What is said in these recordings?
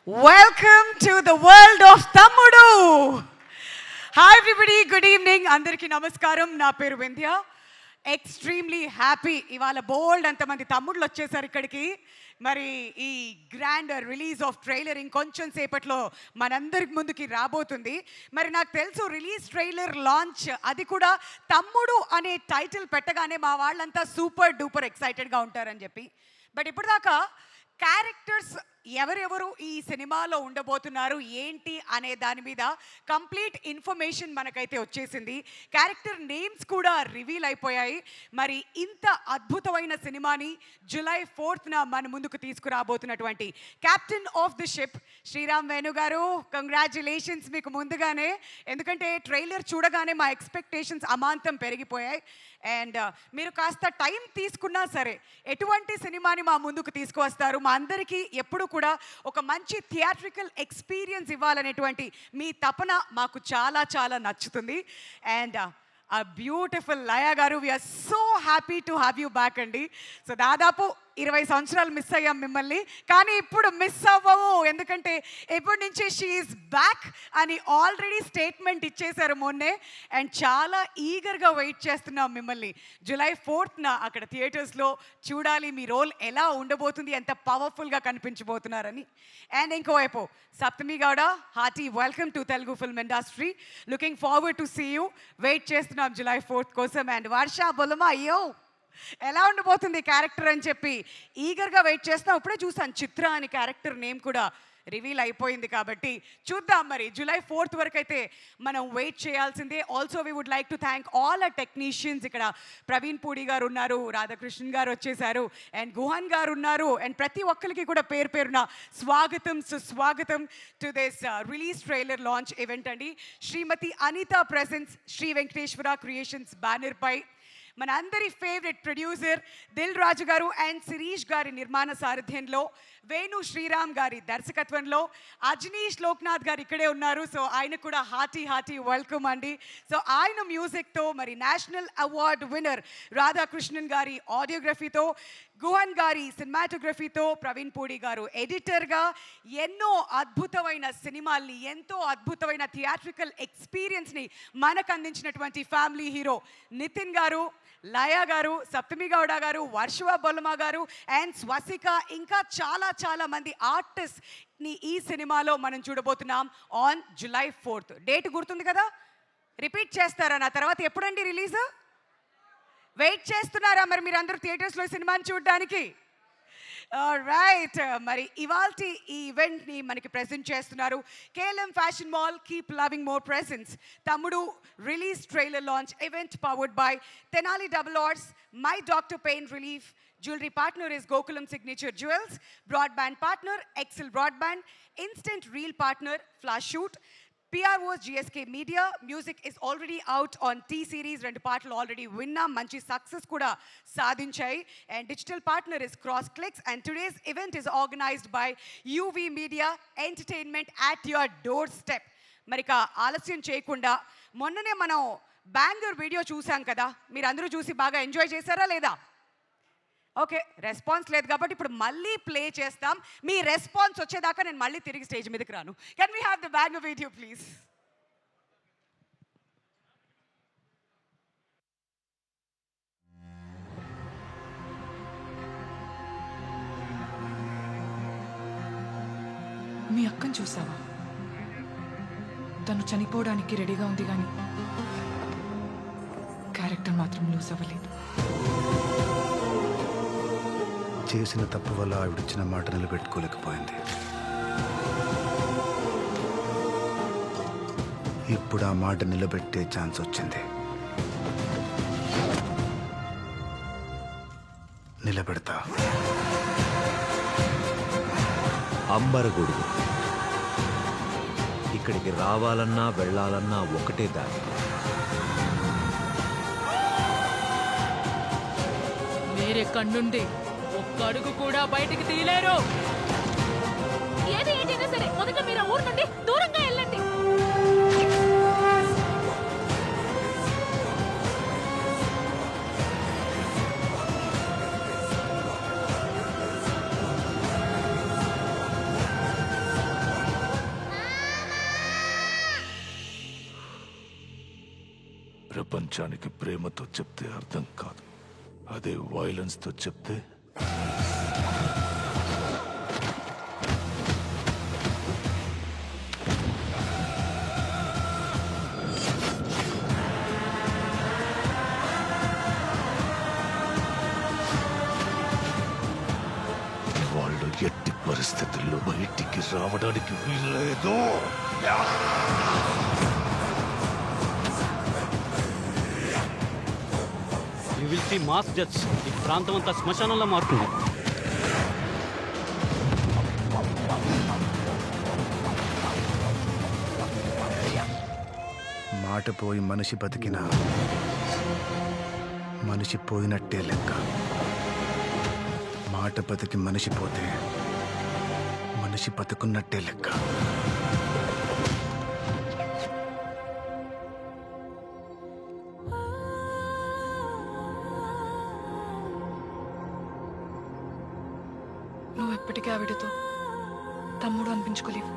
Welcome to the world of Tammudu. Hi everybody, good evening. Andariki namaskaram. Na peru Vindhya. Extremely happy. Ivala bold antamandi తమ్ముళ్ళు వచ్చేసారు ఇక్కడికి. మరి ఈ grand release of trailer ఇంకొంచెం సేపట్లో మనందరికి ముందుకి రాబోతుంది. మరి నాకు తెలుసు రిలీజ్ ట్రైలర్ లాంచ్ అది కూడా తమ్ముడు అనే టైటిల్ పెట్టగానే మా వాళ్ళంతా సూపర్ డూపర్ ఎక్సైటెడ్గా ఉంటారని చెప్పి. బట్ ఇప్పుడు దాకా క్యారెక్టర్స్ ఎవరెవరు ఈ సినిమాలో ఉండబోతున్నారు ఏంటి అనే దాని మీద కంప్లీట్ ఇన్ఫర్మేషన్ మనకైతే వచ్చేసింది. క్యారెక్టర్ నేమ్స్ కూడా రివీల్ అయిపోయాయి. మరి ఇంత అద్భుతమైన సినిమాని జూలై 4th మన ముందుకు తీసుకురాబోతున్నటువంటి captain of the ship Sriram Venu garu, congratulations మీకు ముందుగానే. ఎందుకంటే ట్రైలర్ చూడగానే మా ఎక్స్పెక్టేషన్స్ అమాంతం పెరిగిపోయాయి. అండ్ మీరు కాస్త టైం తీసుకున్నా సరే ఎటువంటి సినిమాని మా ముందుకు తీసుకువస్తారు, మా అందరికీ ఎప్పుడు కూడా ఒక మంచి థియేట్రికల్ ఎక్స్పీరియన్స్ ఇవ్వాలనేటువంటి మీ తపన మాకు చాలా చాలా నచ్చుతుంది. అండ్ ఆ beautiful Laya garu, we are so happy to have you back అండి. సో దాదాపు 20 సంవత్సరాలు మిస్ అయ్యాం మిమ్మల్ని, కానీ ఇప్పుడు మిస్ అవ్వము. ఎందుకంటే ఇప్పటి నుంచి షీఈస్ బ్యాక్ అని ఆల్రెడీ స్టేట్మెంట్ ఇచ్చేశారు మొన్నే. అండ్ చాలా ఈగర్గా వెయిట్ చేస్తున్నాం మిమ్మల్ని జూలై 4th అక్కడ థియేటర్స్లో చూడాలి. మీ రోల్ ఎలా ఉండబోతుంది, ఎంత పవర్ఫుల్గా కనిపించబోతున్నారని. అండ్ ఇంకోవైపు Saptami Gowda, hearty welcome to Telugu film industry. Looking forward to see you. Wait చేస్తున్నాం జూలై 4th కోసం. అండ్ వర్ష బొలమా, అయ్యో ఎలా ఉండబోతుంది క్యారెక్టర్ అని చెప్పి ఈగర్గా వెయిట్ చేస్తాం. ఇప్పుడే చూసాను చిత్ర అని క్యారెక్టర్ నేమ్ కూడా రివీల్ అయిపోయింది. కాబట్టి చూద్దాం, మరి జూలై 4th వరకు అయితే మనం వెయిట్ చేయాల్సిందే. Also we would like to thank all a technicians. ఇక్కడ ప్రవీణ్ పూడి గారు ఉన్నారు, రాధాకృష్ణన్ గారు వచ్చేసారు, అండ్ గుహన్ గారు ఉన్నారు. అండ్ ప్రతి ఒక్కరికి కూడా పేరు పేరున స్వాగతం సుస్వాగతం to this release trailer launch event అండి. Shrimati Anitha presence Sri Venkateswara creations banner పై మన అందరి ఫేవరెట్ ప్రొడ్యూసర్ దిల్ రాజు గారు అండ్ శిరీష్ గారి నిర్మాణ సారథ్యంలో, వేణు శ్రీరామ్ గారి దర్శకత్వంలో అజనీష్ లోక్నాథ్ గారు ఇక్కడే ఉన్నారు. సో ఆయన కూడా హార్టీ వెల్కమ్ అండి. సో ఆయన మ్యూజిక్తో, మరి నేషనల్ అవార్డ్ విన్నర్ రాధాకృష్ణన్ గారి ఆడియోగ్రఫీతో, గుహన్ గారి సినిమాటోగ్రఫీతో, ప్రవీణ్ పూడి గారు ఎడిటర్గా ఎన్నో అద్భుతమైన సినిమాల్ని, ఎంతో అద్భుతమైన థియేట్రికల్ ఎక్స్పీరియన్స్ని మనకు అందించినటువంటి ఫ్యామిలీ హీరో నితిన్ గారు, లయ గారు, సప్తమి గౌడ గారు, వర్షవ బొల్లమ గారు అండ్ స్వసిక, ఇంకా చాలా చాలా మంది ఆర్టిస్ట్ని ఈ సినిమాలో మనం చూడబోతున్నాం ఆన్ జూలై 4th. డేట్ గుర్తుంది కదా, రిపీట్ చేస్తారా నా తర్వాత? ఎప్పుడండి రిలీజ్? వెయిట్ చేస్తున్నారా మరి మీరు అందరూ థియేటర్స్లో సినిమాని చూడడానికి? రైట్, మరి ఇవాల్టి ఈ ఈవెంట్ని మనకి ప్రెజెంట్ చేస్తున్నారు KLM fashion mall. Keep loving more presence. Thammudu release trailer launch event powered by Tenali double horse, my doctor pain relief. Jewelry partner is Gokulam Signature Jewels. Broadband partner Excel Broadband. Instant Reel partner Flash Shoot. PRO's GSK Media. Music is already out on T-Series. రెండు పాటలు already విన్నాం, మంచి success కూడా సాధించాయి. And digital partner is cross clicks. And today's event is organised by UV media entertainment at your door step. మరి ఇక ఆలస్యం చేయకుండా, మొన్ననే మనం బ్యాంగర్ వీడియో చూసాం కదా, మీరు అందరూ చూసి బాగా ఎంజాయ్ చేశారా లేదా? ఓకే, రెస్పాన్స్ లేదు కాబట్టి ఇప్పుడు మళ్ళీ ప్లే చేస్తాం. మీ రెస్పాన్స్ వచ్చేదాకా నేను మళ్ళీ తిరిగి స్టేజ్ మీదకి రాను. Can we have the banger video please? మీ అక్కను చూసావా? తను చనిపోవడానికి రెడీగా ఉంది, కానీ క్యారెక్టర్ మాత్రం లూజ్ అవ్వలేదు. చేసిన తప్పు వల్ల ఆవిడిచ్చిన మాట నిలబెట్టుకోలేకపోయింది. ఇప్పుడు ఆ మాట నిలబెట్టే ఛాన్స్ వచ్చింది. నిలబెడతా. అంబరగొడుగు ఇక్కడికి రావాలన్నా వెళ్ళాలన్నా ఒకటే దారి. మీరెక్కడి నుండి ఒక్క అడుగు కూడా బయటికి తీయలేరు. ఏది ఏంటైనా సరే మొదట మీరు ఊరు నుండి దూరంగా వెళ్ళండి. ప్రపంచానికి ప్రేమతో చెప్తే అర్థం కాదు, అదే వైలెన్స్తో చెప్తే వాళ్ళు ఎట్టి పరిస్థితుల్లో బయటికి రావడానికి వీల్లేదు. You will see mass deaths. ఈ ప్రాంతం అంతా శ్మశానంలో మారుతుంది. మాట పోయి మనిషి బతికినా మనిషి పోయినట్టే లెక్క. మాట బతికి మనిషి పోతే మనిషి బతుకున్నట్టే లెక్క. నువ్వు ఎప్పటికీ ఆవిడతో తమ్ముడు అనిపించుకోలేవు.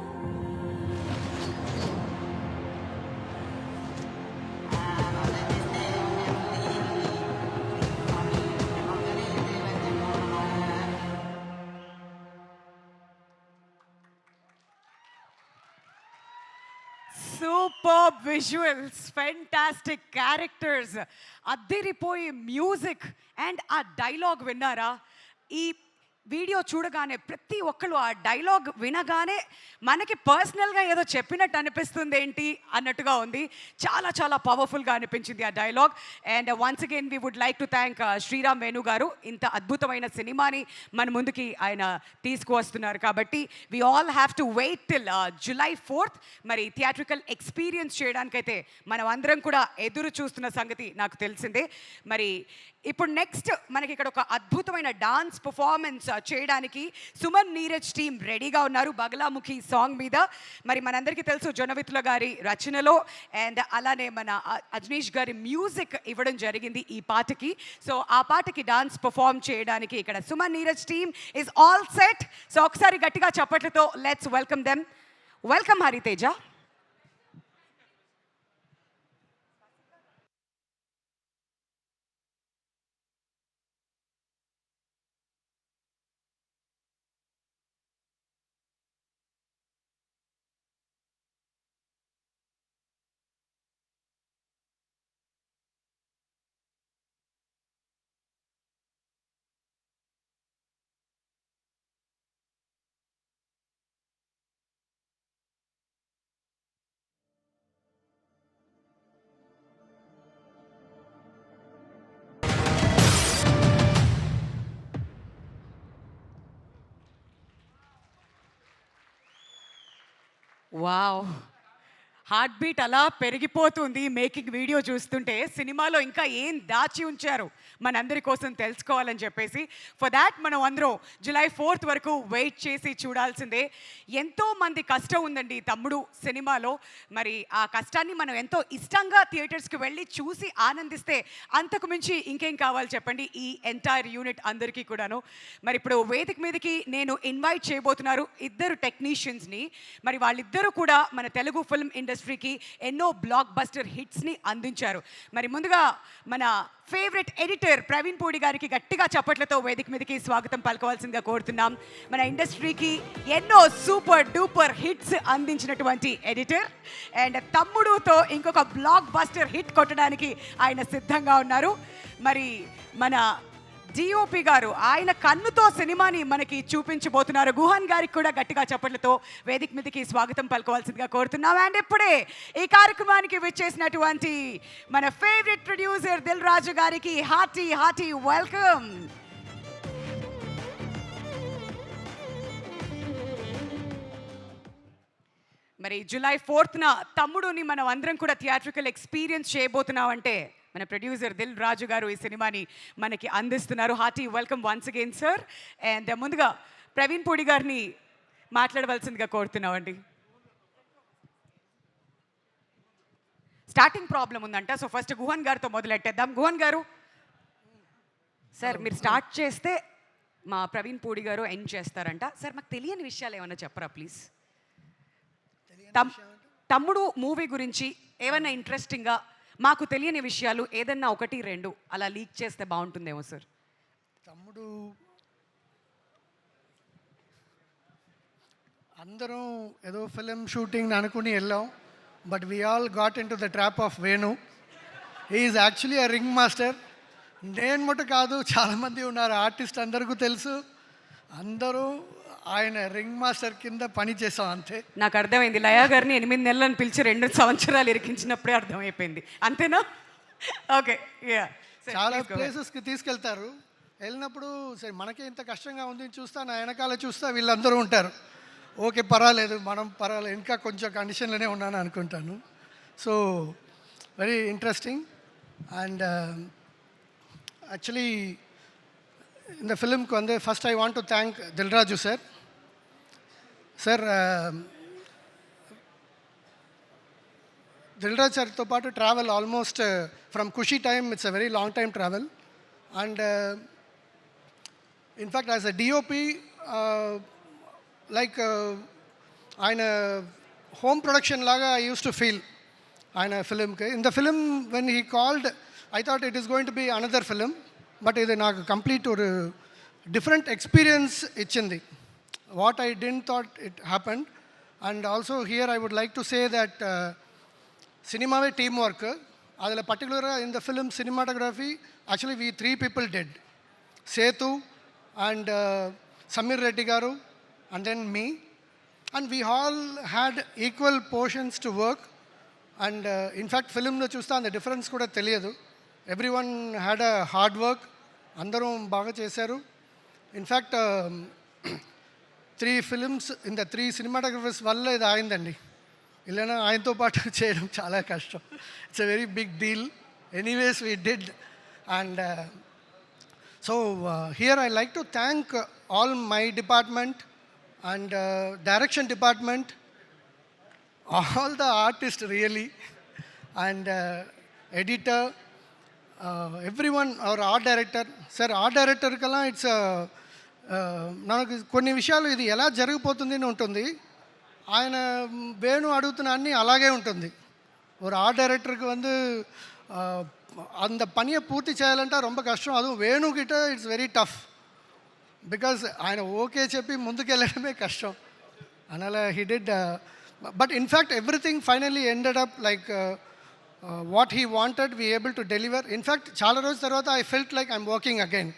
సూపర్ విజువల్స్, ఫెంటాస్టిక్ క్యారెక్టర్స్, అద్దరిపోయే మ్యూజిక్ అండ్ ఆ డైలాగ్ విన్నారా? ఈ వీడియో చూడగానే ప్రతి ఒక్కళ్ళు ఆ డైలాగ్ వినగానే మనకి పర్సనల్గా ఏదో చెప్పినట్టు అనిపిస్తుంది ఏంటి అన్నట్టుగా ఉంది. చాలా చాలా పవర్ఫుల్గా అనిపించింది ఆ dialogue. And once again we would like to thank Sriram Venu garu. ఇంత అద్భుతమైన సినిమాని మన ముందుకి ఆయన తీసుకువస్తున్నారు కాబట్టి we all have to wait till July 4th. మరి థియేట్రికల్ ఎక్స్పీరియన్స్ చేయడానికైతే మనం అందరం కూడా ఎదురు చూస్తున్న సంగతి నాకు తెలిసిందే. మరి ఇప్పుడు నెక్స్ట్ మనకి ఇక్కడ ఒక అద్భుతమైన డాన్స్ పర్ఫార్మెన్స్ చేయడానికి సుమన్ నీరజ్ టీమ్ రెడీగా ఉన్నారు బగలాముఖి సాంగ్ మీద. మరి మనందరికీ తెలుసు జొన్నవిత్తుల గారి రచనలో అండ్ అలానే మన అజనీష్ గారి మ్యూజిక్ ఇవ్వడం జరిగింది ఈ పాటకి. సో ఆ పాటకి డాన్స్ పర్ఫార్మ్ చేయడానికి ఇక్కడ Suman Neeraj team is all set. So ఒకసారి గట్టిగా చప్పట్లతో let's welcome them. Welcome Hariteja. Wow, heart beat అలా పెరిగిపోతుంది మేకింగ్ వీడియో చూస్తుంటే. సినిమాలో ఇంకా ఏం దాచి ఉంచారు మనందరి కోసం తెలుసుకోవాలని చెప్పేసి ఫర్ దాట్ మనం అందరం July 4th వరకు వెయిట్ చేసి చూడాల్సిందే. ఎంతో మంది కష్టం ఉందండి తమ్ముడు సినిమాలో. మరి ఆ కష్టాన్ని మనం ఎంతో ఇష్టంగా థియేటర్స్కి వెళ్ళి చూసి ఆనందిస్తే అంతకు మించి ఇంకేం కావాలి చెప్పండి ఈ ఎంటైర్ యూనిట్ అందరికీ కూడాను. మరి ఇప్పుడు వేదిక మీదకి నేను ఇన్వైట్ చేయబోతున్నారు ఇద్దరు టెక్నీషియన్స్ని. మరి వాళ్ళిద్దరూ కూడా మన తెలుగు ఫిల్మ్ ఇండస్ట్రీకి ఎన్నో బ్లాక్ బస్టర్ హిట్స్ని అందించారు. మరి ముందుగా మన ఫేవరెట్ ఎడిటర్ ప్రవీణ్ పూడి గారికి గట్టిగా చప్పట్లతో వేదిక మీదకి స్వాగతం పలకవలసిందిగా కోరుతున్నాం. మన ఇండస్ట్రీకి ఎన్నో సూపర్ డూపర్ హిట్స్ అందించినటువంటి ఎడిటర్ అండ్ తమ్ముడుతో ఇంకొక బ్లాక్ బస్టర్ హిట్ కొట్టడానికి ఆయన సిద్ధంగా ఉన్నారు. మరి మన డిఓపి గారు ఆయన కన్నుతో సినిమాని మనకి చూపించబోతున్నారు. గుహాన్ గారికి కూడా గట్టిగా చప్పట్లతో వేదిక మీదకి స్వాగతం పలకవలసిందిగా కోరుతున్నాం. అండ్ ఇప్పుడే ఈ కార్యక్రమానికి విచ్చేసినటువంటి మన ఫేవరెట్ ప్రొడ్యూసర్ దిల్ రాజు గారికి హార్టీ వెల్కమ్. మరి July 4th తమ్ముడుని మనం అందరం కూడా థియేట్రికల్ ఎక్స్పీరియన్స్ చేయబోతున్నాం అంటే మన ప్రొడ్యూసర్ దిల్ రాజు గారు ఈ సినిమాని మనకి అందిస్తున్నారు. Hearty welcome once again sir. And ముందుగా ప్రవీణ్ పూడి గారిని మాట్లాడవలసిందిగా కోరుతున్నామండి. స్టార్టింగ్ ప్రాబ్లం ఉందంట. సో ఫస్ట్ గుహన్ గారితో మొదలెట్టేద్దాం. గుహన్ గారు సార్ మీరు స్టార్ట్ చేస్తే మా ప్రవీణ్ పూడి గారు ఎండ్ చేస్తారంట. సార్ మాకు తెలియని విషయాలు ఏమన్నా చెప్పరా ప్లీజ్? తమ్ముడు మూవీ గురించి ఏమైనా ఇంట్రెస్టింగ్గా మాకు తెలియని విషయాలు ఏదన్నా ఒకటి రెండు అలా లీక్ చేస్తే బాగుంటుందేమో సార్. తమ్ముడు అందరం ఏదో ఫిలిం షూటింగ్ అనుకుని వెళ్ళాం, but we all got in to the trap of Venu. He is actually a ring master. నేను మటు కాదు, చాలామంది ఉన్నారు ఆర్టిస్ట్, అందరికీ తెలుసు. అందరూ ఆయన రింగ్ మాస్టర్ కింద పని చేసాం అంతే. నాకు అర్థమైంది, లయా గారిని 8 నెలలను పిలిచి 2 సంవత్సరాలు ఇరికించినప్పుడే అర్థమైపోయింది, అంతేనా? ఓకే, చాలా ప్లేసెస్కి తీసుకెళ్తారు. వెళ్ళినప్పుడు సరే మనకే ఇంత కష్టంగా ఉంది చూస్తా, నా వెనకాల చూస్తా వీళ్ళందరూ ఉంటారు. ఓకే పర్వాలేదు, మనం పర్వాలేదు, ఇంకా కొంచెం కండిషన్లోనే ఉన్నాను అనుకుంటాను. So very interesting. And actually இந்த ஃபிலிம்க்கு வந்து first I want to thank Dil Raju sir. Sir Dil Raj సార్తో పాటు travel almost from Khushi time, it's a very long time travel. And in fact as a DOP like ఆయన హోమ్ ప్రొడక్షన్ లాగా ఐ యూస్ టు ఫీల్ ఆయన ఫిలింకి. In the film when he called I thought it is going to be another film, but ఇది నాకు complete ఒక different experience ఇచ్చింది. What I didn't thought it happened. And also here I would like to say that cinema teamwork, adala particularly in the film cinematography, actually we 3 people did. Sethu and Samir Reddy garu and then me, and we all had equal portions to work. And in fact film lo chusta and the difference kuda teliyadu. Everyone had a hard work, andaru baga chesaru. In fact 3 films in the 3 cinematographers వల్ల ఇది అయిందండి. ఇలా ఆయనతో పాటు చేయడం చాలా కష్టం. It's a very big deal. Anyways we did. And so here I like to thank all my department and direction department, all the artist really, and editor, everyone, our art director. Sir art director కల్లా it's నాకు కొన్ని విషయాలు ఇది ఎలా జరిగిపోతుంది అని ఉంటుంది. ఆయన వేణు అడుగుతున్న అన్నీ అలాగే ఉంటుంది. ஒரு ஆர்ட் டைரக்டருக்கு வந்து அந்த பணியை பூர்த்தி చేయాలంటే ரொம்ப కష్టం. அதுவும் వేణుకిட்ட ఇట్స్ వెరీ టఫ్, బికాజ్ ఆయన ఓకే చెప్పి ముందుకెళ్ళడమే కష్టం. அதனால் he did, but in fact everything finally ended up like what he wanted, we able to deliver. In fact చాలా రోజుల తర్వాత I felt like I'm working again.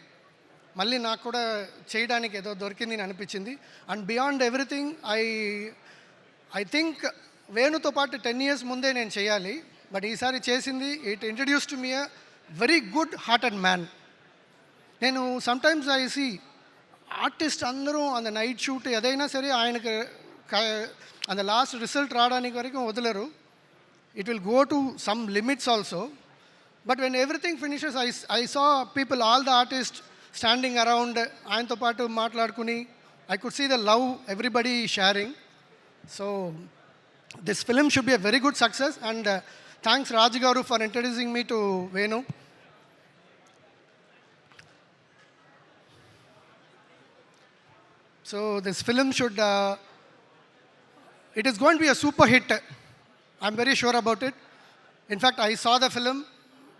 మళ్ళీ నాకు కూడా చేయడానికి ఏదో దొరికింది అని అనిపించింది. And beyond everything I think వేణుతో పాటు 10 years ముందే నేను చేయాలి, బట్ ఈసారి చేసింది it introduce to me a very good hearted man. నేను సమ్టైమ్స్ ఐ సీ ఆర్టిస్ట్ అందరూ అంత నైట్ షూట్ ఏదైనా సరే ఆయనకు అంత లాస్ట్ రిజల్ట్ రావడానికి వరకు వదలరు. It will go to some limits also, but when everything finishes I saw people, all the artist standing around, ఆయనతో పాటు మాట్లాడుకుని I could see the love everybody sharing. So this film should be a very good success. And thanks Raju garu for introducing me to Venu. So this film should, it is going to be a super hit. I'm very sure about it. In fact, I saw the film.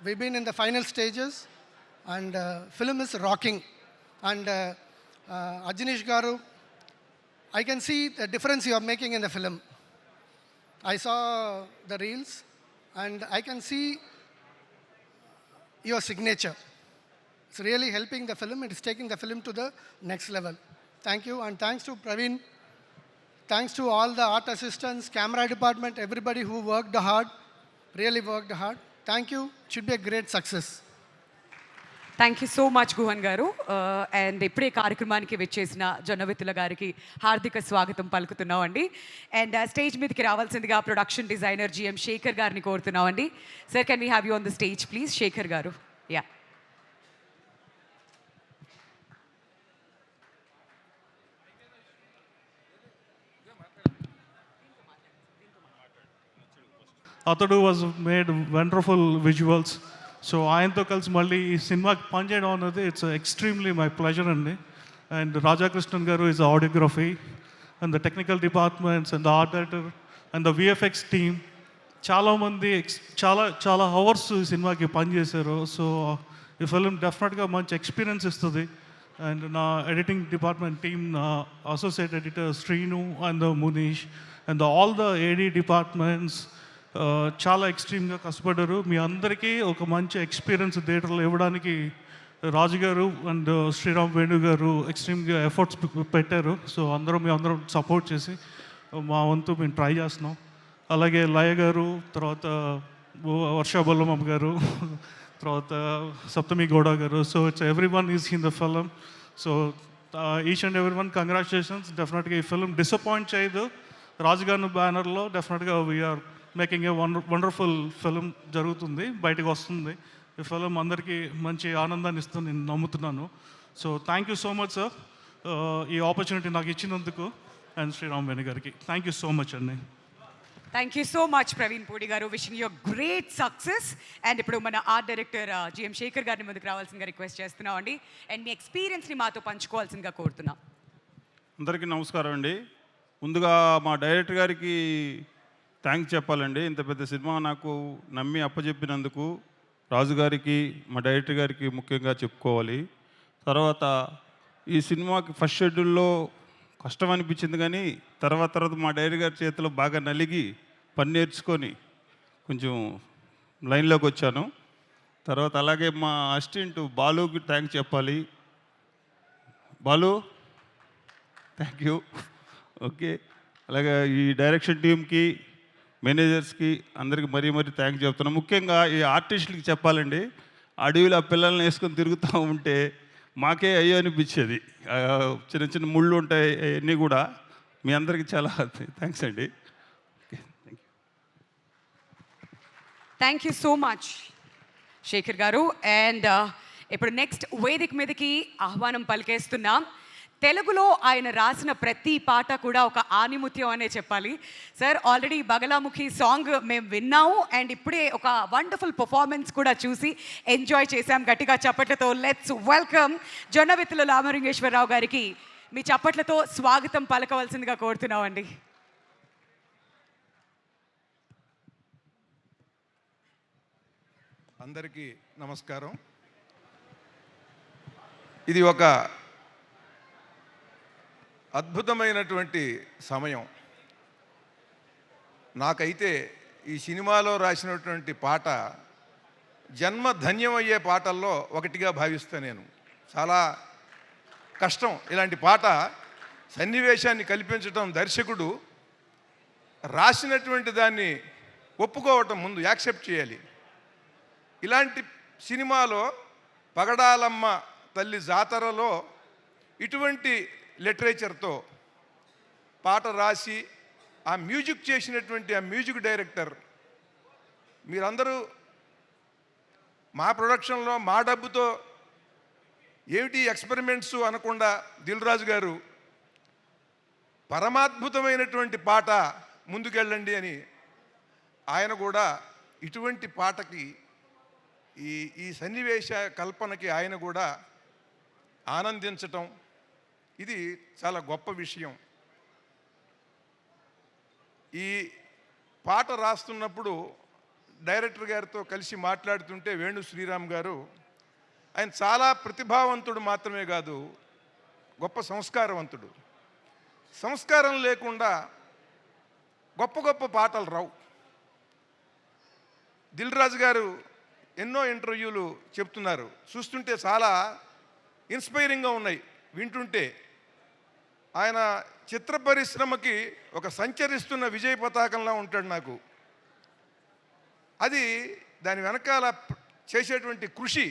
We've been in the final stages, and film is rocking. And Ajnish garu, I can see the difference you are making in the film. I saw the reels, and I can see your signature. It's really helping the film. It is taking the film to the next level. Thank you, and thanks to Praveen. Thanks to all the art assistants, camera department, everybody who worked hard, really worked hard. Thank you. It should be a great success. Thank you so much Guhan గారు. And ఇప్పుడే కార్యక్రమానికి వచ్చేసిన జొన్నవిత్తుల గారికి హార్దిక స్వాగతం పలుకుతున్నాం అండి. And stage మీదకి రావాల్సిందిగా ప్రొడక్షన్ డిజైనర్ జిఎం శేఖర్ గారిని కోరుతున్నాం అండి. Sir, can we have you on the stage please? Shekhar garu, yeah. అతడు was made wonderful visuals. So ఆయనతో కలిసి మళ్ళీ ఈ సినిమాకి పనిచేయడం అన్నది ఇట్స్ ఎక్స్ట్రీమ్లీ మై ప్లెజర్ అండి. And Radhakrishnan garu is audiography and the technical departments and the art director and the VFX team. చాలామంది చాలా చాలా అవర్స్ ఈ సినిమాకి పనిచేశారు. సో ఈ ఫిలిం డెఫినెట్గా మంచి ఎక్స్పీరియన్స్ ఇస్తుంది. అండ్ నా ఎడిటింగ్ డిపార్ట్మెంట్ టీమ్, నా associate editor Srinu and Munish and all the AD departments చాలా ఎక్స్ట్రీమ్గా కష్టపడ్డారు. మీ అందరికీ ఒక మంచి ఎక్స్పీరియన్స్ థియేటర్లో ఇవ్వడానికి రాజు గారు అండ్ శ్రీరామ్ వేణు గారు ఎక్స్ట్రీమ్గా ఎఫర్ట్స్ పెట్టారు. సో అందరం సపోర్ట్ చేసి మా వంతు మేము ట్రై చేస్తున్నాం. అలాగే లయ గారు, తర్వాత వర్షా బొల్లమ్మ గారు, తర్వాత Saptami Gowda garu. So it's every one is in the film. So each and every one congratulations. డెఫినెట్గా ఈ ఫిలిం డిసప్పాయింట్ చేయదు. రాజుగారి బ్యానర్లో డెఫినెట్గా we are making a wonderful film జరుగుతుంది, బయటకు వస్తుంది. ఈ ఫిలిం అందరికీ మంచి ఆనందాన్ని ఇస్తుంది నేను నమ్ముతున్నాను. So thank you so much sir, ఈ ఆపర్చునిటీ నాకు ఇచ్చినందుకు. అండ్ శ్రీరామ్ వేణు గారికి థ్యాంక్ యూ సో మచ్ అండి. Thank you so much Praveen Pudi garu. Wishing you great success. And ఇప్పుడు మన ఆర్ట్ డైరెక్టర్ జిఎం శేఖర్ గారిని ముందుకు రావాల్సిందిగా రిక్వెస్ట్ చేస్తున్నాం అండి. అండ్ మీ ఎక్స్పీరియన్స్ని మాతో పంచుకోవాల్సిందిగా కోరుతున్నాం. అందరికీ నమస్కారం అండి. ముందుగా మా డైరెక్టర్ గారికి థ్యాంక్స్ చెప్పాలండి. ఇంత పెద్ద సినిమా నాకు నమ్మి అప్పచెప్పినందుకు రాజు గారికి, మా డైరెక్టర్ గారికి ముఖ్యంగా చెప్పుకోవాలి. తర్వాత ఈ సినిమాకి ఫస్ట్ షెడ్యూల్లో కష్టం అనిపించింది, కానీ తర్వాత మా డైరెక్టర్ గారి చేతిలో బాగా నలిగి పని నేర్చుకొని కొంచెం లైన్లోకి వచ్చాను. తర్వాత అలాగే మా అసిస్టెంట్ బాలుకి థ్యాంక్స్ చెప్పాలి. Balu thank you. ఓకే, అలాగే ఈ డైరెక్షన్ టీమ్కి, మేనేజర్స్కి అందరికీ మరీ థ్యాంక్స్ చెప్తున్నాను. ముఖ్యంగా ఈ ఆర్టిస్టులకి చెప్పాలండి. అడవిలో ఆ పిల్లల్ని వేసుకొని తిరుగుతూ ఉంటే మాకే అయ్యో అనిపించేది. చిన్న చిన్న ముళ్ళు ఉంటాయి, అన్నీ కూడా. మీ అందరికీ చాలా థ్యాంక్స్ అండి. Okay, thank you. Thank you so much Shekhar garu. And ఇప్పుడు నెక్స్ట్ వేదిక మీదకి ఆహ్వానం పలికేస్తున్నాం. తెలుగులో ఆయన రాసిన ప్రతి పాట కూడా ఒక ఆనిముత్యం అనే చెప్పాలి. సార్ ఆల్రెడీ బగలాముఖి సాంగ్ మేము విన్నాము అండ్ ఇప్పుడే ఒక వండర్ఫుల్ పర్ఫార్మెన్స్ కూడా చూసి ఎంజాయ్ చేశాం. గట్టిగా చప్పట్లతో లెట్స్ వెల్కమ్ జొన్నవిత్తుల రామలింగేశ్వరరావు గారికి మీ చప్పట్లతో స్వాగతం పలకవలసిందిగా కోరుతున్నామండి. అందరికీ నమస్కారం. ఇది ఒక అద్భుతమైనటువంటి సమయం. నాకైతే ఈ సినిమాలో రాసినటువంటి పాట జన్మ ధన్యమయ్యే పాటల్లో ఒకటిగా భావిస్తాను నేను. చాలా కష్టం ఇలాంటి పాట సన్నివేశాన్ని కల్పించడం. దర్శకుడు రాసినటువంటి దాన్ని ఒప్పుకోవటం, ముందు యాక్సెప్ట్ చేయాలి. ఇలాంటి సినిమాలో పగడాలమ్మ తల్లి జాతరలో ఇటువంటి లిటరేచర్తో పాట రాసి ఆ మ్యూజిక్ చేసినటువంటి ఆ మ్యూజిక్ డైరెక్టర్, మీరందరూ మా ప్రొడక్షన్లో మా డబ్బుతో ఏమిటి ఎక్స్పెరిమెంట్స్ అనకుండా దిల్ రాజు గారు పరమాద్భుతమైనటువంటి పాట ముందుకెళ్ళండి అని ఆయన కూడా ఇటువంటి పాటకి ఈ సన్నివేశ కల్పనకి ఆయన కూడా ఆనందించటం, ఇది చాలా గొప్ప విషయం. ఈ పాట రాస్తున్నప్పుడు డైరెక్టర్ గారితో కలిసి మాట్లాడుతుంటే వేణు శ్రీరామ్ గారు, ఆయన చాలా ప్రతిభావంతుడు మాత్రమే కాదు, గొప్ప సంస్కారవంతుడు. సంస్కారం లేకుండా గొప్ప గొప్ప పాటలు రావు. దిల్ రాజు గారు ఎన్నో ఇంటర్వ్యూలు చెప్తున్నారు, చూస్తుంటే చాలా ఇన్స్పైరింగ్గా ఉన్నాయి వింటుంటే. ఆయన చిత్ర పరిశ్రమకి ఒక సంచరిస్తున్న విజయ పతాకంలా ఉంటాడు నాకు. అది దాని వెనకాల చేసేటువంటి కృషి,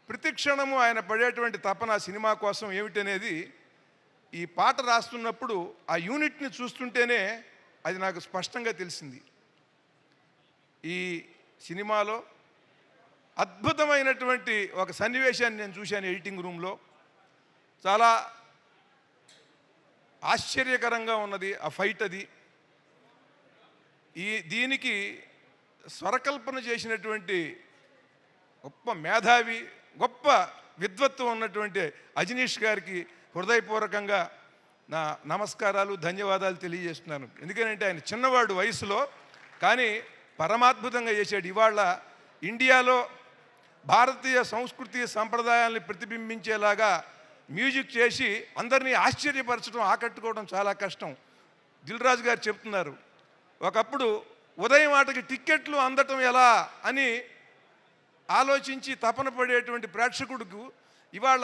ప్రతి క్షణము ఆయన పడేటువంటి తపన సినిమా కోసం ఏమిటనేది ఈ పాట రాస్తున్నప్పుడు ఆ యూనిట్ని చూస్తుంటేనే అది నాకు స్పష్టంగా తెలిసింది. ఈ సినిమాలో అద్భుతమైనటువంటి ఒక సన్నివేశాన్ని నేను చూశాను ఎడిటింగ్ రూమ్లో. చాలా ఆశ్చర్యకరంగా ఉన్నది ఆ ఫైట్. అది దీనికి స్వరకల్పన చేసినటువంటి గొప్ప మేధావి, గొప్ప విద్వత్వం ఉన్నటువంటి అజనీష్ గారికి హృదయపూర్వకంగా నా నమస్కారాలు, ధన్యవాదాలు తెలియజేస్తున్నాను. ఎందుకంటే ఆయన చిన్నవాడు వయసులో, కానీ పరమాద్భుతంగా చేశాడు. ఇవాళ ఇండియాలో భారతీయ సంస్కృతి సంప్రదాయాల్ని ప్రతిబింబించేలాగా మ్యూజిక్ చేసి అందరినీ ఆశ్చర్యపరచడం, ఆకట్టుకోవడం చాలా కష్టం. దిల్ రాజు గారు చెప్తున్నారు, ఒకప్పుడు ఉదయం ఆటకి టిక్కెట్లు అందటం ఎలా అని ఆలోచించి తపన పడేటువంటి ప్రేక్షకుడికి ఇవాళ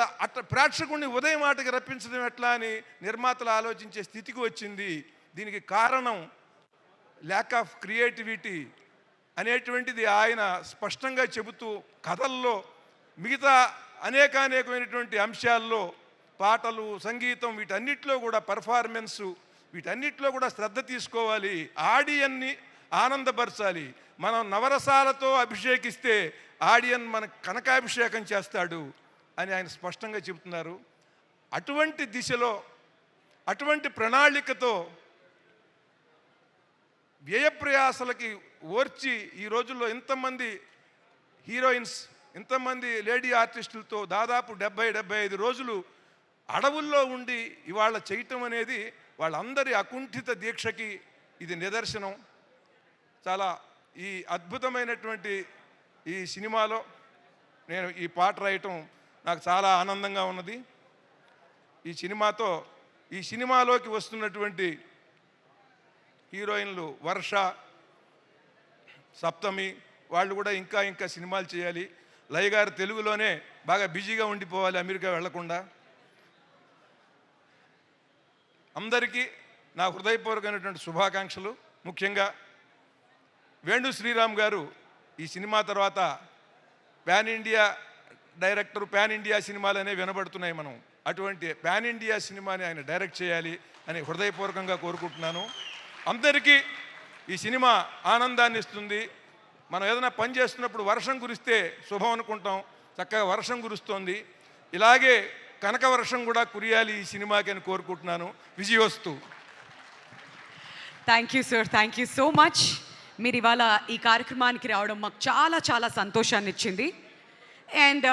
ప్రేక్షకుడిని ఉదయం ఆటకి రప్పించడం ఎట్లా అని నిర్మాతలు ఆలోచించే స్థితికి వచ్చింది. దీనికి కారణం ల్యాక్ ఆఫ్ క్రియేటివిటీ అనేటువంటిది ఆయన స్పష్టంగా చెబుతూ, కథల్లో మిగతా అనేకమైనటువంటి అంశాల్లో పాటలు, సంగీతం, వీటన్నిటిలో కూడా పర్ఫార్మెన్సు, వీటన్నిటిలో కూడా శ్రద్ధ తీసుకోవాలి, ఆడియన్ని ఆనందపరచాలి. మనం నవరసాలతో అభిషేకిస్తే ఆడియన్ మనకు కనకాభిషేకం చేస్తాడు అని ఆయన స్పష్టంగా చెబుతున్నారు. అటువంటి దిశలో, అటువంటి ప్రణాళికతో వ్యయప్రయాసలకి ఓర్చి ఈ రోజుల్లో ఇంతమంది హీరోయిన్స్, ఇంతమంది లేడీ ఆర్టిస్టులతో దాదాపు 70-75 రోజులు అడవుల్లో ఉండి ఇవాళ చేయటం అనేది వాళ్ళందరి అకుంఠిత దీక్షకి ఇది నిదర్శనం. చాలా ఈ అద్భుతమైనటువంటి ఈ సినిమాలో నేను ఈ పాట రాయటం నాకు చాలా ఆనందంగా ఉన్నది. ఈ సినిమాలోకి వస్తున్నటువంటి హీరోయిన్లు వర్ష, సప్తమి, వాళ్ళు కూడా ఇంకా సినిమాలు చేయాలి. లయ గారు తెలుగులోనే బాగా బిజీగా ఉండిపోవాలి, అమెరికా వెళ్లకుండా. అందరికీ నా హృదయపూర్వకమైనటువంటి శుభాకాంక్షలు. ముఖ్యంగా వేణు శ్రీరామ్ గారు ఈ సినిమా తర్వాత pan India director, pan India సినిమాలనే వినబడుతున్నాయి. మనం అటువంటి పాన్ ఇండియా సినిమాని ఆయన డైరెక్ట్ చేయాలి అని హృదయపూర్వకంగా కోరుకుంటున్నాను. అందరికీ ఈ సినిమా ఆనందాన్ని ఇస్తుంది. మనం ఏదైనా పని చేస్తున్నప్పుడు వర్షం కురిస్తే శుభం అనుకుంటాం, చక్కగా వర్షం కురుస్తోంది. ఇలాగే కనక వర్షం కూడా కురియాలి ఈ సినిమాకి అని కోరుకుంటున్నాను. విజయోస్తు. Thank you sir, thank you so much. మీరు ఇవాళ ఈ కార్యక్రమానికి రావడం మాకు చాలా చాలా సంతోషాన్ని ఇచ్చింది. అండ్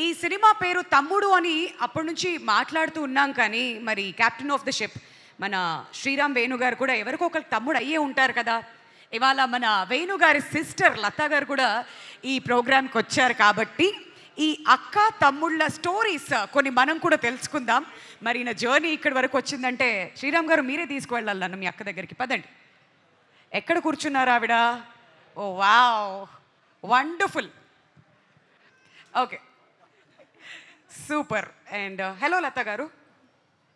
ఈ సినిమా పేరు తమ్ముడు అని అప్పటి నుంచి మాట్లాడుతూ ఉన్నాం, కానీ మరి కెప్టెన్ ఆఫ్ ద షిప్ మన శ్రీరామ్ వేణు గారు కూడా ఎవరికో ఒకరికి తమ్ముడు అయ్యే ఉంటారు కదా. ఇవాళ మన వేణు గారి సిస్టర్ లతా గారు కూడా ఈ ప్రోగ్రామ్కి వచ్చారు కాబట్టి ఈ అక్క తమ్ముళ్ళ స్టోరీస్ కొన్ని మనం కూడా తెలుసుకుందాం. మరి నా జర్నీ ఇక్కడి వరకు వచ్చిందంటే శ్రీరామ్ గారు మీరే తీసుకువెళ్ళాలి నన్ను మీ అక్క దగ్గరికి. పదండి. ఎక్కడ కూర్చున్నారు ఆవిడ? Oh wow, wonderful. Okay, super. And hello Latha garu,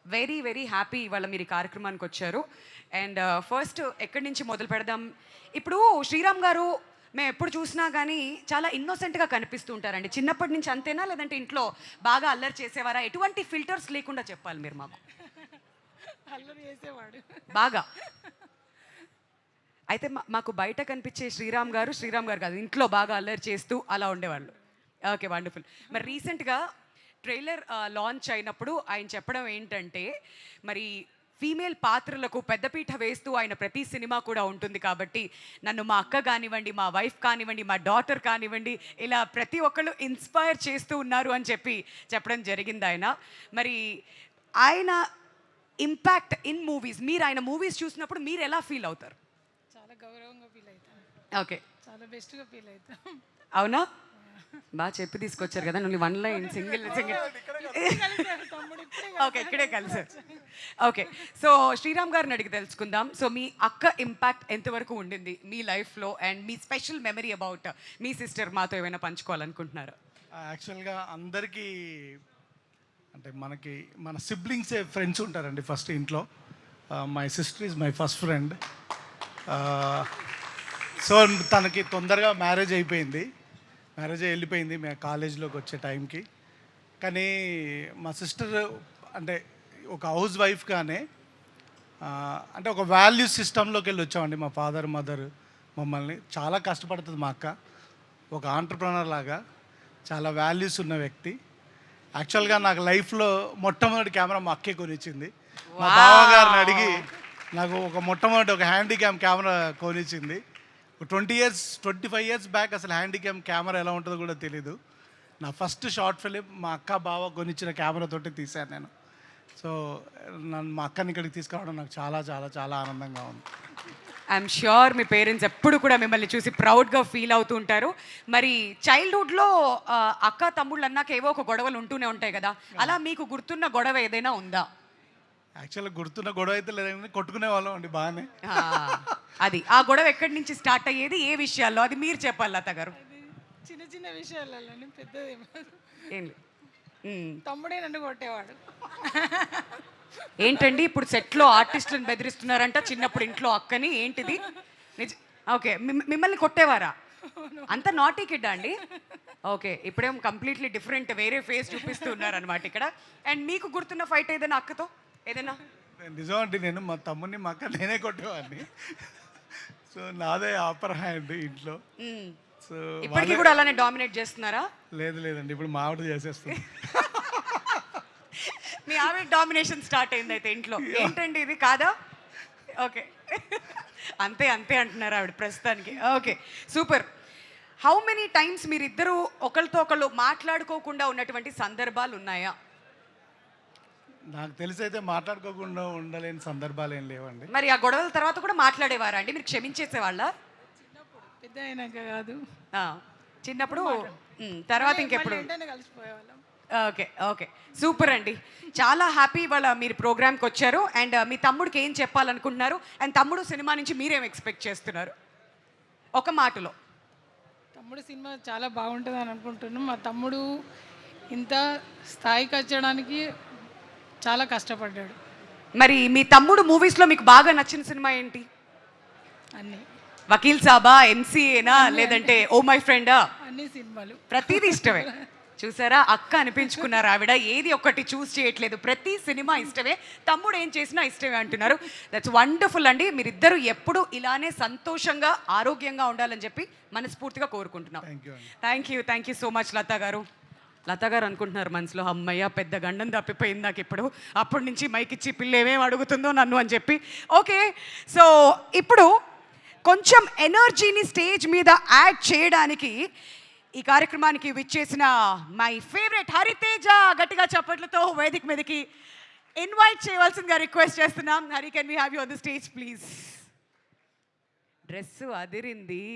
very very happy ఇవాళ మీరు ఈ కార్యక్రమానికి వచ్చారు. అండ్ ఫస్ట్ ఎక్కడి నుంచి మొదలు పెడదాం? ఇప్పుడు శ్రీరామ్ గారు మేము ఎప్పుడు చూసినా కానీ చాలా ఇన్నోసెంట్గా కనిపిస్తూ ఉంటారండి. చిన్నప్పటి నుంచి అంతేనా, లేదంటే ఇంట్లో బాగా అల్లరి చేసేవారా? ఎటువంటి ఫిల్టర్స్ లేకుండా చెప్పాలి మీరు మాకు. అల్లరి చేసేవాడు బాగా. అయితే మాకు బయట కనిపించే శ్రీరామ్ గారు కాదు, ఇంట్లో బాగా అల్లరి చేస్తూ అలా ఉండేవాళ్ళు. Okay, wonderful. మరి రీసెంట్గా ట్రైలర్ లాంచ్ అయినప్పుడు ఆయన చెప్పడం ఏంటంటే, మరి ఫీమేల్ పాత్రలకు పెద్దపీట వేస్తూ ఆయన ప్రతి సినిమా కూడా ఉంటుంది కాబట్టి నన్ను మా అక్క కానివ్వండి, మా వైఫ్ కానివ్వండి, మా డాటర్ కానివ్వండి, ఇలా ప్రతి ఒక్కళ్ళు ఇన్స్పైర్ చేస్తూ ఉన్నారు అని చెప్పడం జరిగింది ఆయన. మరి ఆయన ఇంపాక్ట్ ఇన్ మూవీస్, మీరు ఆయన మూవీస్ చూసినప్పుడు మీరు ఎలా ఫీల్ అవుతారు? చాలా గౌరవంగా ఫీల్ అవుతాం. ఓకే, చాలా బెస్ట్గా ఫీల్ అవుతాం. అవునా? బాగా చెప్పి తీసుకొచ్చారు కదా నువ్వు. 1 లైన్ సింగిల్ ఓకే, ఇక్కడే కలిసారు. ఓకే, సో శ్రీరామ్ గారిని అడిగి తెలుసుకుందాం. సో మీ అక్క ఇంపాక్ట్ ఎంతవరకు ఉండింది మీ లైఫ్లో, and me special memory about me sister మాతో ఏమైనా పంచుకోవాలనుకుంటున్నారు? యాక్చువల్గా అందరికీ అంటే మన సిబ్లింగ్సే ఫ్రెండ్స్ ఉంటారండి ఫస్ట్ ఇంట్లో. My sister is my first friend. So తనకి తొందరగా మ్యారేజ్ వెళ్ళిపోయింది మేము కాలేజీలోకి వచ్చే టైంకి. కానీ మా సిస్టర్ అంటే ఒక హౌస్ వైఫ్గానే అంటే ఒక వాల్యూ సిస్టంలోకి వెళ్ళి వచ్చామండి. మా ఫాదర్ మదర్ మమ్మల్ని చాలా కష్టపడుతుంది మా అక్క. ఒక ఆంటర్ప్రనర్ లాగా చాలా వాల్యూస్ ఉన్న వ్యక్తి. యాక్చువల్గా నాకు లైఫ్లో మొట్టమొదటి కెమెరా మా అక్కే కొనిచ్చింది. మా బావగారిని అడిగి నాకు మొట్టమొదటి ఒక హ్యాండీక్యామ్ కెమెరా కొనిచ్చింది. 25 ఇయర్స్ బ్యాక్ అసలు హ్యాండీక్యామ్ కెమెరా ఎలా ఉంటుందో కూడా తెలీదు. నా ఫస్ట్ షార్ట్ ఫిలిం మా అక్క బావ కొనిచ్చిన కెమెరాతోటి తీశాను నేను. సో మా అక్కని ఇక్కడికి తీసుకురావడం నాకు చాలా చాలా చాలా ఆనందంగా ఉంది. ఐఎమ్ ష్యూర్ మీ పేరెంట్స్ ఎప్పుడు కూడా మిమ్మల్ని చూసి ప్రౌడ్గా ఫీల్ అవుతూ ఉంటారు. మరి చైల్డ్హుడ్లో అక్క తమ్ముళ్ళు అన్నాక ఏవో ఒక గొడవలు ఉంటూనే ఉంటాయి కదా, అలా మీకు గుర్తున్న గొడవ ఏదైనా ఉందా? యాక్చువల్గా గుర్తున్న గొడవ అయితే లేదండి, కొట్టుకునే వాళ్ళం అండి బాగానే. అది ఆ గొడవ ఎక్కడి నుంచి స్టార్ట్ అయ్యేది, ఏ విషయాల్లో, అది మీరు చెప్పాలి లత గారు. చిన్న చిన్న విషయాలలో పెద్దది ఏం లేదు. తమ్ముడే నన్ను కొట్టేవాడు. ఏంటండి ఇప్పుడు సెట్లో ఆర్టిస్టులను బెదిరిస్తున్నారంట, చిన్నప్పుడు ఇంట్లో అక్కని, ఏంటిది? ఓకే, మిమ్మల్ని కొట్టేవారా? అంత నాటీ కిడ్ అండి? ఓకే, ఇప్పుడేం కంప్లీట్లీ డిఫరెంట్ వేరే ఫేస్ చూపిస్తున్నారు అనమాట ఇక్కడ. అండ్ మీకు గుర్తున్న ఫైట్ ఏదైనా అక్కతో ఏదైనా? నిజం అంటే నేను మా తమ్ముడిని మా అక్క నేనే కొట్టేవాడిని. సో నాదే ఆపర్ హ్యాండ్ ఇంట్లో. సో ఇప్పటికీ కూడా అలానే డామినేట్ చేస్తున్నారా? లేదండి, ఇప్పుడు మా ఆవిడ చేసేస్తుంది. మీ ఆవిడ డామినేషన్ స్టార్ట్ అయింది అయితే ఇంట్లో. ఏంటండి ఇది, కాదా? ఓకే, అంతే అంటున్నారు ఆవిడ ప్రస్తుతానికి. Okay, super. How many times మీరిద్దరూ ఒకరితో ఒకళ్ళు మాట్లాడుకోకుండా ఉన్నటువంటి సందర్భాలు ఉన్నాయా? నాకు తెలిసి అయితే మాట్లాడుకోకుండా ఉండలేని సందర్భాలు ఏం లేవండి. మరి ఆ గొడవల తర్వాత కూడా మాట్లాడేవారా అండి? మీరు క్షమించేసేవాళ్ళ? పెద్ద అయినాక కాదు, చిన్నప్పుడు. తర్వాత ఇంకెప్పుడు? కలిసిపోయేవాళ్ళం. ఓకే, సూపర్ అండి. చాలా హ్యాపీ ఇవాళ మీరు ప్రోగ్రామ్కి వచ్చారు. అండ్ మీ తమ్ముడికి ఏం చెప్పాలనుకుంటున్నారు? అండ్ తమ్ముడు సినిమా నుంచి మీరేం ఎక్స్పెక్ట్ చేస్తున్నారు ఒక మాటలో? తమ్ముడు సినిమా చాలా బాగుంటుంది అని అనుకుంటున్నాం. మా తమ్ముడు ఇంత స్థాయికి వచ్చడానికి చాలా కష్టపడ్డాడు. మరి మీ తమ్ముడు మూవీస్లో మీకు బాగా నచ్చిన సినిమా ఏంటి? అన్నీ. వకీల్ సాబా, ఎంసీఏనా, లేదంటే ఓ మై ఫ్రెండా? అన్ని సినిమాలు. ప్రతిదీ ఇష్టమే. చూసారా, అక్క అనిపించుకున్నారు ఆవిడ. ఏది ఒక్కటి చూస్ చేయట్లేదు, ప్రతి సినిమా ఇష్టమే. తమ్ముడు ఏం చేసినా ఇష్టమే అంటున్నారు. దట్స్ వండర్ఫుల్ అండి. మీరిద్దరూ ఎప్పుడు ఇలానే సంతోషంగా ఆరోగ్యంగా ఉండాలని చెప్పి మనస్ఫూర్తిగా కోరుకుంటున్నాం. Thank you so much Latha garu. Latha గారు అనుకుంటున్నారు మనసులో, అమ్మయ్య పెద్ద గండం తప్పిపోయింది నాకు ఇప్పుడు, అప్పటి నుంచి మైక్ ఇచ్చి పిల్ల ఏమేమి అడుగుతుందో నన్ను అని చెప్పి. ఓకే, సో ఇప్పుడు కొంచెం ఎనర్జీని స్టేజ్ మీద యాడ్ చేయడానికి ఈ కార్యక్రమానికి విచ్చేసిన మై ఫేవరెట్ హరితేజ గట్టిగా చప్పట్లతో వేదిక మీదకి ఇన్వైట్ చేయవలసిందిగా రిక్వెస్ట్ చేస్తున్నాం. Hari, can we have you on the stage please? Dress Adirindi,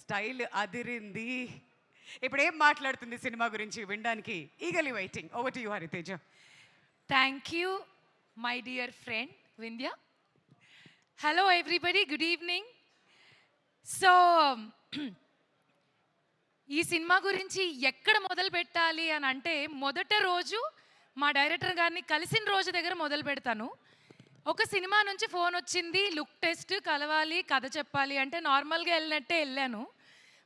style అదిరింది. ఇప్పుడు ఏం మాట్లాడుతుంది సినిమా గురించి వినడానికి ఈగలీ waiting. Over to you Hariteja. Thank you my dear friend Vindhya. Hello everybody, good evening. So ఈ సినిమా గురించి ఎక్కడ మొదలు పెట్టాలి అని అంటే, మొదట రోజు మా డైరెక్టర్ గారిని కలిసిన రోజు దగ్గర మొదలు పెడతాను. ఒక సినిమా నుంచి ఫోన్ వచ్చింది, లుక్ టెస్ట్, కలవాలి, కథ చెప్పాలి అంటే నార్మల్గా వెళ్ళినట్టే వెళ్ళాను.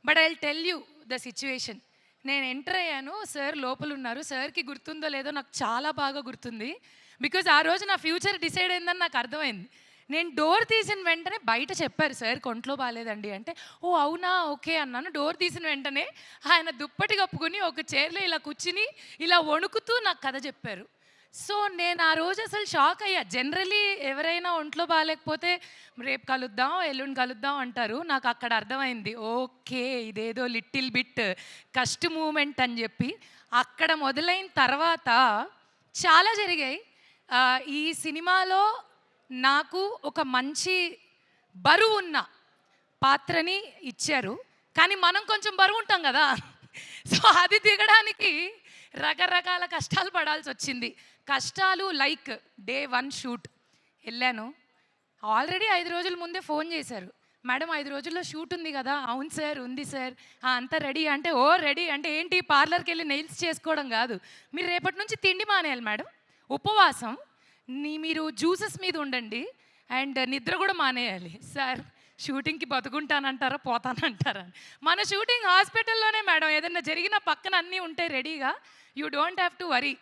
But I will tell you the situation. నేను ఎంటర్ అయ్యాను, సార్ లోపల ఉన్నారు. సార్కి గుర్తుందో లేదో నాకు చాలా బాగా గుర్తుంది. బికాజ్ ఆ రోజు నా ఫ్యూచర్ డిసైడ్ అయిందని నాకు అర్థమైంది. నేను డోర్ తీసిన వెంటనే బయట చెప్పారు, సార్ కొంట్లో బాగాలేదండి అంటే, ఓ అవునా ఓకే అన్నాను. డోర్ తీసిన వెంటనే ఆయన దుప్పటి కప్పుకుని ఒక చైర్లో ఇలా కూర్చుని ఇలా వణుకుతూ నాకు కథ చెప్పారు. సో నేను ఆ రోజు అసలు షాక్ అయ్యా. జనరలీ ఎవరైనా ఒంట్లో బాగాలేకపోతే రేపు కలుద్దాం, ఎల్లుండి కలుద్దాం అంటారు. నాకు అక్కడ అర్థమైంది, ఓకే ఇదేదో లిటిల్ బిట్ కష్ట మూమెంట్ అని చెప్పి. అక్కడ మొదలైన తర్వాత చాలా జరిగాయి. ఈ సినిమాలో నాకు ఒక మంచి బరువు ఉన్న పాత్రని ఇచ్చారు, కానీ మనం కొంచెం బరువు ఉంటాం కదా. సో అది దిగడానికి రకరకాల కష్టాలు పడాల్సి వచ్చింది. కష్టాలు లైక్ డే 1 షూట్ వెళ్ళాను. ఆల్రెడీ 5 రోజుల ముందే ఫోన్ చేశారు, మేడం 5 రోజుల్లో షూట్ ఉంది కదా. అవును సార్ ఉంది సార్. అంతా రెడీ అంటే, ఓ రెడీ అంటే ఏంటి, పార్లర్కి వెళ్ళి నెయిల్స్ చేసుకోవడం కాదు, మీరు రేపటి నుంచి తిండి మానేయాలి మేడం, ఉపవాసం, మీరు జ్యూసెస్ మీద ఉండండి అండ్ నిద్ర కూడా మానేయాలి. సార్ షూటింగ్కి బతుకుంటానంటారా పోతానంటారా? మన షూటింగ్ హాస్పిటల్లోనే మేడం, ఏదైనా జరిగిన పక్కన అన్నీ ఉంటాయి రెడీగా, you don't have to worry.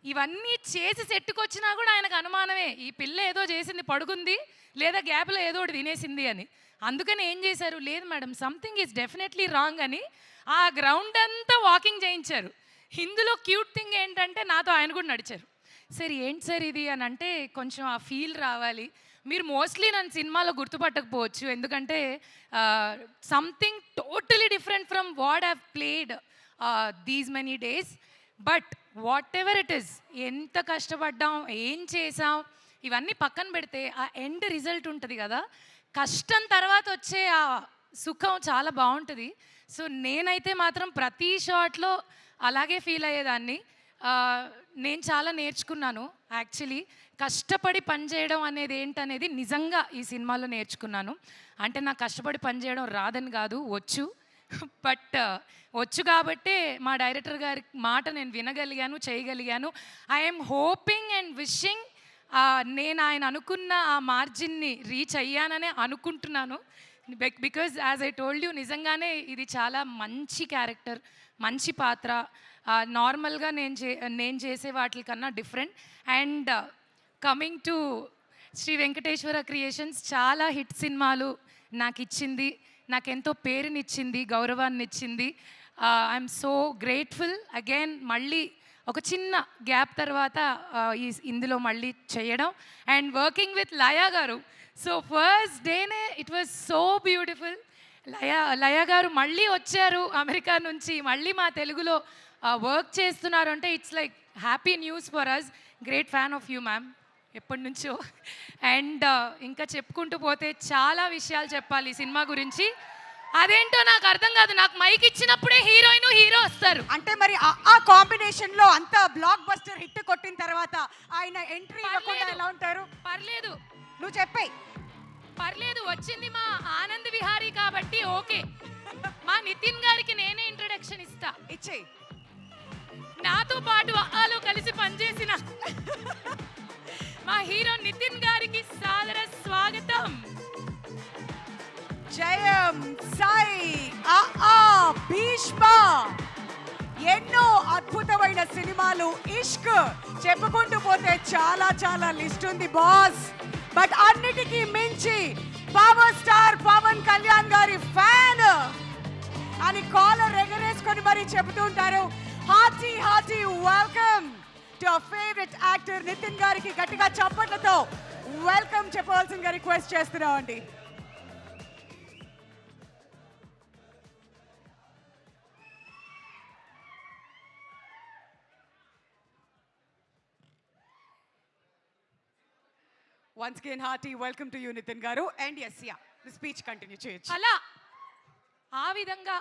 ఇవన్నీ చేసి సెట్టుకొచ్చినా కూడా ఆయనకు అనుమానమే, ఈ పిల్ల ఏదో చేసింది పడుకుంది లేదా గ్యాప్లో ఏదో ఒకటి తినేసింది అని. అందుకని ఏం చేశారు, లేదు madam something is definitely wrong అని ఆ గ్రౌండ్ అంతా వాకింగ్ చేయించారు. ఇందులో క్యూట్ థింగ్ ఏంటంటే నాతో ఆయన కూడా నడిచారు. సార్ ఏంటి సార్ ఇది అని అంటే, కొంచెం ఆ ఫీల్ రావాలి. మీరు మోస్ట్లీ నన్ను సినిమాలో గుర్తుపట్టకపోవచ్చు, ఎందుకంటే something totally different from what have played these many days. But what ever it is, ఎంత కష్టపడ్డాం, ఏం చేసాం, ఇవన్నీ పక్కన పెడితే ఆ ఎండ్ రిజల్ట్ ఉంటుంది కదా, కష్టం తర్వాత వచ్చే ఆ సుఖం చాలా బాగుంటుంది. సో నేనైతే మాత్రం ప్రతి షాట్లో అలాగే ఫీల్ అయ్యేదాన్ని. నేను చాలా నేర్చుకున్నాను యాక్చువల్లీ. కష్టపడి పనిచేయడం అనేది ఏంటనేది నిజంగా ఈ సినిమాలో నేర్చుకున్నాను. అంటే నాకు కష్టపడి పనిచేయడం రాదని కాదు, వచ్చు. బట్ వచ్చు కాబట్టే మా డైరెక్టర్ గారి మాట నేను వినగలిగాను, చేయగలిగాను. ఐఎమ్ హోపింగ్ అండ్ విషింగ్ నేను ఆయన అనుకున్న ఆ మార్జిన్ని రీచ్ అయ్యాననే అనుకుంటున్నాను. Because as I told you, నిజంగానే ఇది చాలా మంచి క్యారెక్టర్, మంచి పాత్ర. నార్మల్గా నేను చేసే వాటికన్నా different. And coming to Sri Venkateswara creations, చాలా హిట్ సినిమాలు నాకు ఇచ్చింది, నాకెంతో పేరునిచ్చింది, గౌరవాన్ని ఇచ్చింది. I'm so grateful. అగైన్ మళ్ళీ ఒక చిన్న గ్యాప్ తర్వాత ఇందులో మళ్ళీ చేయడం అండ్ వర్కింగ్ విత్ లయా గారు. సో ఫస్ట్ డేనే it was so beautiful. Laya గారు మళ్ళీ వచ్చారు అమెరికా నుంచి, మళ్ళీ మా తెలుగులో వర్క్ చేస్తున్నారు అంటే it's like happy news for us. Great fan of you ma'am, ఎప్పటి నుంచో. అండ్ ఇంకా చెప్పుకుంటూ పోతే చాలా విషయాలు చెప్పాలి ఈ సినిమా గురించి. అదేంటో నాకు అర్థం కాదు, నాకు మైక్ ఇచ్చినప్పుడే హీరోయిన్ హీరో వస్తారు. అంటే మరి ఆ కాంబినేషన్ లో అంత బ్లాక్ బస్టర్ హిట్ కొట్టిన తర్వాత ఆయన ఎంట్రీ ఇవ్వకుండా ఎలా ఉంటారు? పర్లేదు, నువ్వు చెప్పే. పర్లేదు, వచ్చింది మా ఆనంద్ విహారీ కాబట్టి ఓకే. మా నితిన్ గారికి నేనే ఇంట్రొడక్షన్ ఇస్తా. ఇచ్చేయి. నాతో పాటు ఆలో కలిసి పనిచేసిన మా హీరో నితిన్ గారికి సాదర స్వాగతం. జయం, సాయి, భీష్మ, ఎన్నో అద్భుతమైన సినిమాలు, ఇష్క్, చెప్పుకుంటూ పోతే చాలా చాలా లిస్ట్ ఉంది బాస్. బట్ అన్నిటికీ మించి పవర్ స్టార్ పవన్ కళ్యాణ్ గారి ఫ్యాన్ అని కాలర్ ఎగరేసుకొని మరి చెబుతుంటారు. Hearty hearty welcome to our favourite actor Nithiin గారికి గట్టిగా చప్పట్లతో వెల్కమ్ చెప్పవలసిందిగా రిక్వెస్ట్ చేస్తున్నామండి. Once again, hearty welcome to you, Nitin Garu. And yes, yeah, the speech continue చేయొచ్చు. అలా ఆ విధంగా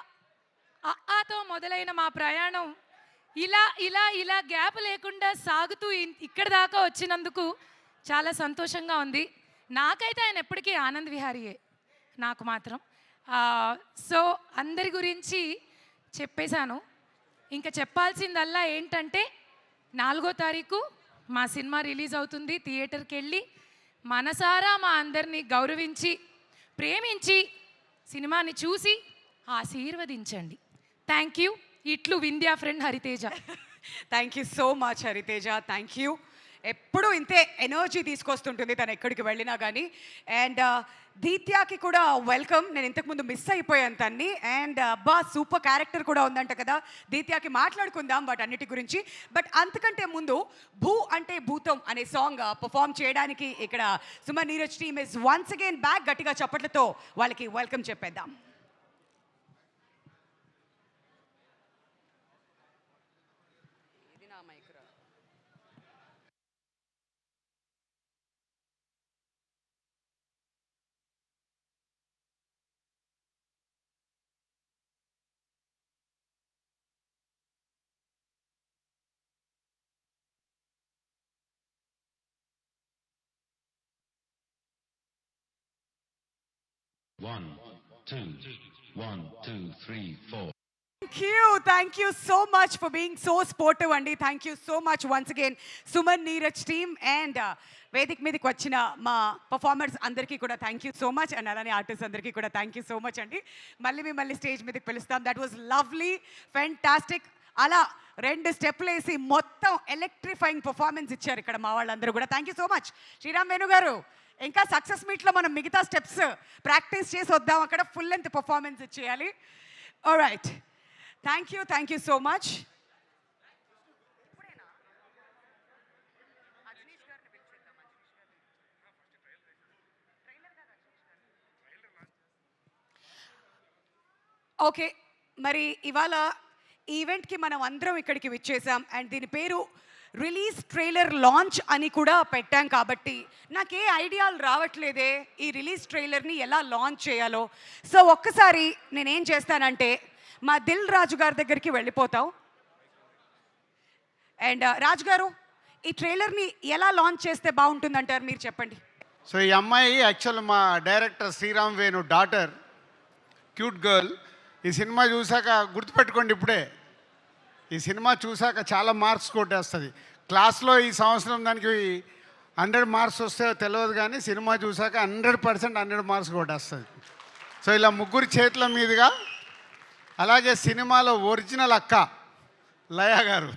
ఆతో మొదలైన మా ప్రయాణం ఇలా ఇలా ఇలా గ్యాప్ లేకుండా సాగుతూ ఇక్కడ దాకా వచ్చినందుకు చాలా సంతోషంగా ఉంది. నాకైతే ఆయన ఎప్పటికీ ఆనంద్ విహారీయే, నాకు మాత్రం. సో అందరి గురించి చెప్పేశాను. ఇంకా చెప్పాల్సిందల్లా ఏంటంటే 4వ తారీఖు మా సినిమా రిలీజ్ అవుతుంది. థియేటర్కి వెళ్ళి మనసారా మా అందరినీ గౌరవించి, ప్రేమించి, సినిమాని చూసి ఆశీర్వదించండి. Thank you. ఇట్లు Vindhya friend Hariteja. Thank you so much Hariteja, thank you. ఎప్పుడూ ఇంతే ఎనర్జీ తీసుకొస్తుంటుంది తను ఎక్కడికి వెళ్ళినా కానీ. అండ్ దీత్యాకి కూడా వెల్కమ్. నేను ఇంతకుముందు మిస్ అయిపోయాను తన్ని. అండ్ అబ్బా సూపర్ క్యారెక్టర్ కూడా ఉందంట కదా. దీత్యాకి మాట్లాడుకుందాం బట్ అన్నిటి గురించి. బట్ అంతకంటే ముందు భూ అంటే భూతం అనే సాంగ్ పర్ఫామ్ చేయడానికి ఇక్కడ Suman Neeraj team is once again back. గట్టిగా చప్పట్లతో వాళ్ళకి వెల్కమ్ చెప్పేద్దాం. One, two, 1, 2, 3, 4. Thank you so much for being so sportive అండి. Thank you so much once again Suman Neeraj team. And వేదిక మీదకి వచ్చిన మా పర్ఫార్మర్స్ అందరికీ కూడా thank you so much. And అలానే ఆర్టిస్ట్ అందరికీ కూడా థ్యాంక్ యూ సో మచ్ అండి. మళ్ళీ స్టేజ్ మీదకి పిలుస్తాం. That was lovely, fantastic. అలా 2 స్టెప్లు వేసి మొత్తం ఎలక్ట్రిఫైయింగ్ పర్ఫార్మెన్స్ ఇచ్చారు ఇక్కడ మా వాళ్ళందరూ కూడా. Thank you so much Sriram Venu garu. ఇంకా సక్సెస్ మీట్లో మనం మిగతా స్టెప్స్ ప్రాక్టీస్ చేసి వద్దాం, అక్కడ ఫుల్ లెంత్ పర్ఫార్మెన్స్ ఇచ్చేయాలి. Alright, thank you so much. Okay, మరి ఇవాళ ఈవెంట్కి మనం అందరం ఇక్కడికి విచ్చేసాం. అండ్ దీని పేరు రిలీజ్ ట్రైలర్ లాంచ్ అని కూడా పెట్టాం కాబట్టి నాకే ఐడియాలు రావట్లేదే ఈ రిలీజ్ ట్రైలర్ని ఎలా లాంచ్ చేయాలో. సో ఒక్కసారి నేనేం చేస్తానంటే మా దిల్ రాజు గారి దగ్గరికి వెళ్ళిపోతాం. అండ్ రాజు గారు, ఈ ట్రైలర్ని ఎలా లాంచ్ చేస్తే బాగుంటుందంటారు, మీరు చెప్పండి. సో ఈ అమ్మాయి యాక్చువల్ మా director Sriram Venu daughter, cute girl. ఈ సినిమా చూసాక గుర్తుపెట్టుకోండి, ఇప్పుడే ఈ సినిమా చూసాక చాలా మార్క్స్ కొట్టేస్తుంది. క్లాస్లో ఈ సంవత్సరం దానికి 100 మార్క్స్ వస్తాయో తెలియదు, కానీ సినిమా చూసాక 100% 100 మార్క్స్ కొట్టేస్తుంది. సో ఇలా ముగ్గురు చేతుల మీదుగా, అలాగే సినిమాలో ఒరిజినల్ అక్క లయ గారు,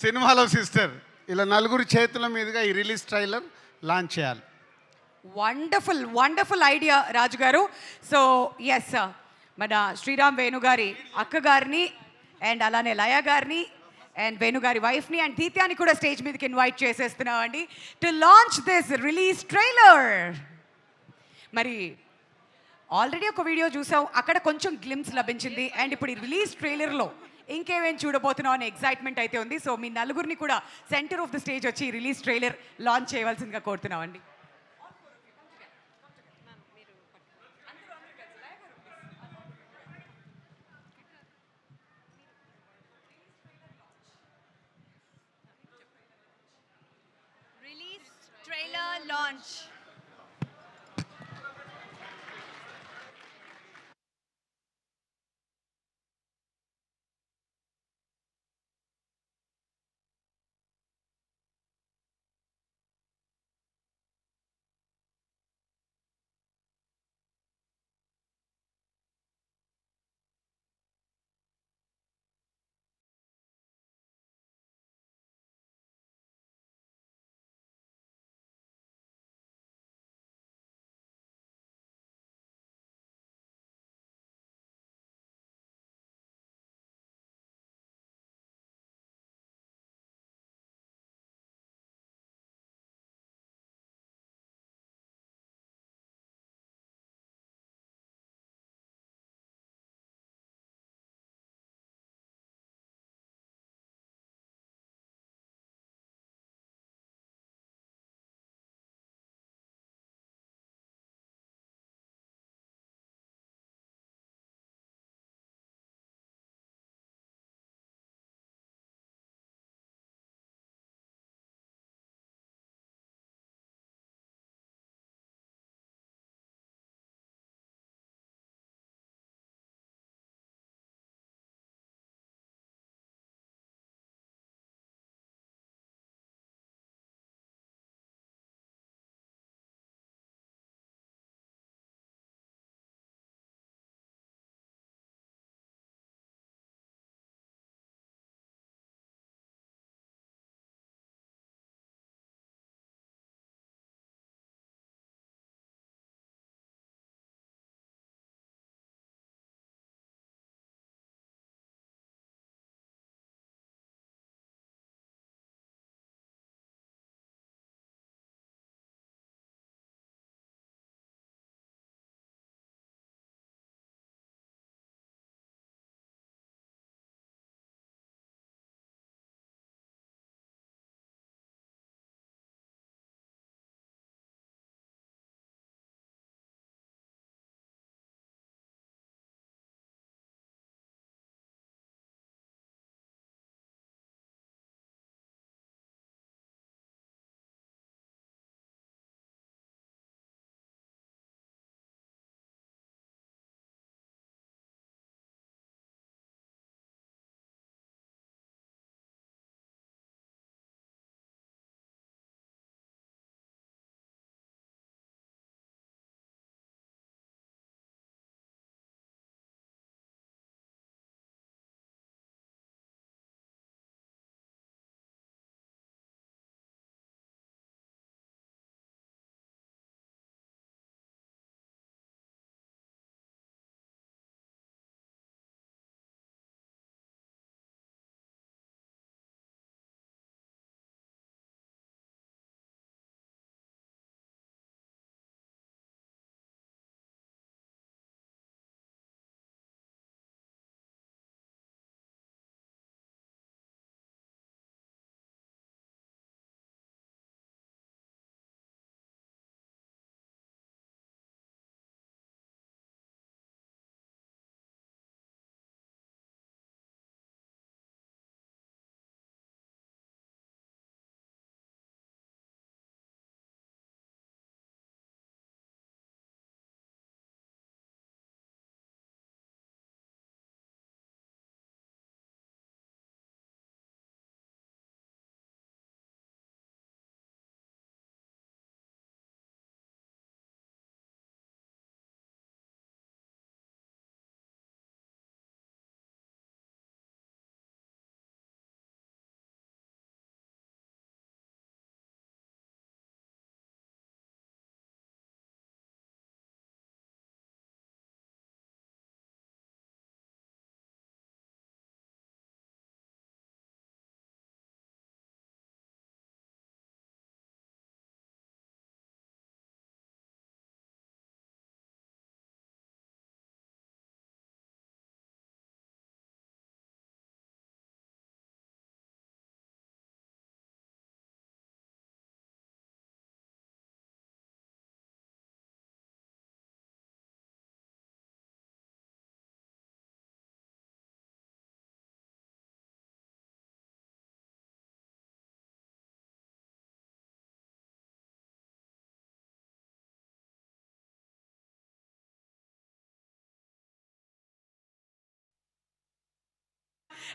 సినిమాలో సిస్టర్, ఇలా నలుగురు చేతుల మీదుగా ఈ రిలీజ్ ట్రైలర్ లాంచ్ చేయాలి. Wonderful wonderful idea Raju garu. So yes, మన శ్రీరామ్ వేణు గారి అక్క గారిని అండ్ అలానే లయ గారిని అండ్ వేణు గారి వైఫ్ని అండ్ దీత్యాని కూడా స్టేజ్ మీదకి ఇన్వైట్ చేసేస్తున్నామండి to launch this release trailer. మరి ఆల్రెడీ ఒక వీడియో చూసాం, అక్కడ కొంచెం గ్లిమ్స్ లభించింది. అండ్ ఇప్పుడు ఈ రిలీజ్ ట్రైలర్లో ఇంకేమేం చూడబోతున్నాం అనే ఎక్సైట్మెంట్ అయితే ఉంది. సో మీ నలుగురిని కూడా సెంటర్ ఆఫ్ ద స్టేజ్ వచ్చి రిలీజ్ ట్రైలర్ లాంచ్ చేయవలసిందిగా కోరుతున్నామండి. Release trailer launch.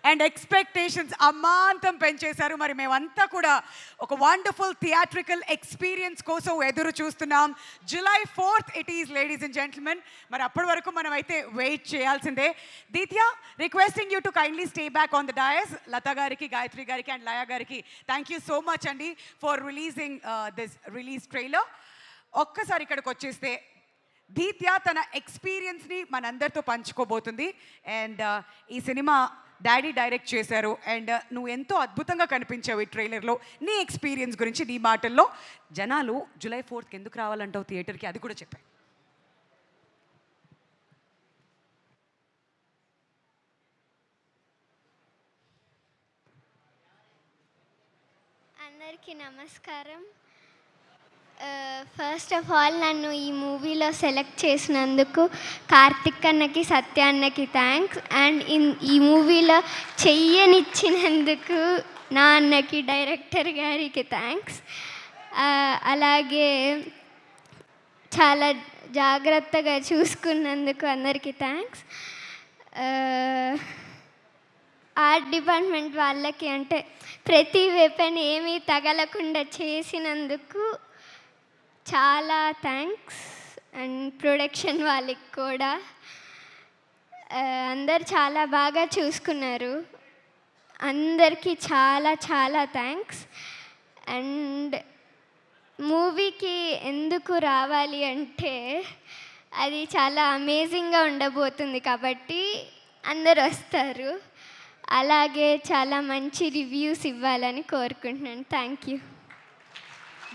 And expectations అమాంతం పెంచేశారు. మరి మేమంతా కూడా ఒక వండర్ఫుల్ థియేట్రికల్ ఎక్స్పీరియన్స్ కోసం ఎదురు చూస్తున్నాం. July 4th it is, ladies and gentlemen. మరి అప్పటి వరకు మనం అయితే వెయిట్ చేయాల్సిందే. Deethya, requesting you to kindly stay back on the dais. Latha గారికి, గాయత్రి గారికి అండ్ లయ గారికి థ్యాంక్ యూ సో మచ్ అండి for releasing this release trailer. ఒక్కసారి ఇక్కడికి వచ్చేస్తే దీత్య తన ఎక్స్పీరియన్స్ని మనందరితో పంచుకోబోతుంది. అండ్ ఈ సినిమా డాడీ డైరెక్ట్ చేశారు అండ్ నువ్వు ఎంతో అద్భుతంగా కనిపించావు ఈ ట్రైలర్లో. నీ ఎక్స్పీరియన్స్ గురించి నీ మాటల్లో, జనాలు July 4th ఎందుకు రావాలంటావు థియేటర్కి, అది కూడా చెప్పాయి. అందరికీ నమస్కారం. ఫస్ట్ ఆఫ్ ఆల్ నన్ను ఈ మూవీలో సెలెక్ట్ చేసినందుకు కార్తిక్ అన్నకి, సత్య అన్నకి థ్యాంక్స్. అండ్ ఈ మూవీలో చెయ్యనిచ్చినందుకు నా అన్నకి, డైరెక్టర్ గారికి థ్యాంక్స్. అలాగే చాలా జాగ్రత్తగా చూసుకున్నందుకు అందరికీ థ్యాంక్స్. ఆర్ట్ డిపార్ట్మెంట్ వాళ్ళకి, అంటే ప్రతి వెపన్ ఏమీ తగలకుండా చేసినందుకు చాలా థ్యాంక్స్. అండ్ ప్రొడక్షన్ వాళ్ళకి కూడా అందరు చాలా బాగా చూసుకున్నారు. అందరికీ చాలా చాలా థ్యాంక్స్. అండ్ మూవీకి ఎందుకు రావాలి అంటే అది చాలా అమేజింగ్గా ఉండబోతుంది కాబట్టి అందరు వస్తారు. అలాగే చాలా మంచి రివ్యూస్ ఇవ్వాలని కోరుకుంటున్నాను. Thank you.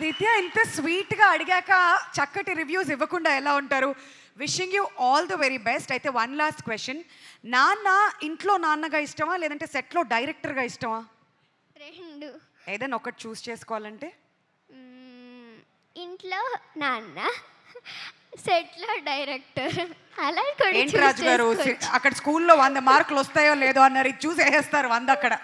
దీత్య, ఇంత స్వీట్గా అడిగాక చక్కటి రివ్యూస్ ఇవ్వకుండా ఎలా ఉంటారు? Wishing you all the very best. అయితే వన్ లాస్ట్ క్వశ్చన్, నాన్న ఇంట్లో నాన్నగా ఇష్టమా లేదంటే సెట్లో డైరెక్టర్గా ఇష్టమా? రెండు. ఏదైనా ఒకటి చూస్ చేసుకోవాలంటే? ఇంట్లో నాన్న, సెట్లో డైరెక్టర్. అలా ఏంటి రాజు గారు, అక్కడ స్కూల్లో 100 మార్కులు వస్తాయో లేదో అన్నారు, ఇది చూసి వేసేస్తారు 100 అక్కడ.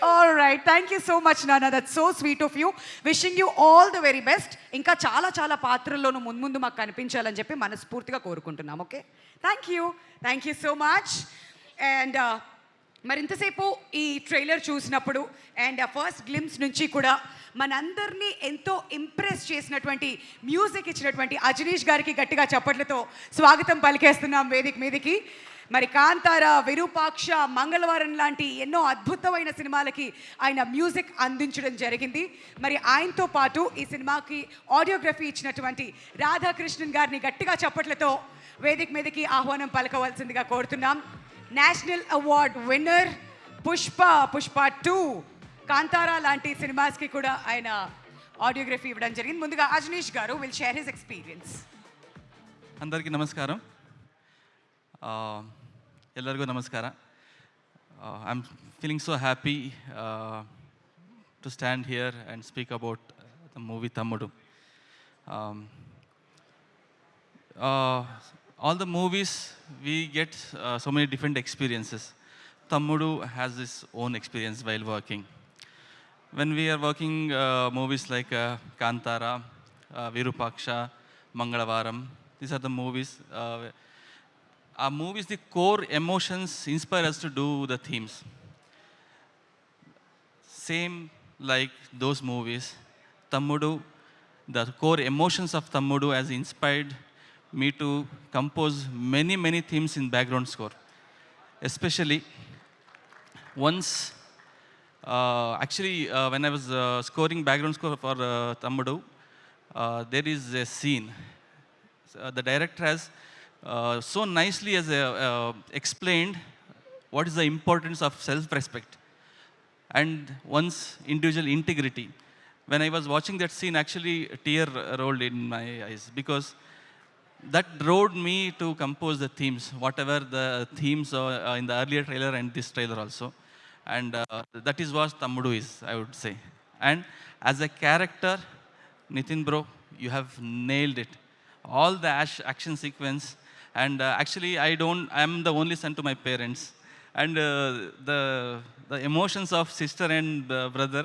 All right, thank you so much నాన్న, that's so sweet of you. Wishing you all the very best. ఇంకా చాలా చాలా పాత్రల్లోనూ ముందు మాకు కనిపించాలని చెప్పి మనస్ఫూర్తిగా కోరుకుంటున్నాం. Okay, thank you so much. And మరి ఇంతసేపు ఈ ట్రైలర్ చూసినప్పుడు అండ్ ఫస్ట్ గ్లిమ్స్ నుంచి కూడా మనందరినీ ఎంతో ఇంప్రెస్ చేసినటువంటి మ్యూజిక్ ఇచ్చినటువంటి అజనీష్ గారికి గట్టిగా చప్పట్లతో స్వాగతం పలికేస్తున్నాం వేదిక మీదకి. మరి కాంతార, విరూపాక్ష, మంగళవారం లాంటి ఎన్నో అద్భుతమైన సినిమాలకి ఆయన మ్యూజిక్ అందించడం జరిగింది. మరి ఆయనతో పాటు ఈ సినిమాకి ఆడియోగ్రఫీ ఇచ్చినటువంటి రాధాకృష్ణన్ గారిని గట్టిగా చప్పట్లతో వేదిక మీదకి ఆహ్వానం పలకవలసిందిగా కోరుతున్నాం. National award winner Pushpa 2, Kantara లాంటి సినిమాస్కి కూడా ఆయన ఆడియోగ్రఫీ ఇవ్వడం జరిగింది. ముందుగా అజనీష్ గారు విల్ షేర్ హిస్ ఎక్స్పీరియన్స్. అందరికీ నమస్కారం. ಎಲ್ಲರಿಗೂ ನಮಸ್ಕಾರ. I am feeling so happy to stand here and speak about the movie Thammudu. All the movies we get so many different experiences. Tammudu has his own experience while working. When we are working movies like Kantara, Virupaksha, Mangalavaram, these are the movies. Our movies, the core emotions inspire us to do the themes. Same like those movies, Tammudu, the core emotions of Tammudu has inspired me to compose many themes in background score. Especially once, when I was scoring background score for Tammudu, there is a scene. The director has so nicely has explained what is the importance of self-respect and one's individual integrity. When I was watching that scene, actually a tear rolled in my eyes because that drove me to compose the themes, whatever the themes in the earlier trailer and this trailer also. And that is what Tammudu is, I would say. And as a character, Nitin bro, you have nailed it. All the action sequence. And actually, I am the only son to my parents. And the emotions of sister and brother,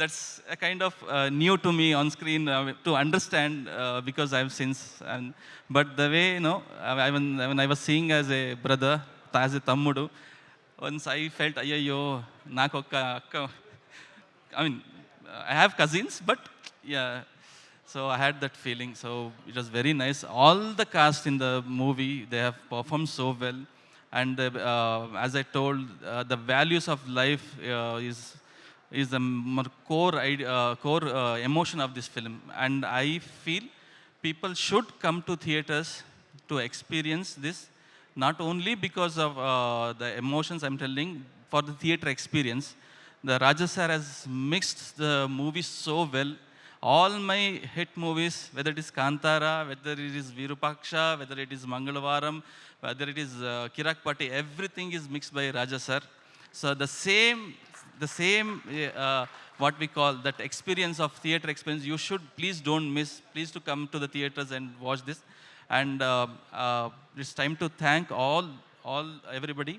that's a kind of new to me on screen to understand because I've since. But the way, when I was seeing as a brother, as a Tammudu, once I felt, అయ్యయ్యో నాకు ఒక అక్క, I mean, I have cousins, but yeah, so I had that feeling. So it was very nice. All the cast in the movie, they have performed so well. And as I told, the values of life is the core emotion of this film. And I feel people should come to theaters to experience this, not only because of the emotions I'm telling, for the theater experience. The Raja sir has mixed the movies so well. All my hit movies, whether it is Kantara, whether it is Virupaksha, whether it is Mangalavaram, whether it is Kirak Patti, everything is mixed by Raja sir. So the same what we call that experience of theater experience, you should please don't miss. Please to come to the theaters and watch this. And it's time to thank all everybody.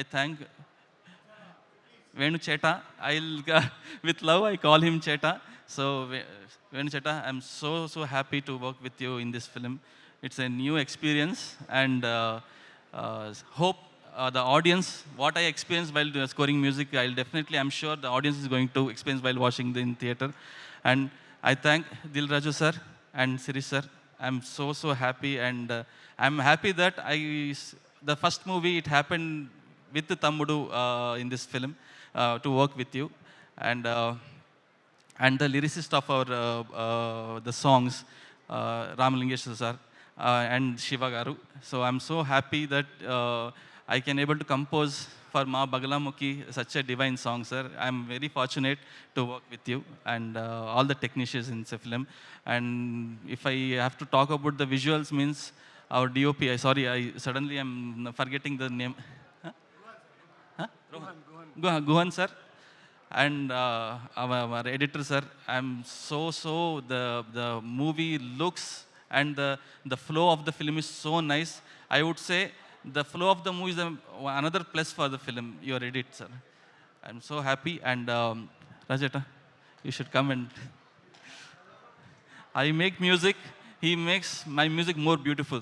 I thank Venu Cheta. With love, I call him Cheta. So, Venu Cheta, I'm so happy to work with you in this film. It's a new experience, and hope the audience, what I experienced while scoring music, I'm sure the audience is going to experience while watching in theater. And I thank Dil Raju sir and Sirish sir. I'm so happy, and I'm happy that the first movie, it happened with Tammudu in this film. To work with you, and the lyricist of our the songs, Ramalingeshwar sir and Shiva Garu. So I'm so happy that I can able to compose for Ma Bagalamukhi such a divine song, sir. I'm very fortunate to work with you and all the technicians in the film. And if I have to talk about the visuals, means our DOP. I suddenly am forgetting the name. Guhan sir, and our editor sir. I'm so the movie looks and the flow of the film is so nice. I would say the flow of the movie is another plus for the film. Your edit sir. I'm so happy, and Rajeta, you should come. And I make music. He makes my music more beautiful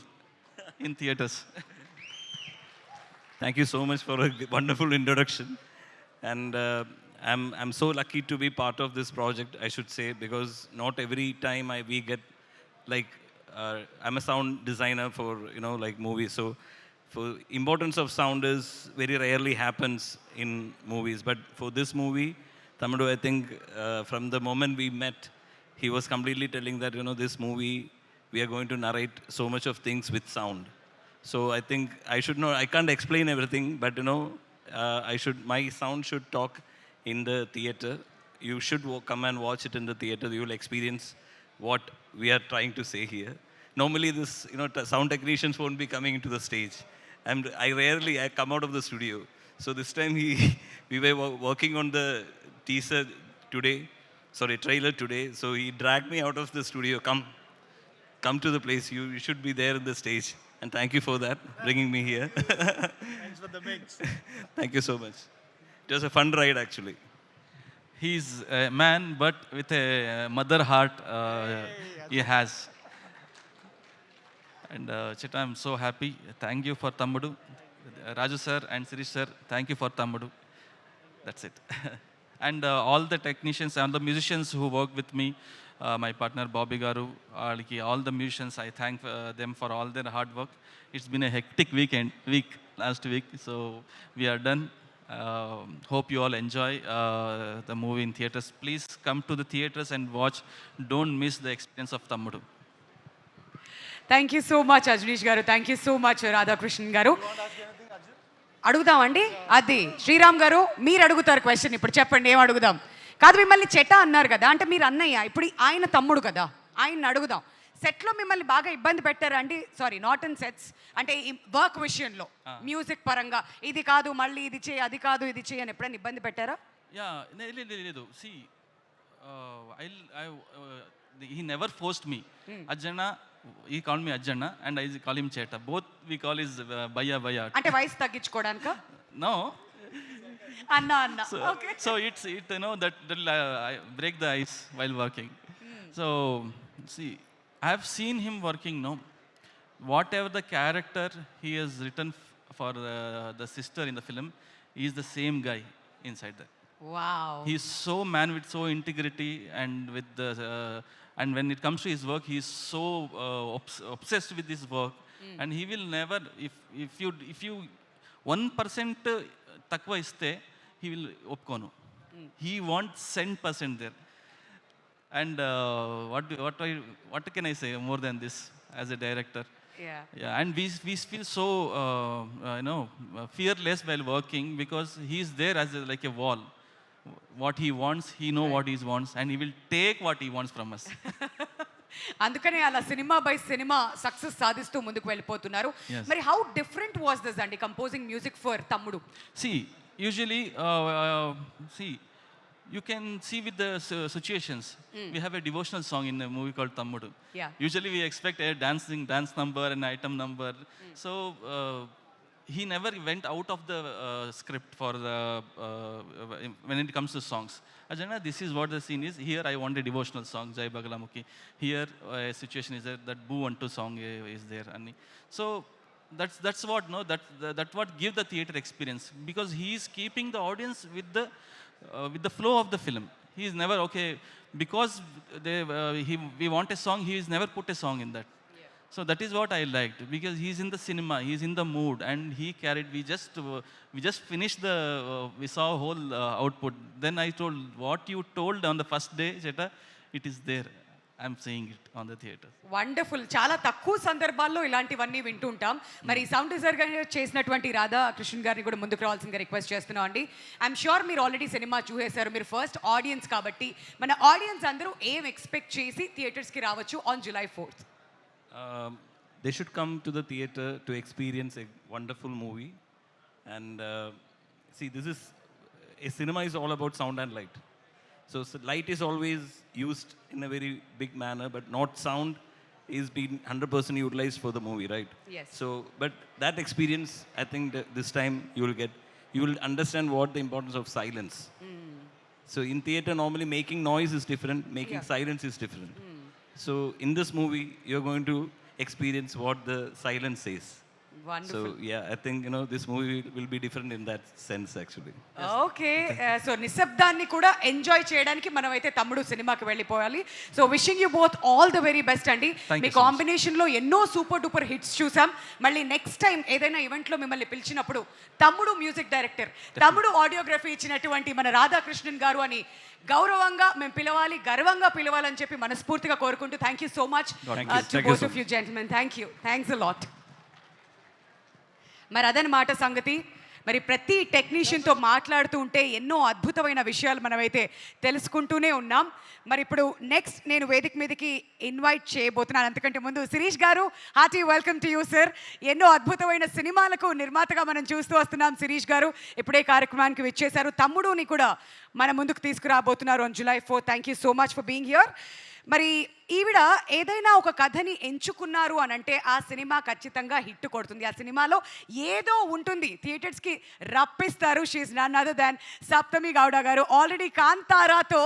in theaters. Thank you so much for a wonderful introduction. And I'm so lucky to be part of this project, I should say, because not every time we get, like, I'm a sound designer for, like movies. So for importance of sound is very rarely happens in movies. But for this movie, Tammudu, I think from the moment we met, he was completely telling that, this movie, we are going to narrate so much of things with sound. So I think I should know, I can't explain everything, but my sound should talk in the theater. You should come and watch it in the theater. You will experience what we are trying to say here. Normally this, sound technicians won't be coming into the stage. I come out of the studio. So this time we were working on the trailer today. So he dragged me out of the studio. Come to the place. You should be there in the stage. And thank you for that, bringing me here. Thanks for the mix. Thank you so much. It was a fun ride, actually. He's a man, but with a mother heart he has. And Cheta, I'm so happy. Thank you for Tammudu. Raju sir and Sirish sir, thank you for Tammudu. That's it. And all the technicians and the musicians who work with me, my partner Bobby Garu, all the musicians, I thank them for all their hard work. It's been a hectic week last week, so we are done. Hope you all enjoy the movie in theaters. Please come to the theaters and watch. Don't miss the experience of Tammudu. Thank you so much Ajaneesh గారు. Thank you so much Radhakrishnan గారు. అడుగుదామండి. అది శ్రీరామ్ గారు, మీరు అడుగుతారు question. ఇప్పుడు చెప్పండి, ఏం అడుగుదాం? కాదు, మిమ్మల్ని చెట్ట అన్నారు కదా, అంటే మీరు అన్నయ్య, ఇప్పుడు ఆయన తమ్ముడు కదా, ఆయన్ని అడుగుదాం. సెట్లో మిమ్మల్ని బాగా ఇబ్బంది పెట్టారా అండి? సారీ, నాట్ ఇన్ సెట్స్, అంటే ఈ వర్క్ విషయంలో, మ్యూజిక్ పరంగా, ఇది కాదు మళ్ళీ ఇది చేయి, అది కాదు ఇది చేయి అని ఎప్పుడైనా ఇబ్బంది పెట్టారా? లేదు. See he never forced me. Ajana, he called me Ajana and I call him Cheta. Both we call is Baya. అంటే వయసు తగ్గించుకోవడానికా? No. Anna. Okay. So it's that I break the ice while working. So see, I have seen him working. Whatever the character he has written for the sister in the film He's the same guy inside there. Wow. He's so man with so integrity and with the and when it comes to his work, he's so obsessed with his work, and he will never if you 1% తక్కువ ఇస్తే he will ఒప్పుకోను. He wants 10% there. And what can I say more than this as a director? Yeah, and we feel so fearless while working because he's there as like a wall. What he wants, he know what he wants, and he will take what he wants from us. అందుకనే అలా cinema by cinema success సాధిస్తూ ముందుకు వెళ్ళిపోతున్నారు. మరి how different was this అండి composing music for తమ్ముడు? Usually you can see with the situations. We have a devotional song in a movie called Tammudu. Usually we expect a dance number and item number. So he never went out of the script for the when it comes to songs. Ajana, this is what the scene is. Here I want a devotional song, Jai Bagalamukhi. Here a situation is there, that Boo Antu song is there. So that's what that's what give the theater experience, because he is keeping the audience with the flow of the film. He is never because we want a song, he is never put a song in that. So that is what I liked, because he's in the cinema, he's in the mood, and he carried. We just finished we saw a whole output. Then I told, what you told on the first day, Cheta, it is there. I'm seeing it on the theater. Wonderful. చాలా తక్కువ సందర్భాల్లో ఇలాంటివన్నీ వింటుంటాం. మరి sound designer గారు చేసినటువంటి రాధా కృష్ణన్ గారిని కూడా ముందుకు రావాల్సిందిగా రిక్వెస్ట్ చేస్తున్నాం అండి. ఐఎమ్ షూర్ మీరు ఆల్రెడీ సినిమా చూసేశారు, మీరు ఫస్ట్ ఆడియన్స్ కాబట్టి మన ఆడియన్స్ అందరూ ఏం ఎక్స్పెక్ట్ చేసి థియేటర్స్కి రావచ్చు on July 4th? They should come to the theater to experience a wonderful movie. And see, a cinema is all about sound and light. So light is always used in a very big manner, but not sound is being 100% utilized for the movie, right? Yes. So, but that experience, I think that this time you will understand what the importance of silence. So in theater, normally making noise is different, making silence is different. So in this movie, you're going to experience what the silence says. Wonderful. So yeah, I think this movie will be different in that sense actually. Okay. So నిశ్శబ్దాన్ని కూడా enjoy చేయడానికి మనం అయితే తమ్ముడు సినిమాకి వెళ్ళిపోవాలి. So wishing you both all the very best అండి. మీ కాంబినేషన్లో ఎన్నో సూపర్ డూపర్ హిట్స్ చూసాం. మళ్ళీ నెక్స్ట్ టైం ఏదైనా ఈవెంట్లో మిమ్మల్ని పిలిచినప్పుడు తమ్ముడు మ్యూజిక్ డైరెక్టర్, తమ్ముడు ఆడియోగ్రఫీ ఇచ్చినటువంటి మన రాధాకృష్ణన్ గారు అని గౌరవంగా మేము పిలవాలి, గర్వంగా పిలవాలని చెప్పి మనస్ఫూర్తిగా కోరుకుంటూ thank you so much to both of you gentlemen. Thanks a lot. మరి అదనమాట సంగతి. మరి ప్రతి టెక్నీషియన్తో మాట్లాడుతూ ఉంటే ఎన్నో అద్భుతమైన విషయాలు మనమైతే తెలుసుకుంటూనే ఉన్నాం. మరి ఇప్పుడు నెక్స్ట్ నేను వేదిక మీదకి ఇన్వైట్ చేయబోతున్నాను. అంతకంటే ముందు శిరీష్ గారు, hearty welcome to you sir. ఎన్నో అద్భుతమైన సినిమాలకు నిర్మాతగా మనం చూస్తూ వస్తున్నాం. శిరీష్ గారు ఇప్పుడే కార్యక్రమానికి విచ్చేశారు. తమ్ముడుని కూడా మన ముందుకు తీసుకురాబోతున్నారు on July 4th. Thank you so much for being here. మరి ఈవిడ ఏదైనా ఒక కథని ఎంచుకున్నారు అని అంటే ఆ సినిమా ఖచ్చితంగా హిట్ కొడుతుంది. ఆ సినిమాలో ఏదో ఉంటుంది, థియేటర్స్కి రప్పిస్తారు. షీఈ్ నన్ అదర్ దాన్ సప్తమి గౌడ గారు. ఆల్రెడీ కాంతారాతో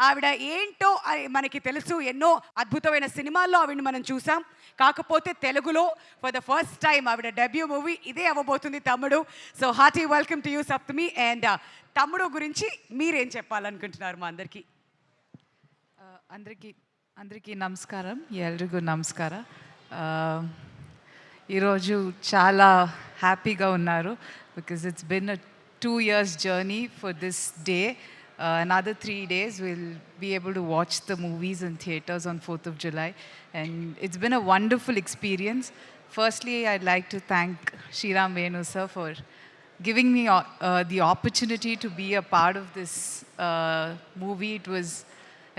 ఆవిడ ఏంటో మనకి తెలుసు. ఎన్నో అద్భుతమైన సినిమాల్లో ఆవిడని మనం చూసాం. కాకపోతే తెలుగులో ఫర్ ద ఫస్ట్ టైం ఆవిడ డెబ్యూ మూవీ ఇదే అవ్వబోతుంది, తమ్ముడు. So hearty welcome to you Saptami. And తమ్ముడు గురించి మీరేం చెప్పాలనుకుంటున్నారు మా అందరికీ? అందరికీ నమస్కారం, ఎల్రిಗೂ నమస్కార. ఈరోజు చాలా హ్యాపీగా ఉన్నారు because it's been a 2 years journey for this day. Another 3 days we'll be able to watch the movies in theaters on 4th of July, and it's been a wonderful experience. Firstly, I'd like to thank Sriram Venu sir for giving me the opportunity to be a part of this movie. It was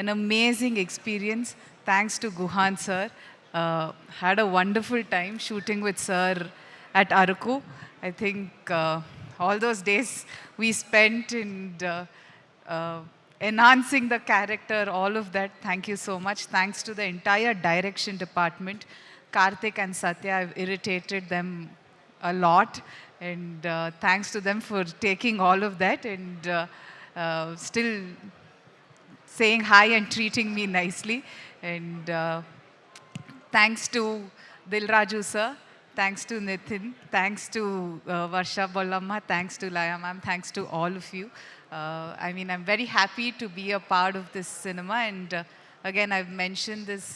an amazing experience. Thanks to Guhan sir. Had a wonderful time shooting with sir at Araku. I think all those days we spent in enhancing the character, all of that. Thank you so much. Thanks to the entire direction department. Karthik and Satya, I've irritated them a lot. And thanks to them for taking all of that and still saying hi and treating me nicely. And thanks to Dilraju sir, thanks to Nitin, thanks to Varsha Bollamma, thanks to Laya ma'am, thanks to all of you. I mean, I'm very happy to be a part of this cinema, and again, I've mentioned this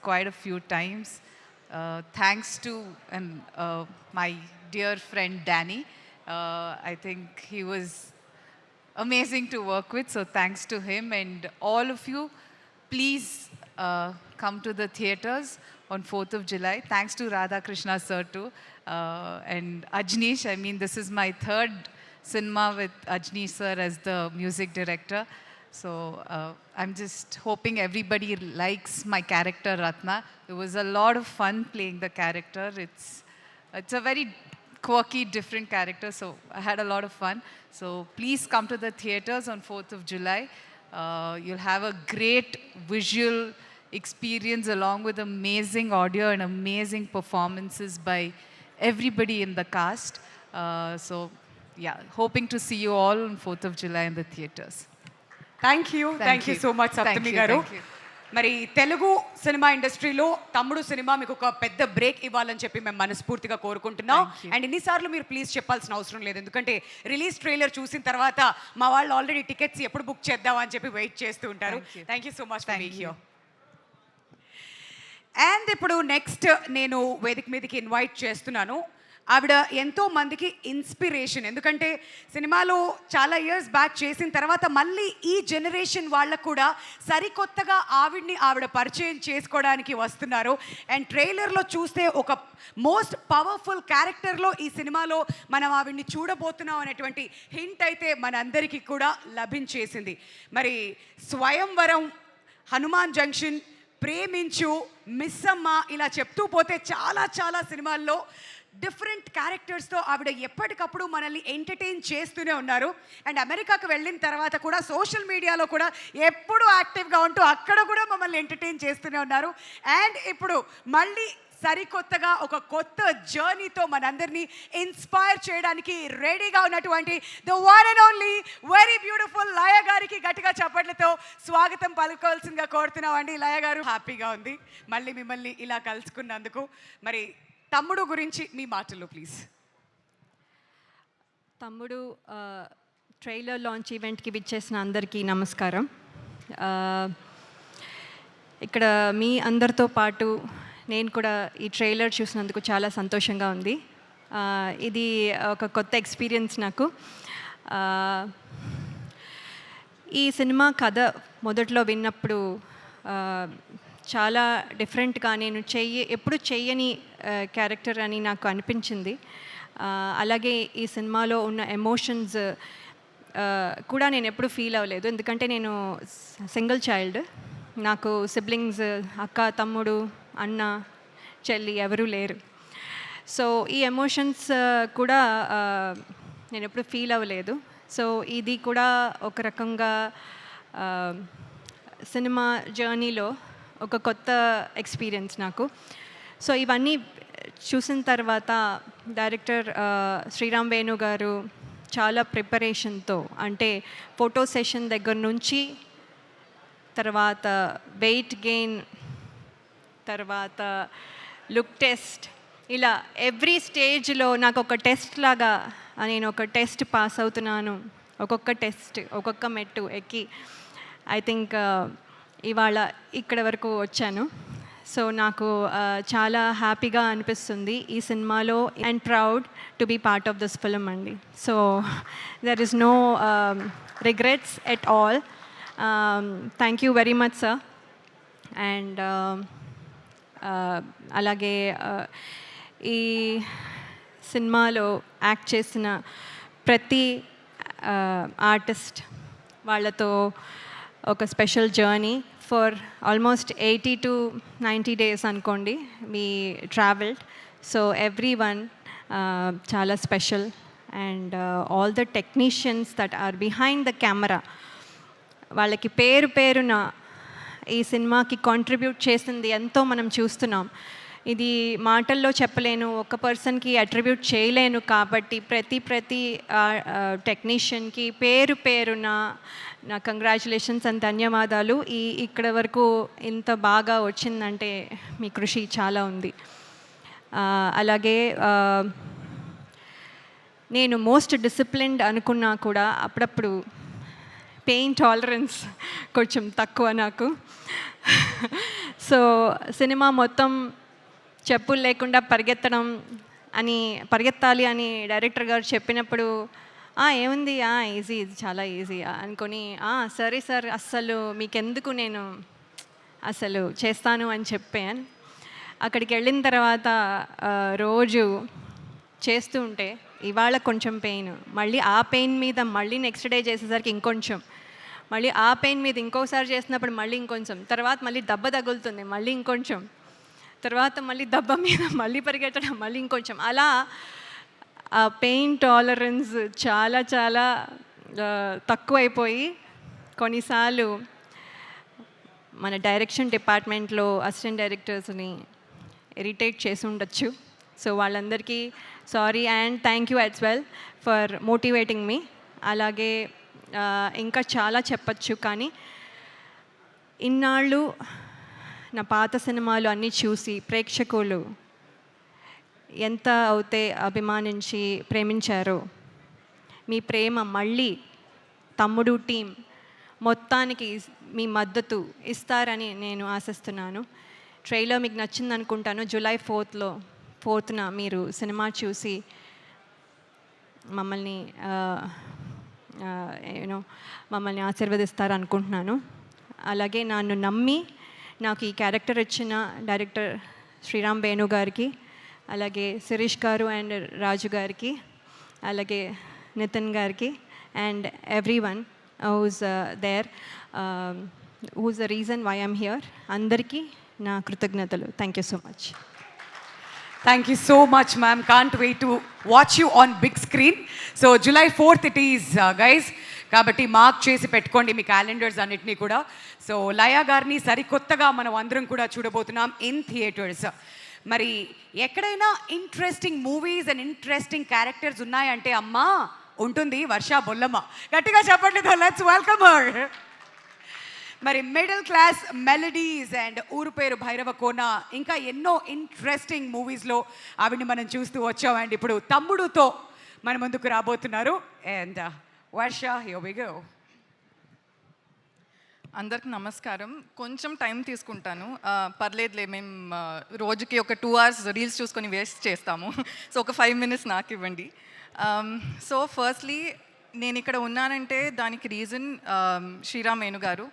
quite a few times. Thanks to my dear friend Danny. I think he was amazing to work with, so thanks to him. And all of you, please come to the theatres on 4th of July. Thanks to Radha Krishna sir too, and Ajnish. I mean, this is my third cinema with Ajnish sir as the music director. So I'm just hoping everybody likes my character Ratna. It was a lot of fun playing the character. It's a very quirky, different character, so I had a lot of fun. So please come to the theatres on 4th of July. You'll have a great visual experience along with amazing audio and amazing performances by everybody in the cast. So yeah, hoping to see you all on 4th of July in the theatres. Thank you so much Sapthami గారు. మరి Telugu cinema ఇండస్ట్రీలో తమ్ముడు cinema మీకు ఒక పెద్ద break ఇవ్వాలని చెప్పి మేము మనస్ఫూర్తిగా కోరుకుంటున్నాం. అండ్ ఇన్నిసార్లు మీరు ప్లీజ్ చెప్పాల్సిన అవసరం లేదు, ఎందుకంటే రిలీజ్ ట్రైలర్ చూసిన తర్వాత మా వాళ్ళు ఆల్రెడీ టికెట్స్ ఎప్పుడు బుక్ చేద్దాం అని చెప్పి వెయిట్ చేస్తూ ఉంటారు. Thank you so much for being here. And ఇప్పుడు నెక్స్ట్ నేను వేదిక మీదకి ఇన్వైట్ చేస్తున్నాను. ఆవిడ ఎంతో మందికి ఇన్స్పిరేషన్, ఎందుకంటే సినిమాలో చాలా ఇయర్స్ బ్యాక్ చేసిన తర్వాత మళ్ళీ ఈ జనరేషన్ వాళ్ళకు కూడా సరికొత్తగా ఆవిడ పరిచయం చేసుకోవడానికి వస్తున్నారు. అండ్ ట్రైలర్లో చూస్తే ఒక మోస్ట్ పవర్ఫుల్ క్యారెక్టర్లో ఈ సినిమాలో మనం ఆవిడ్ని చూడబోతున్నాం అనేటువంటి హింట్ అయితే మనందరికీ కూడా లభించేసింది. మరి స్వయంవరం, హనుమాన్ జంక్షన్, ప్రేమించు, మిస్సమ్మ, ఇలా చెప్తూ పోతే చాలా చాలా సినిమాల్లో డిఫరెంట్ క్యారెక్టర్స్తో ఆవిడ ఎప్పటికప్పుడు మనల్ని ఎంటర్టైన్ చేస్తూనే ఉన్నారు. అండ్ అమెరికాకు వెళ్ళిన తర్వాత కూడా సోషల్ మీడియాలో కూడా ఎప్పుడూ యాక్టివ్గా ఉంటూ అక్కడ కూడా మమ్మల్ని ఎంటర్టైన్ చేస్తూనే ఉన్నారు. అండ్ ఇప్పుడు మళ్ళీ సరికొత్తగా ఒక కొత్త జర్నీతో మనందరినీ ఇన్స్పైర్ చేయడానికి రెడీగా ఉన్నటువంటి the one and only very beautiful Laya గారికి గట్టిగా చప్పట్లతో స్వాగతం పలుకోవాల్సిందిగా కోరుతున్నామండి. లయ గారు, హ్యాపీగా ఉంది మళ్ళీ మిమ్మల్ని ఇలా కలుసుకున్నందుకు. మరి తమ్ముడు గురించి మీ మాటల్లో ప్లీజ్. తమ్ముడు ట్రైలర్ లాంచ్ ఈవెంట్కి విచ్చేసిన అందరికీ నమస్కారం. ఇక్కడ మీ అందరితో పాటు నేను కూడా ఈ ట్రైలర్ చూసినందుకు చాలా సంతోషంగా ఉంది. ఇది ఒక కొత్త ఎక్స్పీరియన్స్ నాకు. ఈ సినిమా కథ మొదట్లో విన్నప్పుడు చాలా డిఫరెంట్గా, నేను ఎప్పుడు చెయ్యని క్యారెక్టర్ అని నాకు అనిపించింది. అలాగే ఈ సినిమాలో ఉన్న ఎమోషన్స్ కూడా నేను ఎప్పుడు ఫీల్ అవ్వలేదు, ఎందుకంటే నేను సింగిల్ చైల్డ్. నాకు సిబ్లింగ్స్, అక్క, తమ్ముడు, అన్న, చెల్లి ఎవరూ లేరు. సో ఈ ఎమోషన్స్ కూడా నేను ఎప్పుడు ఫీల్ అవ్వలేదు. సో ఇది కూడా ఒక రకంగా సినిమా జర్నీలో ఒక కొత్త ఎక్స్పీరియన్స్ నాకు. సో ఇవన్నీ చూసిన తర్వాత డైరెక్టర్ శ్రీరామ్ వేణు గారు చాలా ప్రిపరేషన్తో, అంటే ఫోటో సెషన్ దగ్గర నుంచి తర్వాత వెయిట్ గెయిన్, తర్వాత లుక్ టెస్ట్, ఇలా ఎవ్రీ స్టేజ్లో నాకు ఒక టెస్ట్ లాగా నేను ఒక టెస్ట్ పాస్ అవుతున్నాను. ఒక్కొక్క టెస్ట్, ఒక్కొక్క మెట్టు ఎక్కి ఐ థింక్ ఇవాళ ఇక్కడ వరకు వచ్చాను. సో నాకు చాలా హ్యాపీగా అనిపిస్తుంది ఈ సినిమాలో, and proud to be part of this film అండి. So there is no regrets at all. Thank you very much sir. And అలాగే ఈ సినిమాలో యాక్ట్ చేసిన ప్రతి ఆర్టిస్ట్ వాళ్ళతో ఒక special journey for almost 80 to 90 days అనుకోండి మీ ట్రావెల్డ్. సో ఎవ్రీ వన్ చాలా special. And all the technicians that are behind the camera, వాళ్ళకి పేరు పేరున ఈ సినిమాకి కాంట్రిబ్యూట్ చేసింది ఎంతో మనం చూస్తున్నాం. ఇది మాటల్లో చెప్పలేను, ఒక పర్సన్కి అట్రిబ్యూట్ చేయలేను. కాబట్టి ప్రతి టెక్నీషియన్కి పేరు పేరున నా కంగ్రాచులేషన్స్ అండ్ ధన్యవాదాలు. ఇక్కడ వరకు ఇంత బాగా వచ్చిందంటే మీ కృషి చాలా ఉంది. అలాగే నేను మోస్ట్ డిసిప్లిన్డ్ అనుకున్నా కూడా అప్పుడప్పుడు పెయిన్ టాలరెన్స్ కొంచెం తక్కువ నాకు. సో సినిమా మొత్తం చెప్పులు లేకుండా పరిగెత్తాలి అని డైరెక్టర్ గారు చెప్పినప్పుడు ఏముంది ఈజీ, ఇది చాలా ఈజీ అనుకొని సరే సార్ అస్సలు మీకెందుకు, నేను అసలు చేస్తాను అని చెప్పాను. అక్కడికి వెళ్ళిన తర్వాత రోజు చేస్తూ ఉంటే ఇవాళ కొంచెం పెయిన్, మళ్ళీ ఆ పెయిన్ మీద మళ్ళీ నెక్స్ట్ డే చేసేసరికి ఇంకొంచెం, మళ్ళీ ఆ పెయిన్ మీద ఇంకోసారి చేసినప్పుడు మళ్ళీ ఇంకొంచెం, తర్వాత మళ్ళీ దెబ్బ తగులుతుంది మళ్ళీ ఇంకొంచెం, తర్వాత మళ్ళీ దెబ్బ మీద మళ్ళీ పరిగెత్తడం మళ్ళీ ఇంకొంచెం, అలా ఆ పెయిన్ టాలరెన్స్ చాలా చాలా తక్కువైపోయి కొన్నిసార్లు మన డైరెక్షన్ డిపార్ట్మెంట్లో అసిస్టెంట్ డైరెక్టర్స్ని ఇరిటేట్ చేసి ఉండొచ్చు. సో వాళ్ళందరికీ sorry and thank you as well for motivating me. అలాగే ఇంకా చాలా చెప్పచ్చు, కానీ ఇన్నాళ్ళు నా పాత సినిమాలు అన్నీ చూసి ప్రేక్షకులు ఎంత అయితే అభిమానించి ప్రేమించారో, మీ ప్రేమ మళ్ళీ తమ్ముడు టీం మొత్తానికి మీ మద్దతు ఇస్తారని నేను ఆశిస్తున్నాను. ట్రైలర్ మీకు నచ్చింది అనుకుంటాను. జూలై 4న మీరు సినిమా చూసి మమ్మల్ని మమ్మల్ని ఆశీర్వదిస్తారు అనుకుంటున్నాను. అలాగే నన్ను నమ్మి నాకు ఈ క్యారెక్టర్ ఇచ్చిన డైరెక్టర్ శ్రీరామ్ వేణు గారికి, అలాగే శిరీష్ గారు అండ్ రాజు గారికి, అలాగే నితిన్ గారికి and everyone who's there, who's the reason why I'm here, అందరికీ నా కృతజ్ఞతలు. Thank you so much. Thank you so much, ma'am. Can't wait to watch you on big screen. So July 4th it is, guys. కాబట్టి mark చేసి పెట్టుకోండి మీ calendars అన్నిటినీ కూడా. So Laya గారిని సరికొత్తగా మనం అందరం కూడా చూడబోతున్నాం ఇన్ థియేటర్స్. మరి ఎక్కడైనా interesting movies and interesting characters ఉన్నాయంటే అమ్మా ఉంటుంది వర్ష బొల్లమ్మ. గట్టిగా చెప్పట్లేదు, లెట్స్ వెల్కమ్ హర్. మరి మిడిల్ క్లాస్ మెలడీస్ అండ్ ఊరు పేరు భైరవ కోన, ఇంకా ఎన్నో ఇంట్రెస్టింగ్ మూవీస్లో ఆవిడని మనం చూస్తూ వచ్చాం. అండ్ ఇప్పుడు తమ్ముడుతో మన ముందుకు రాబోతున్నారు. And Varsha, here we go. అందరికి నమస్కారం. కొంచెం టైం తీసుకుంటాను, పర్లేదులే. మేము రోజుకి ఒక 2 hours రీల్స్ చూసుకొని వేస్ట్ చేస్తాము. సో ఒక 5 minutes నాకు ఇవ్వండి. సో ఫస్ట్లీ నేను ఇక్కడ ఉన్నానంటే దానికి రీజన్ శ్రీరామ్ వేణు గారు.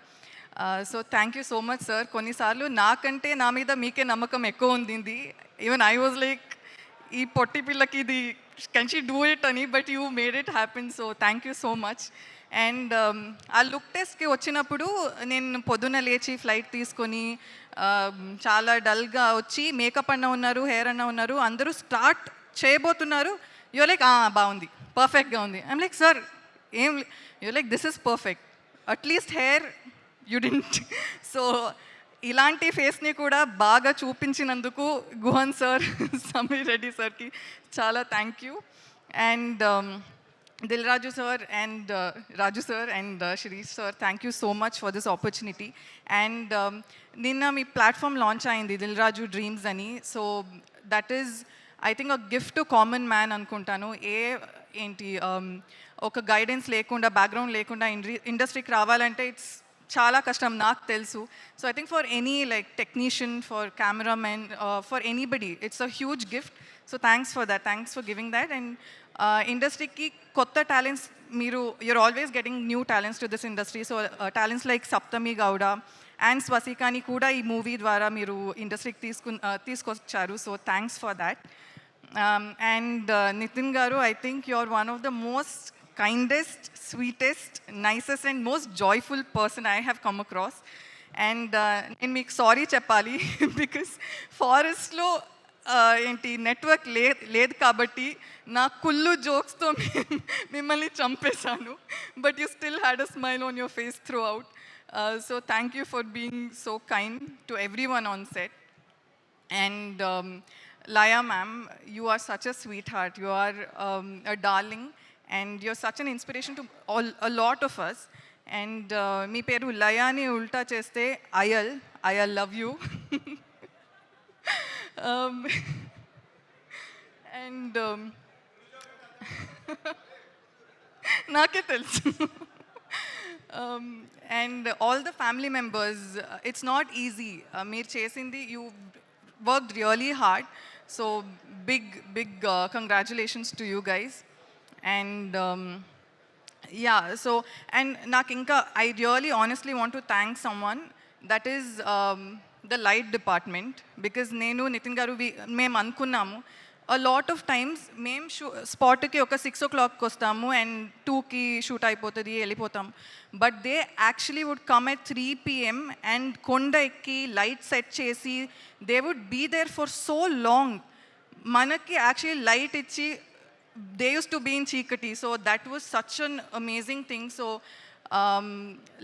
So thank you so much sir. కొన్నిసార్లు నాకంటే నా మీద మీకే నమ్మకం ఎక్కువ ఉంది. ఈవెన్ ఐ వాజ్ లైక్, ఈ పొట్టి పిల్లకి ఇది కెన్ షీ డూ ఇట్ అని, but you made it happen. So thank you so much. And ఆ లుక్ టెస్ట్కి వచ్చినప్పుడు నేను పొద్దున్న లేచి ఫ్లైట్ తీసుకొని చాలా డల్గా వచ్చి మేకప్ అన్న ఉన్నారు, హెయిర్ అన్న ఉన్నారు, అందరూ స్టార్ట్ చేయబోతున్నారు. యూ లైక్ బాగుంది, పర్ఫెక్ట్గా ఉంది. ఐమ్ లైక్ సార్ ఏం, you like this is perfect, at least hair you didn't. So ఇలాంటి ఫేస్ని కూడా బాగా చూపించినందుకు గుహన్ సార్, సమీర్ రెడ్డి సార్కి చాలా thank you. And Dil Raju sir and Raju sir and Shirish sir, thank you so much for this opportunity. And నిన్న మీ ప్లాట్ఫామ్ లాంచ్ అయింది దిల్ రాజు డ్రీమ్స్ అని. So that is I think a gift to common man అనుకుంటాను. ఒక గైడెన్స్ లేకుండా, background లేకుండా ఇండస్ట్రీకి రావాలంటే ఇట్స్ చాలా కష్టం, నాకు తెలుసు. So I think for any like technician, for cameraman, for anybody it's a huge gift. So thanks for that, thanks for giving that. And ఇండస్ట్రీకి కొత్త talents, you're always getting new talents to this industry. So talents like Saptami Gowda and Swasikani kuda ee movie dwara meeru industry ki తీసుకొచ్చారు. So thanks for that. And Nitin garu, I think you're one of the most kindest, sweetest, nicest and most joyful person I have come across. And నేను మీకు sorry చెప్పాలి, because ఫారెస్ట్లో ఏంటి network లేదు కాబట్టి నా కుళ్ళు జోక్స్తో మిమ్మల్ని చంపేశాను. But you still had a smile on your face throughout. So thank you for being so kind to every one on set. And Laya ma'am, you are such a sweetheart. You are a darling and you're such an inspiration to a lot of us. And మీ పేరు లయాని ఉల్టా చేస్తే Ayal, I love you. And నాకే తెలుసు. And all the family members, it's not easy. మీరు చేసింది, you worked really hard. So big congratulations to you guys. And yeah, so and నాకు ఇంకా I really honestly want to thank someone, that is the light department, because నేను నితిన్ గారు మేము అనుకున్నాము a lot of times మేము స్పాట్కి ఒక 6 o'clock వస్తాము and 2కి షూట్ అయిపోతుంది, వెళ్ళిపోతాము. But they actually would come at 3 PM and కొండ ఎక్కి లైట్ సెట్ చేసి they would be there for so long. మనకి యాక్చువల్లీ లైట్ ఇచ్చి they used to be in Chikati, so that was such an amazing thing. So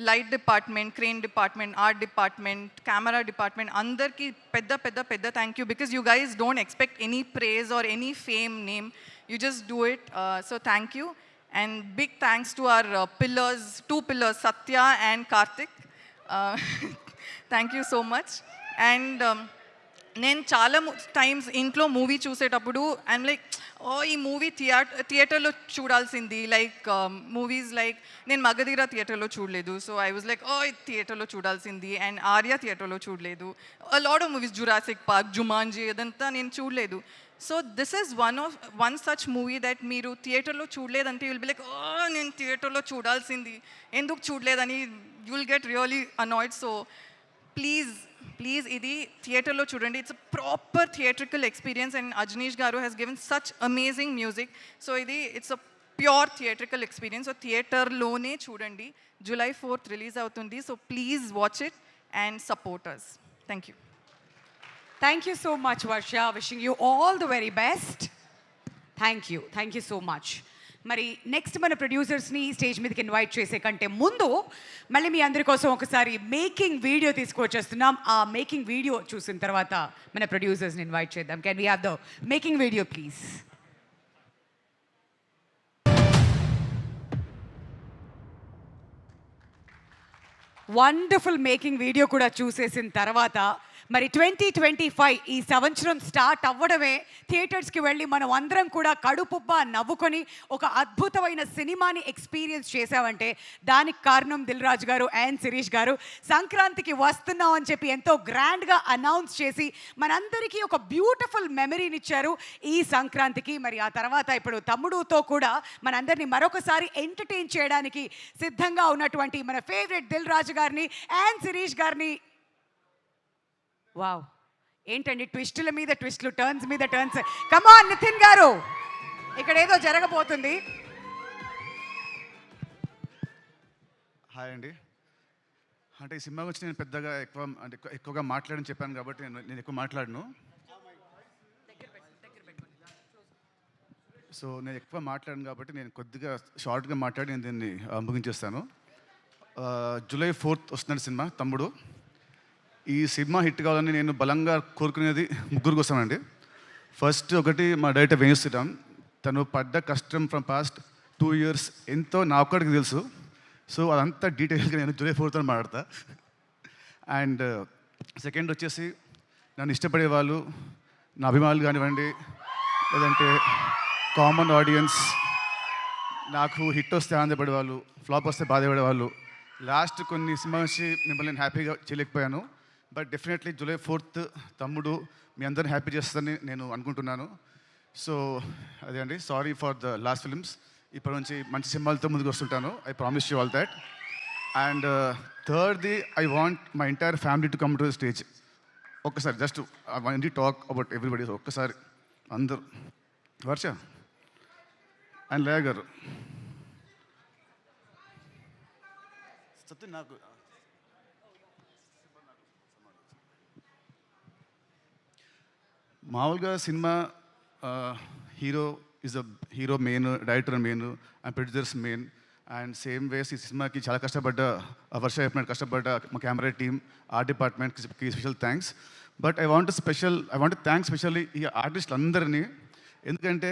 light department, crane department, art department, camera department, andarki pedda thank you, because you guys don't expect any praise or any fame name, you just do it. So thank you, and big thanks to our pillars, 2 pillars, Satya and Karthik. Thank you so much. And నేను చాలా times ఇంట్లో movie చూసేటప్పుడు I'm like, ఓ ఈ movie థియేటర్లో చూడాల్సింది. Like movies like నేను మగధీర థియేటర్లో చూడలేదు, so I was like, oh ఇది థియేటర్లో చూడాల్సింది. అండ్ ఆర్య థియేటర్లో చూడలేదు. Lot of movies, Jurassic Park, Jumanji, అదంతా నేను చూడలేదు. So this is one such movie that మీరు థియేటర్లో చూడలేదంటే విల్ బి లైక్, ఓ నేను థియేటర్లో చూడాల్సింది, ఎందుకు చూడలేదని you will get really annoyed. So please ఇది థియేటర్లో చూడండి. It's a proper theatrical experience, and Ajaneesh గారు has given such amazing music. So it's a pure theatrical experience. So థియేటర్లోనే చూడండి. July 4th రిలీజ్ అవుతుంది. So please watch it and support us. Thank you. Thank you so much Varsha. Wishing you all the very best. Thank you so much. మరి next మన ప్రొడ్యూసర్స్ని stage మీదకి invite చేసే కంటే ముందు మళ్ళీ మీ అందరి కోసం ఒకసారి మేకింగ్ వీడియో తీసుకొచ్చేస్తున్నాం. ఆ మేకింగ్ వీడియో చూసిన తర్వాత మన ప్రొడ్యూసర్స్ని ఇన్వైట్ చేద్దాం. Can we have the making video please? Wonderful making video కూడా చూసేసిన తర్వాత మరి 2025 ఈ సంవత్సరం స్టార్ట్ అవ్వడమే థియేటర్స్కి వెళ్ళి మనం అందరం కూడా కడుపుబ్బా నవ్వుకొని ఒక అద్భుతమైన సినిమాని ఎక్స్పీరియన్స్ చేసామంటే దానికి కారణం దిల్ రాజు గారు అండ్ శిరీష్ గారు. సంక్రాంతికి వస్తున్నాం అని చెప్పి ఎంతో గ్రాండ్గా అనౌన్స్ చేసి మనందరికీ ఒక బ్యూటిఫుల్ మెమరీని ఇచ్చారు ఈ సంక్రాంతికి. మరి ఆ తర్వాత ఇప్పుడు తమ్ముడుతో కూడా మనందరినీ మరొకసారి ఎంటర్టైన్ చేయడానికి సిద్ధంగా ఉన్నటువంటి మన ఫేవరెట్ దిల్ రాజు గారిని అండ్ శిరీష్ గారిని. వావ్, ఏంటండి ట్విస్టుల మీద ట్విస్టులు, టర్న్స్ మీద టర్న్స్. కమాన్ నితిన్ గారు, ఇక్కడ ఏదో జరగబోతుంది. హాయ్ అండి. అంటే ఈ సినిమా గురించి నేను పెద్దగా ఎక్కువగా మాట్లాడని చెప్పాను కాబట్టి నేను ఎక్కువ మాట్లాడను. సో నేను ఎక్కువ మాట్లాడను కాబట్టి నేను కొద్దిగా షార్ట్గా మాట్లాడి నేను దీన్ని ముగించేస్తాను. July 4th వస్తున్నాడు సినిమా తమ్ముడు. ఈ సినిమా హిట్ కావాలని నేను బలంగా కోరుకునేది 3 కోసమండి. ఫస్ట్ ఒకటి మా డైరెక్టర్ వేణు శ్రీరామ్. తను పడ్డ కష్టం ఫ్రమ్ పాస్ట్ 2 years ఎంతో నా ఒక్కడికి తెలుసు. సో అదంతా డీటెయిల్గా నేను July 4th మాట్లాడతా. అండ్ సెకండ్ వచ్చేసి నన్ను ఇష్టపడే వాళ్ళు, నా అభిమానులు కానివ్వండి, లేదంటే కామన్ ఆడియన్స్, నాకు హిట్ వస్తే ఆనందపడేవాళ్ళు, ఫ్లాప్ వస్తే బాధపడేవాళ్ళు. లాస్ట్ కొన్ని సినిమా వచ్చి మిమ్మల్ని నేను హ్యాపీగా చేయలేకపోయాను. బట్ డెఫినెట్లీ July 4th తమ్ముడు మీ అందరిని హ్యాపీ చేస్తుందని నేను అనుకుంటున్నాను. సో అదే అండి, sorry for the last films. ఇప్పటి నుంచి మంచి సినిమాలతో ముందుకు వస్తుంటాను. I promise you all that. And థర్డ్ది, I want my entire family to come to the stage. ఒక్కసారి just I want to talk about everybody. ఒక్కసారి అందరూ, వర్ష అండ్ లేయ గారు, సత్య నాకు మామూలుగా cinema hero is a hero main, director main and producers main. And same ways ఈ సినిమాకి చాలా కష్టపడ్డ వర్ష చెప్పినట్టు కష్టపడ్డ మా కెమెరా టీమ్, ఆర్ట్ డిపార్ట్మెంట్కి special thanks. But I want thanks specially ఈ ఆర్టిస్టులు అందరినీ. ఎందుకంటే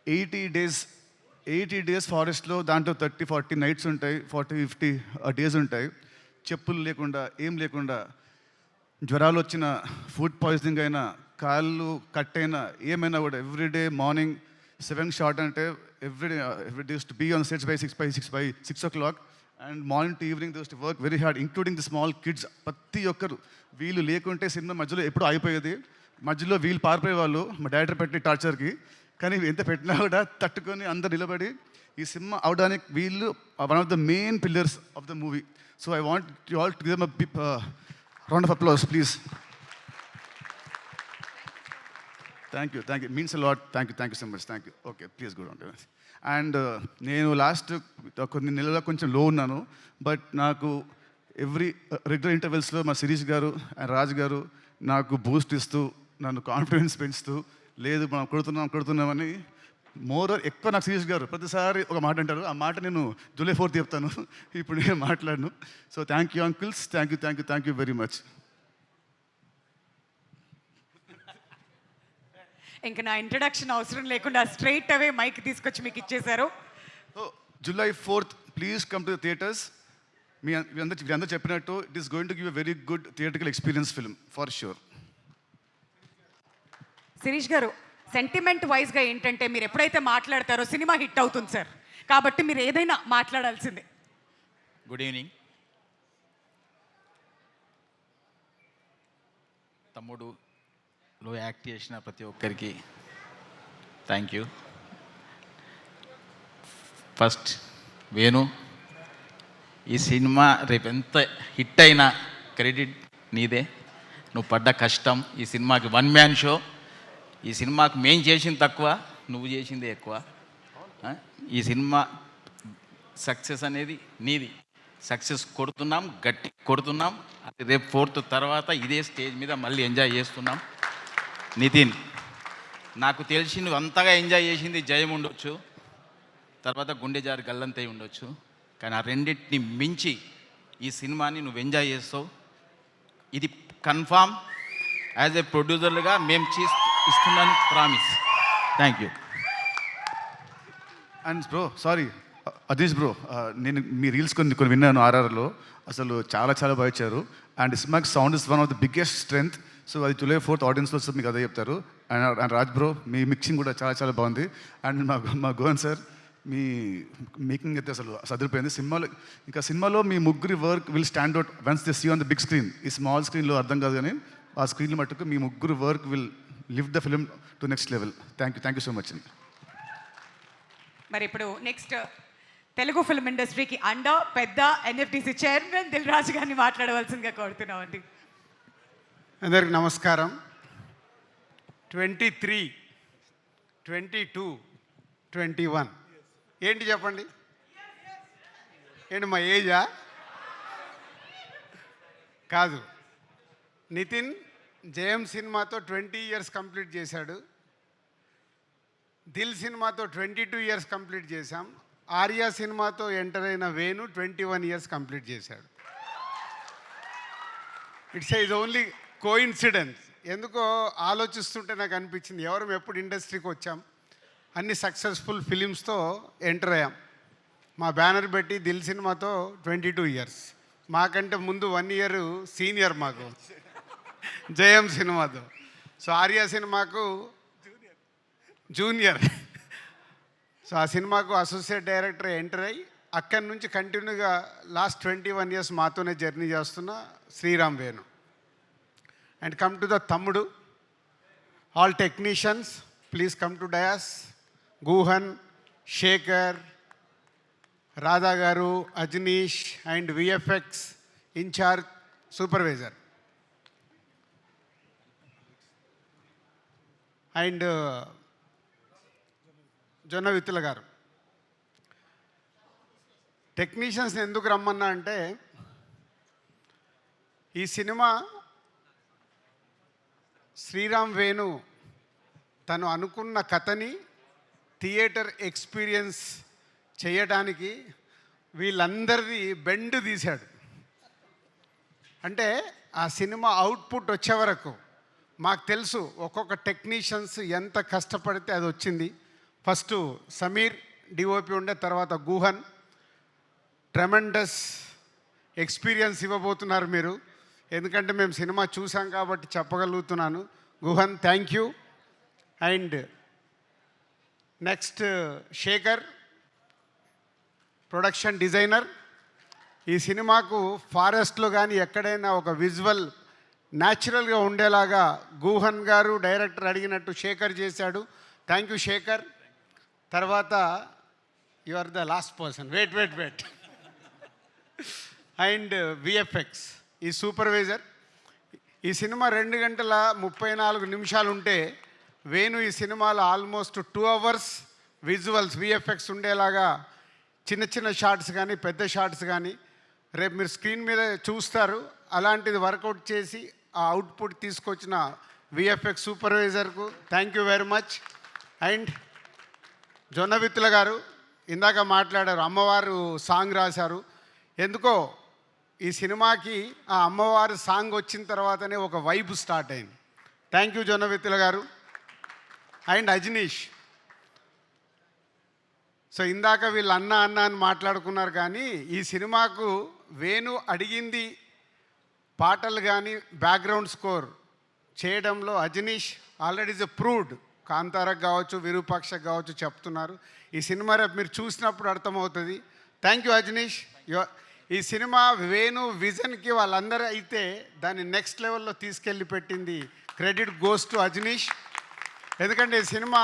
80 days ఫారెస్ట్లో, దాంట్లో 30-40 నైట్స్ ఉంటాయి, 40-50 డేస్ ఉంటాయి. చెప్పులు లేకుండా, ఏం లేకుండా, జ్వరాలు వచ్చిన, ఫుడ్ పాయిజనింగ్ అయినా, కాళ్ళు కట్ అయినా ఏమైనా కూడా ఎవ్రీడే మార్నింగ్ 7 షార్ట్ అంటే everyday to be on sets by 6 o'clock and morning to evening to work very hard including the small kids. ప్రతి ఒక్కరు వీళ్ళు లేకుంటే సినిమా మధ్యలో ఎప్పుడూ అయిపోయేది. మధ్యలో వీళ్ళు పారిపోయేవాళ్ళు మా డైరెక్టర్ పెట్టిన టార్చర్కి. కానీ ఎంత పెట్టినా కూడా తట్టుకొని అందరు నిలబడి ఈ సినిమా అవడానికి వీళ్ళు one of the main pillars of the movie. So I want you all to give them a round of applause please. Thank you means a lot. Thank you so much. Thank you. Okay please good on. And నేను last కొన్ని నెలల్లో కొంచెం లో ఉన్నాను. But నాకు regular ఇంటర్వెల్స్లో మా శిరీష్ గారు and Raj గారు నాకు బూస్ట్ ఇస్తూ నన్ను కాన్ఫిడెన్స్ పెంచుతూ లేదు మనం కొడుతున్నామని ఎక్కువ నాకు శిరీష్ గారు ప్రతిసారి ఒక మాట అంటారు. ఆ మాట నేను జూలై 4th చెప్తాను, ఇప్పుడు నేను మాట్లాడను. So thank you uncles. Thank you very much. ఇంకా నా ఇంట్రడక్షన్ అవసరం లేకుండా స్ట్రైట్ అవే మైక్ తీసుకొచ్చి మీకు ఇచ్చేశారు. July 4th please come to the theatres. మీరందరూ చెప్పినట్టు it is going to give a very good theatrical experience film for sure. Shirish garu, sentiment వైజ్గా ఏంటంటే మీరు ఎప్పుడైతే మాట్లాడతారో సినిమా హిట్ అవుతుంది సార్. కాబట్టి మీరు ఏదైనా మాట్లాడాల్సిందే. Good evening. తమ్ముడులో యాక్ట్ చేసిన ప్రతి ఒక్కరికి థ్యాంక్ యూ. ఫస్ట్ వేణు, ఈ సినిమా రేపు ఎంత హిట్ అయినా క్రెడిట్ నీదే. నువ్వు పడ్డ కష్టం, ఈ సినిమాకి 1 man షో. ఈ సినిమాకి మేము చేసింది తక్కువ, నువ్వు చేసిందే ఎక్కువ. ఈ సినిమా సక్సెస్ అనేది నీది. సక్సెస్ కొడుతున్నాం, గట్టి కొడుతున్నాం. అది రేపు 4th తర్వాత ఇదే స్టేజ్ మీద మళ్ళీ ఎంజాయ్ చేస్తున్నాం. నితిన్, నాకు తెలిసి నువ్వు అంతగా ఎంజాయ్ చేసింది జయం ఉండొచ్చు, తర్వాత గుండె జారి గల్లంతై ఉండొచ్చు. కానీ ఆ రెండింటిని మించి ఈ సినిమాని నువ్వు ఎంజాయ్ చేస్తావు. ఇది కన్ఫామ్. యాజ్ ఏ ప్రొడ్యూసర్లుగా మేము ఇస్తున్నాను promise. Thank you. And bro sorry Adeesh bro, నేను మీ రీల్స్ కొన్ని విన్నాను ఆర్ఆర్లో. అసలు చాలా బాగా ఇచ్చారు. అండ్ సినిమాకి sound is one of the biggest strength. So అది July 4th ఆడియన్స్లో వస్తే మీకు అదే చెప్తారు. And Raj bro, me mixing కూడా చాలా బాగుంది. అండ్ మా గోవన్ సార్, మీ మేకింగ్ అయితే అసలు సదిరిపోయింది. సినిమాలో మీ ముగ్గురి work will stand out once they see on the big screen. ఈ స్మాల్ స్క్రీన్లో అర్థం కాదు, కానీ ఆ స్క్రీన్లో మట్టుకు మీ ముగ్గురు work will lift the film to next level. Thank you so much అండి. మరి ఇప్పుడు నెక్స్ట్ తెలుగు ఫిల్మ్ ఇండస్ట్రీకి పెద్ద ఎన్ఎఫ్డిసి చైర్మన్ దిల్ రాజు గారిని మాట్లాడవలసిందిగా కోరుతున్నామండి. అందరికి నమస్కారం. 23, 22, 21 ఏంటి చెప్పండి? ఏంటి మా ఏజా? కాదు. నితిన్ జయం సినిమాతో 20 years కంప్లీట్ చేశాడు. దిల్ సినిమాతో 22 years కంప్లీట్ చేశాం. ఆర్యా సినిమాతో ఎంటర్ అయిన వేణు 21 years కంప్లీట్ చేశాడు. It's is only coincidence. ఎందుకో ఆలోచిస్తుంటే నాకు అనిపించింది, ఎవరు ఎప్పుడు ఇండస్ట్రీకి వచ్చాం, అన్ని సక్సెస్ఫుల్ ఫిలిమ్స్తో ఎంటర్ అయ్యాం. మా బ్యానర్ పెట్టి దిల్ సినిమాతో 22 years, మాకంటే ముందు 1 year సీనియర్ మాకు జయం సినిమాతో. సో ఆర్యా సినిమాకు జూనియర్. సో ఆ సినిమాకు అసోసియేట్ డైరెక్టర్ ఎంటర్ అయ్యి అక్కడి నుంచి కంటిన్యూగా లాస్ట్ 21 years మాతోనే జర్నీ చేస్తున్న Sriram Venu. And come to the Thammudu. All technicians please come to dais. Guhan, Shekhar, Radha గారు, Ajaneesh and VFX incharge supervisor and Jonnavithula గారు. టెక్నీషియన్స్ ఎందుకు రమ్మన్నా అంటే, ఈ సినిమా శ్రీరామ్ వేణు తను అనుకున్న కథని థియేటర్ ఎక్స్పీరియన్స్ చేయడానికి వీళ్ళందరిది బెండ్ తీశాడు. అంటే ఆ సినిమా అవుట్పుట్ వచ్చే వరకు మాకు తెలుసు ఒక్కొక్క టెక్నీషియన్స్ ఎంత కష్టపడితే అది వచ్చింది. ఫస్ట్ సమీర్ డిఓపి ఉండే, తర్వాత గుహన్. ట్రెమెండస్ ఎక్స్పీరియన్స్ ఇవ్వబోతున్నారు మీరు, ఎందుకంటే మేము సినిమా చూసాం కాబట్టి చెప్పగలుగుతున్నాను. Guhan thank you. And next Shekhar, production designer. ఈ సినిమాకు ఫారెస్ట్లో కానీ ఎక్కడైనా ఒక విజువల్ న్యాచురల్గా ఉండేలాగా గుహన్ గారు డైరెక్టర్ అడిగినట్టు శేఖర్ చేశాడు. Thank you Shekhar. తర్వాత you are the last person, wait. And VFX ఈ సూపర్వైజర్. ఈ సినిమా 2 గంటల 34 నిమిషాలు ఉంటే వేణు ఈ సినిమాలో ఆల్మోస్ట్ 2 hours విజువల్స్ విఎఫ్ఎక్స్ ఉండేలాగా చిన్న చిన్న షార్ట్స్ కానీ పెద్ద షార్ట్స్ కానీ రేపు మీరు స్క్రీన్ మీద చూస్తారు. అలాంటిది వర్కౌట్ చేసి ఆ అవుట్పుట్ తీసుకొచ్చిన విఎఫ్ఎక్స్ సూపర్వైజర్కు thank you very much. And Jonnavithula గారు ఇందాక మాట్లాడారు, అమ్మవారు సాంగ్ రాశారు. ఎందుకో ఈ సినిమాకి ఆ అమ్మవారు సాంగ్ వచ్చిన తర్వాతనే ఒక వైబ్ స్టార్ట్ అయింది. థ్యాంక్ యూ జొన్నవిత్తుల గారు. అండ్ అజనీష్. సో ఇందాక వీళ్ళు అన్న అని మాట్లాడుకున్నారు, కానీ ఈ సినిమాకు వేణు అడిగింది పాటలు కానీ బ్యాక్గ్రౌండ్ స్కోర్ చేయడంలో అజనీష్ ఆల్రెడీ ఇస్ ప్రూవ్డ్. కాంతారకు కావచ్చు, విరూపాక్షకు కావచ్చు చెప్తున్నారు. ఈ సినిమా రేపు మీరు చూసినప్పుడు అర్థమవుతుంది. Thank you Ajaneesh. ఈ సినిమా వేణు విజన్కి వాళ్ళందరూ అయితే దాన్ని నెక్స్ట్ లెవెల్లో తీసుకెళ్ళి పెట్టింది. Credit goes to Ajaneesh. ఎందుకంటే ఈ సినిమా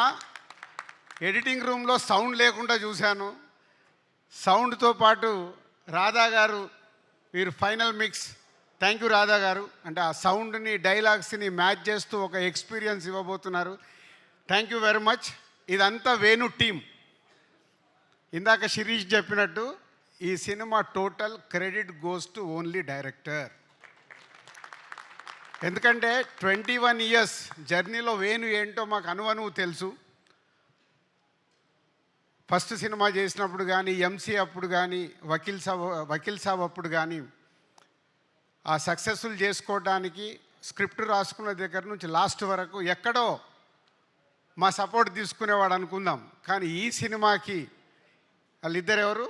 ఎడిటింగ్ రూమ్లో సౌండ్ లేకుండా చూశాను. సౌండ్తో పాటు రాధా గారు వీరు final mix. Thank you Radha గారు. అంటే ఆ సౌండ్ని డైలాగ్స్ని మ్యాచ్ చేస్తూ ఒక ఎక్స్పీరియన్స్ ఇవ్వబోతున్నారు. Thank you very much. ఇదంతా వేణు టీమ్. ఇందాక శిరీష్ చెప్పినట్టు ఈ cinema total credit goes to only director. ఎందుకంటే 21 years జర్నీలో వేణు ఏంటో మాకు అనువనువు తెలుసు. ఫస్ట్ సినిమా చేసినప్పుడు కానీ, ఎంసీ అప్పుడు కానీ, వకీల్ సాబ్ అప్పుడు కానీ ఆ సక్సెస్ఫుల్ చేసుకోవడానికి స్క్రిప్ట్ రాసుకున్న దగ్గర నుంచి లాస్ట్ వరకు ఎక్కడో మా సపోర్ట్ తీసుకునేవాడు అనుకుందాం. కానీ ఈ సినిమాకి వాళ్ళిద్దరు ఎవరు?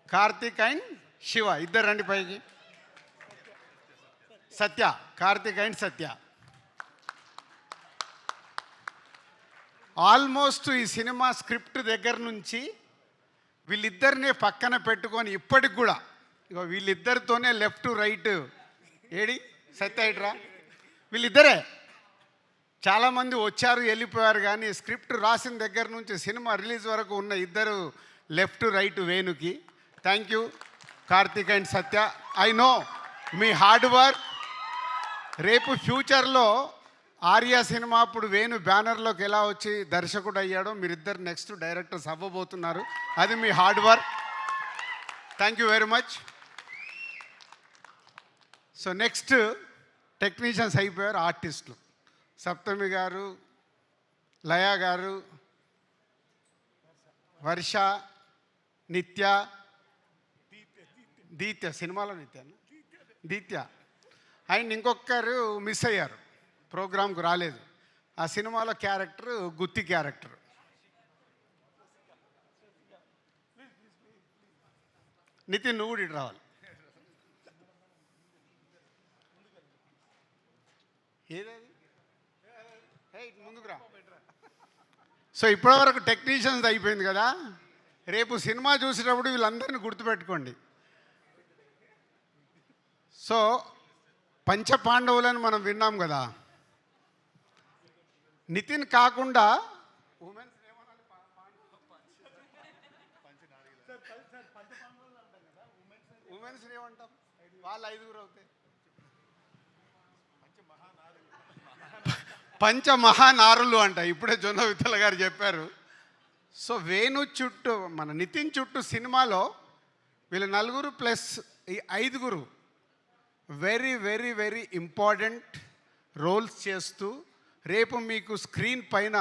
కార్తీక్ అండ్ శివ. ఇద్దరు రండి పైకి. సత్య, కార్తీక్ అండ్ సత్య. ఆల్మోస్ట్ ఈ సినిమా స్క్రిప్ట్ దగ్గర నుంచి వీళ్ళిద్దరినే పక్కన పెట్టుకొని ఇప్పటికి కూడా ఇగో వీళ్ళిద్దరితోనే లెఫ్ట్ రైట్ ఏడి సత్య ఇట్రా వీళ్ళిద్దరే. చాలామంది వచ్చారు వెళ్ళిపోయారు, కానీ స్క్రిప్ట్ రాసిన దగ్గర నుంచి సినిమా రిలీజ్ వరకు ఉన్న ఇద్దరు లెఫ్ట్ రైట్ వేణుకి. Thank you Karthik and Sathya. I know మీ హార్డ్ వర్క్. రేపు ఫ్యూచర్లో ఆర్యా సినిమా అప్పుడు వేణు బ్యానర్లోకి ఎలా వచ్చి దర్శకుడు అయ్యాడో మీరిద్దరు నెక్స్ట్ డైరెక్టర్స్ అవ్వబోతున్నారు. అది మీ hard work. Thank you very much. So next technicians అయిపోయారు, ఆర్టిస్టులు. సప్తమి గారు, లయ గారు, వర్ష, నిత్య, దీత్య సినిమాలో దీత్య అండ్ ఇంకొకరు మిస్ అయ్యారు, ప్రోగ్రామ్కు రాలేదు. ఆ సినిమాలో క్యారెక్టర్ గుత్తి క్యారెక్టర్. నితిన్ నువ్వు ఇటు రావాలి. ఏదేది ముందుకు రా. సో ఇప్పటివరకు టెక్నీషియన్స్ అయిపోయింది కదా. రేపు సినిమా చూసేటప్పుడు వీళ్ళందరినీ గుర్తుపెట్టుకోండి. సో పంచపాండవులని మనం విన్నాం కదా. నితిన్ కాకుండా ఉమెన్స్ ఏమంటాం? వాళ్ళు 5 అవుతాయి. పంచమహానారులు అంట. ఇప్పుడే జొన్నవిత్తల గారు చెప్పారు. సో వేణు చుట్టూ మన నితిన్ చుట్టూ సినిమాలో వీళ్ళు 4 ప్లస్ ఈ 5 very very very important roles చేస్తూ రేపు మీకు స్క్రీన్ పైన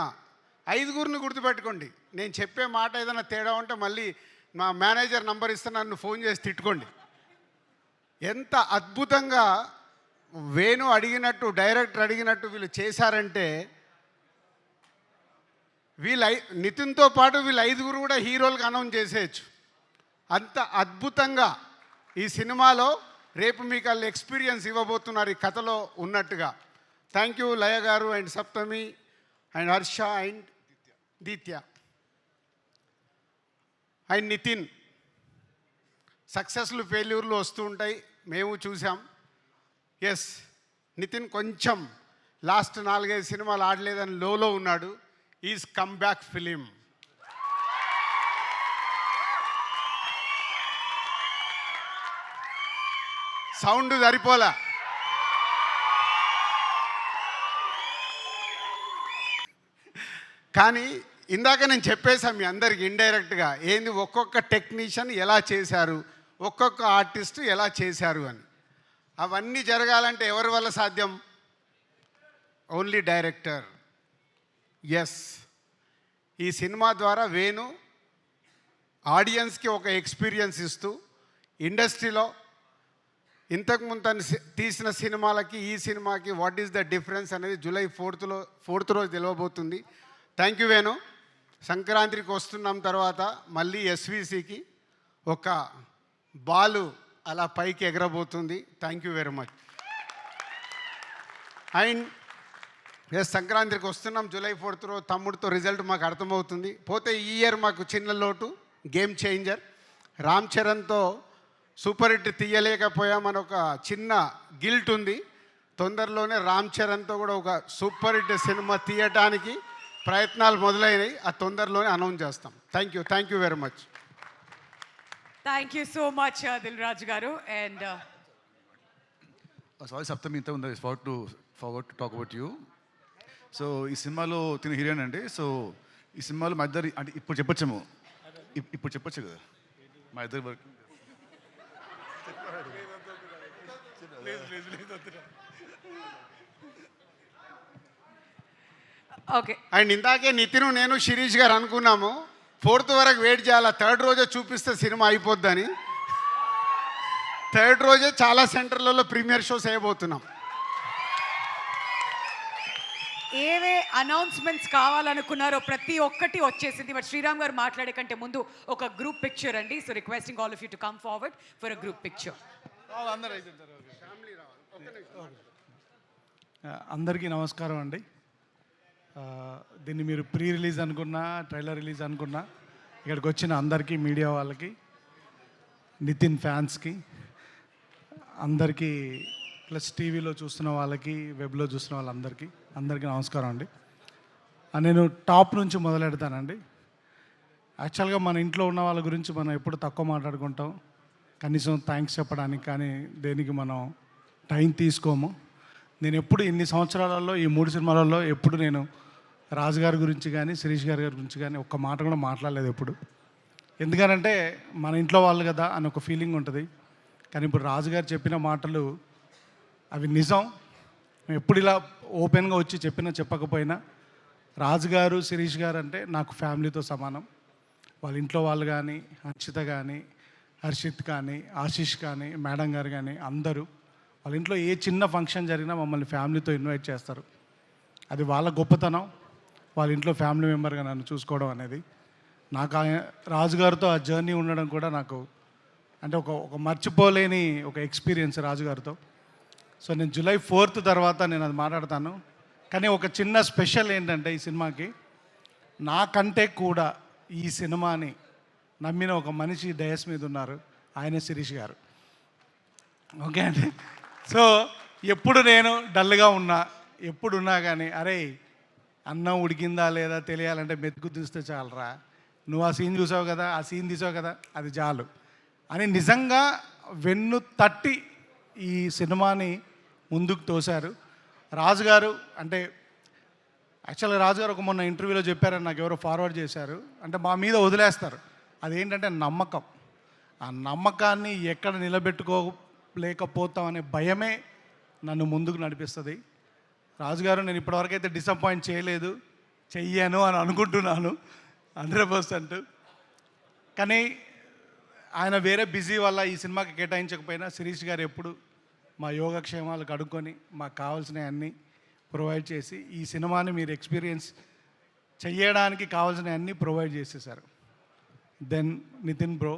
5 గుర్తుపెట్టుకోండి. నేను చెప్పే మాట ఏదైనా తేడా ఉంటే మళ్ళీ మా మేనేజర్ నంబర్ ఇస్తే నన్ను ఫోన్ చేసి తిట్టుకోండి. ఎంత అద్భుతంగా వేణు అడిగినట్టు డైరెక్టర్ అడిగినట్టు వీళ్ళు చేశారంటే నితిన్తో పాటు వీళ్ళు 5 కూడా హీరోలకు అనౌన్స్ చేసేయచ్చు. అంత అద్భుతంగా ఈ సినిమాలో రేపు మీకు వాళ్ళు ఎక్స్పీరియన్స్ ఇవ్వబోతున్నారు ఈ కథలో ఉన్నట్టుగా. థ్యాంక్ యూ లయ గారు and Sapthami and Harsha and Deethya and Nithin. సక్సెస్లు ఫెయిల్యూర్లు వస్తూ ఉంటాయి, మేము చూసాం. ఎస్, నితిన్ కొంచెం లాస్ట్ 4-5 సినిమాలు ఆడలేదని లోలో ఉన్నాడు. Is come back film. Sound సరిపోలా. కానీ ఇందాక నేను చెప్పేశాను మీ అందరికి ఇండైరెక్ట్గా ఏంది ఒక్కొక్క టెక్నీషియన్ ఎలా చేశారు, ఒక్కొక్క ఆర్టిస్ట్ ఎలా చేశారు అని. అవన్నీ జరగాలంటే ఎవరి వల్ల సాధ్యం? Only director. ఎస్, ఈ సినిమా ద్వారా వేణు ఆడియన్స్కి ఒక ఎక్స్పీరియన్స్ ఇస్తూ ఇండస్ట్రీలో ఇంతకుముందు తను తీసిన సినిమాలకి ఈ సినిమాకి వాట్ ఈస్ ద డిఫరెన్స్ అనేది జూలై 4th రోజు తెలియబోతుంది. Thank you Venu. సంక్రాంతికి వస్తున్నాం తర్వాత మళ్ళీ ఎస్విసికి ఒక బాలు అలా పైకి ఎగరబోతుంది. Thank you very much. And yes, సంక్రాంతికి వస్తున్నాం జూలై 4th రోజు. తమ్ముడితో రిజల్ట్ మాకు అర్థమవుతుంది. పోతే ఈ ఇయర్ మాకు చిన్న లోటు, గేమ్ చేంజర్. రామ్ చరణ్తో సూపర్ హిట్ తీయలేకపోయామని ఒక చిన్న గిల్ట్ ఉంది. తొందరలోనే రామ్ చరణ్తో కూడా ఒక సూపర్ హిట్ సినిమా తీయటానికి ప్రయత్నాలు మొదలైనవి. ఆ తొందరలోనే అనౌన్స్ చేస్తాం. Thank you very much. Thank you so much Dil Raju గారు. అండ్ సారీ సప్తమి, ఇంత ఉంది forward to talk about you. So ఈ సినిమాలో తిన హీరోయిన్ అండి. సో ఈ సినిమాలో మా ఇద్దరు అంటే ఇప్పుడు చెప్పొచ్చేమో, ఇప్పుడు చెప్పొచ్చు కదా మా ఇద్దరు వర్క్. ఓకే. అండ్ ఇందాకే నితిన్ నేను శిరీష్ గారు అనుకున్నాము 4th వరకు వెయిట్ చేయాలా, 3rd రోజే చూపిస్తే సినిమా అయిపోద్దని. 3rd రోజే చాలా సెంటర్లలో ప్రీమియర్ షోస్ వేయబోతున్నాం. ఏవే అనౌన్స్మెంట్స్ కావాలనుకున్నారో ప్రతి ఒక్కటి వచ్చేసింది. బట్ శ్రీరామ్ గారు మాట్లాడే కంటే ముందు ఒక గ్రూప్ పిక్చర్ అండి. So requesting all of you to come forward for a group picture. అందరికీ నమస్కారం అండి. దీన్ని మీరు ప్రీ రిలీజ్ అనుకున్నా, ట్రైలర్ రిలీజ్ అనుకున్నా, ఇక్కడికి వచ్చిన అందరికీ, మీడియా వాళ్ళకి, నితిన్ ఫ్యాన్స్కి అందరికీ, ప్లస్ టీవీలో చూస్తున్న వాళ్ళకి, వెబ్లో చూస్తున్న వాళ్ళందరికీ నమస్కారం అండి. నేను టాప్ నుంచి మొదలెడతానండి. యాక్చువల్గా మన ఇంట్లో ఉన్న వాళ్ళ గురించి మనం ఎప్పుడు తక్కువ మాట్లాడుకుంటాం, కనీసం థ్యాంక్స్ చెప్పడానికి కానీ దేనికి మనం టైం తీసుకోము. నేను ఎప్పుడు ఇన్ని సంవత్సరాలలో ఈ 3 సినిమాలలో ఎప్పుడు నేను రాజు గారి గురించి కానీ శిరీష్ గారి గురించి కానీ ఒక్క మాట కూడా మాట్లాడలేదు ఎప్పుడు. ఎందుకనంటే మన ఇంట్లో వాళ్ళు కదా అని ఒక ఫీలింగ్ ఉంటుంది. కానీ ఇప్పుడు రాజు గారు చెప్పిన మాటలు అవి నిజం. మేము ఎప్పుడు ఇలా ఓపెన్గా వచ్చి చెప్పకపోయినా రాజుగారు శిరీష్ గారు అంటే నాకు ఫ్యామిలీతో సమానం. వాళ్ళ ఇంట్లో వాళ్ళు కానీ, హర్షిత కానీ, హర్షిత్ కానీ, ఆశీష్ కానీ, మేడం గారు కానీ అందరూ వాళ్ళ ఇంట్లో ఏ చిన్న ఫంక్షన్ జరిగినా మమ్మల్ని ఫ్యామిలీతో ఇన్వైట్ చేస్తారు. అది వాళ్ళ గొప్పతనం. వాళ్ళ ఇంట్లో ఫ్యామిలీ మెంబర్గా నన్ను చూసుకోవడం అనేది నాకు రాజుగారితో ఆ జర్నీ ఉండడం కూడా నాకు అంటే ఒక మర్చిపోలేని ఒక ఎక్స్పీరియన్స్ రాజుగారితో. సో నేను జూలై 4th తర్వాత నేను అది మాట్లాడతాను. కానీ ఒక చిన్న స్పెషల్ ఏంటంటే ఈ సినిమాకి నాకంటే కూడా ఈ సినిమాని నమ్మిన ఒక మనిషి డయస్ మీద ఉన్నారు, ఆయన శిరీష్ గారు. ఓకే అండి. సో ఎప్పుడు నేను డల్గా ఉన్నా, ఎప్పుడున్నా కానీ అరే అన్నం ఉడికిందా లేదా తెలియాలంటే మెతుకు తీస్తే చాలరా, నువ్వు ఆ సీన్ చూసావు కదా, ఆ సీన్ తీసావు కదా, అది చాలు అని నిజంగా వెన్ను తట్టి ఈ సినిమాని ముందుకు తోశారు రాజుగారు. అంటే యాక్చువల్గా రాజుగారు ఒక మొన్న ఇంటర్వ్యూలో చెప్పారని నాకు ఎవరో ఫార్వర్డ్ చేశారు. అంటే మా మీద వదిలేస్తారు, అదేంటంటే నమ్మకం. ఆ నమ్మకాన్ని ఎక్కడ నిలబెట్టుకోలేకపోతామనే భయమే నన్ను ముందుకు నడిపిస్తుంది. రాజుగారు నేను ఇప్పటివరకు అయితే డిసప్పాయింట్ చేయలేదు, చెయ్యాను అని అనుకుంటున్నాను 100%. కానీ ఆయన వేరే బిజీ వల్ల ఈ సినిమాకి కేటాయించకపోయినా శిరీష్ గారు ఎప్పుడు మా యోగక్షేమాలు కడుక్కొని మాకు కావాల్సినవి అన్నీ ప్రొవైడ్ చేసి ఈ సినిమాని మీరు ఎక్స్పీరియన్స్ చెయ్యడానికి కావాల్సినవి అన్నీ ప్రొవైడ్ చేసేసారు. దెన్ నితిన్ బ్రో,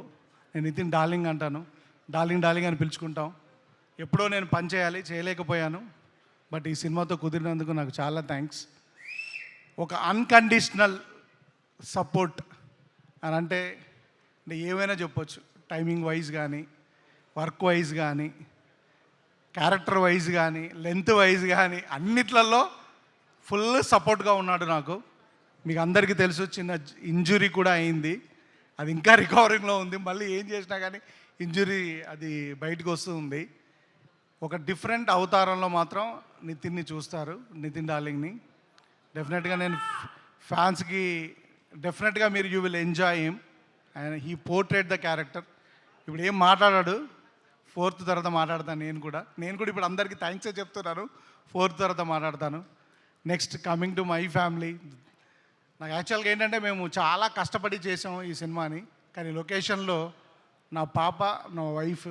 నేను నితిన్ డార్లింగ్ అంటాను, డార్లింగ్ అని పిలుచుకుంటాం. ఎప్పుడో నేను పని చేయలేకపోయాను. బట్ ఈ సినిమాతో కుదిరినందుకు నాకు చాలా థ్యాంక్స్. ఒక అన్కండిషనల్ సపోర్ట్ అని అంటే ఏమైనా చెప్పొచ్చు. టైమింగ్ వైజ్ కానీ, వర్క్ వైజ్ కానీ, క్యారెక్టర్ వైజ్ కానీ, లెంత్ వైజ్ కానీ అన్నిట్లలో ఫుల్ సపోర్ట్గా ఉన్నాడు నాకు. మీకు అందరికీ తెలుసు, చిన్న ఇంజురీ కూడా అయింది, అది ఇంకా రికవరింగ్లో ఉంది. మళ్ళీ ఏం చేసినా కానీ ఇంజురీ అది బయటకు వస్తుంది. ఒక డిఫరెంట్ అవతారంలో మాత్రం నితిన్ని చూస్తారు, నితిన్ డార్లింగ్ని. డెఫినెట్గా నేను ఫ్యాన్స్కి డెఫినెట్గా మీరు you will enjoy him and he portrait the character. ఇప్పుడు ఏం మాట్లాడాడు, 4th తర్వాత మాట్లాడతాను నేను కూడా ఇప్పుడు అందరికీ థ్యాంక్సే చెప్తున్నాను. 4th తర్వాత మాట్లాడతాను. Next coming to my family. నాకు యాక్చువల్గా ఏంటంటే మేము చాలా కష్టపడి చేసాము ఈ సినిమాని, కానీ లొకేషన్లో నా పాప, నా వైఫ్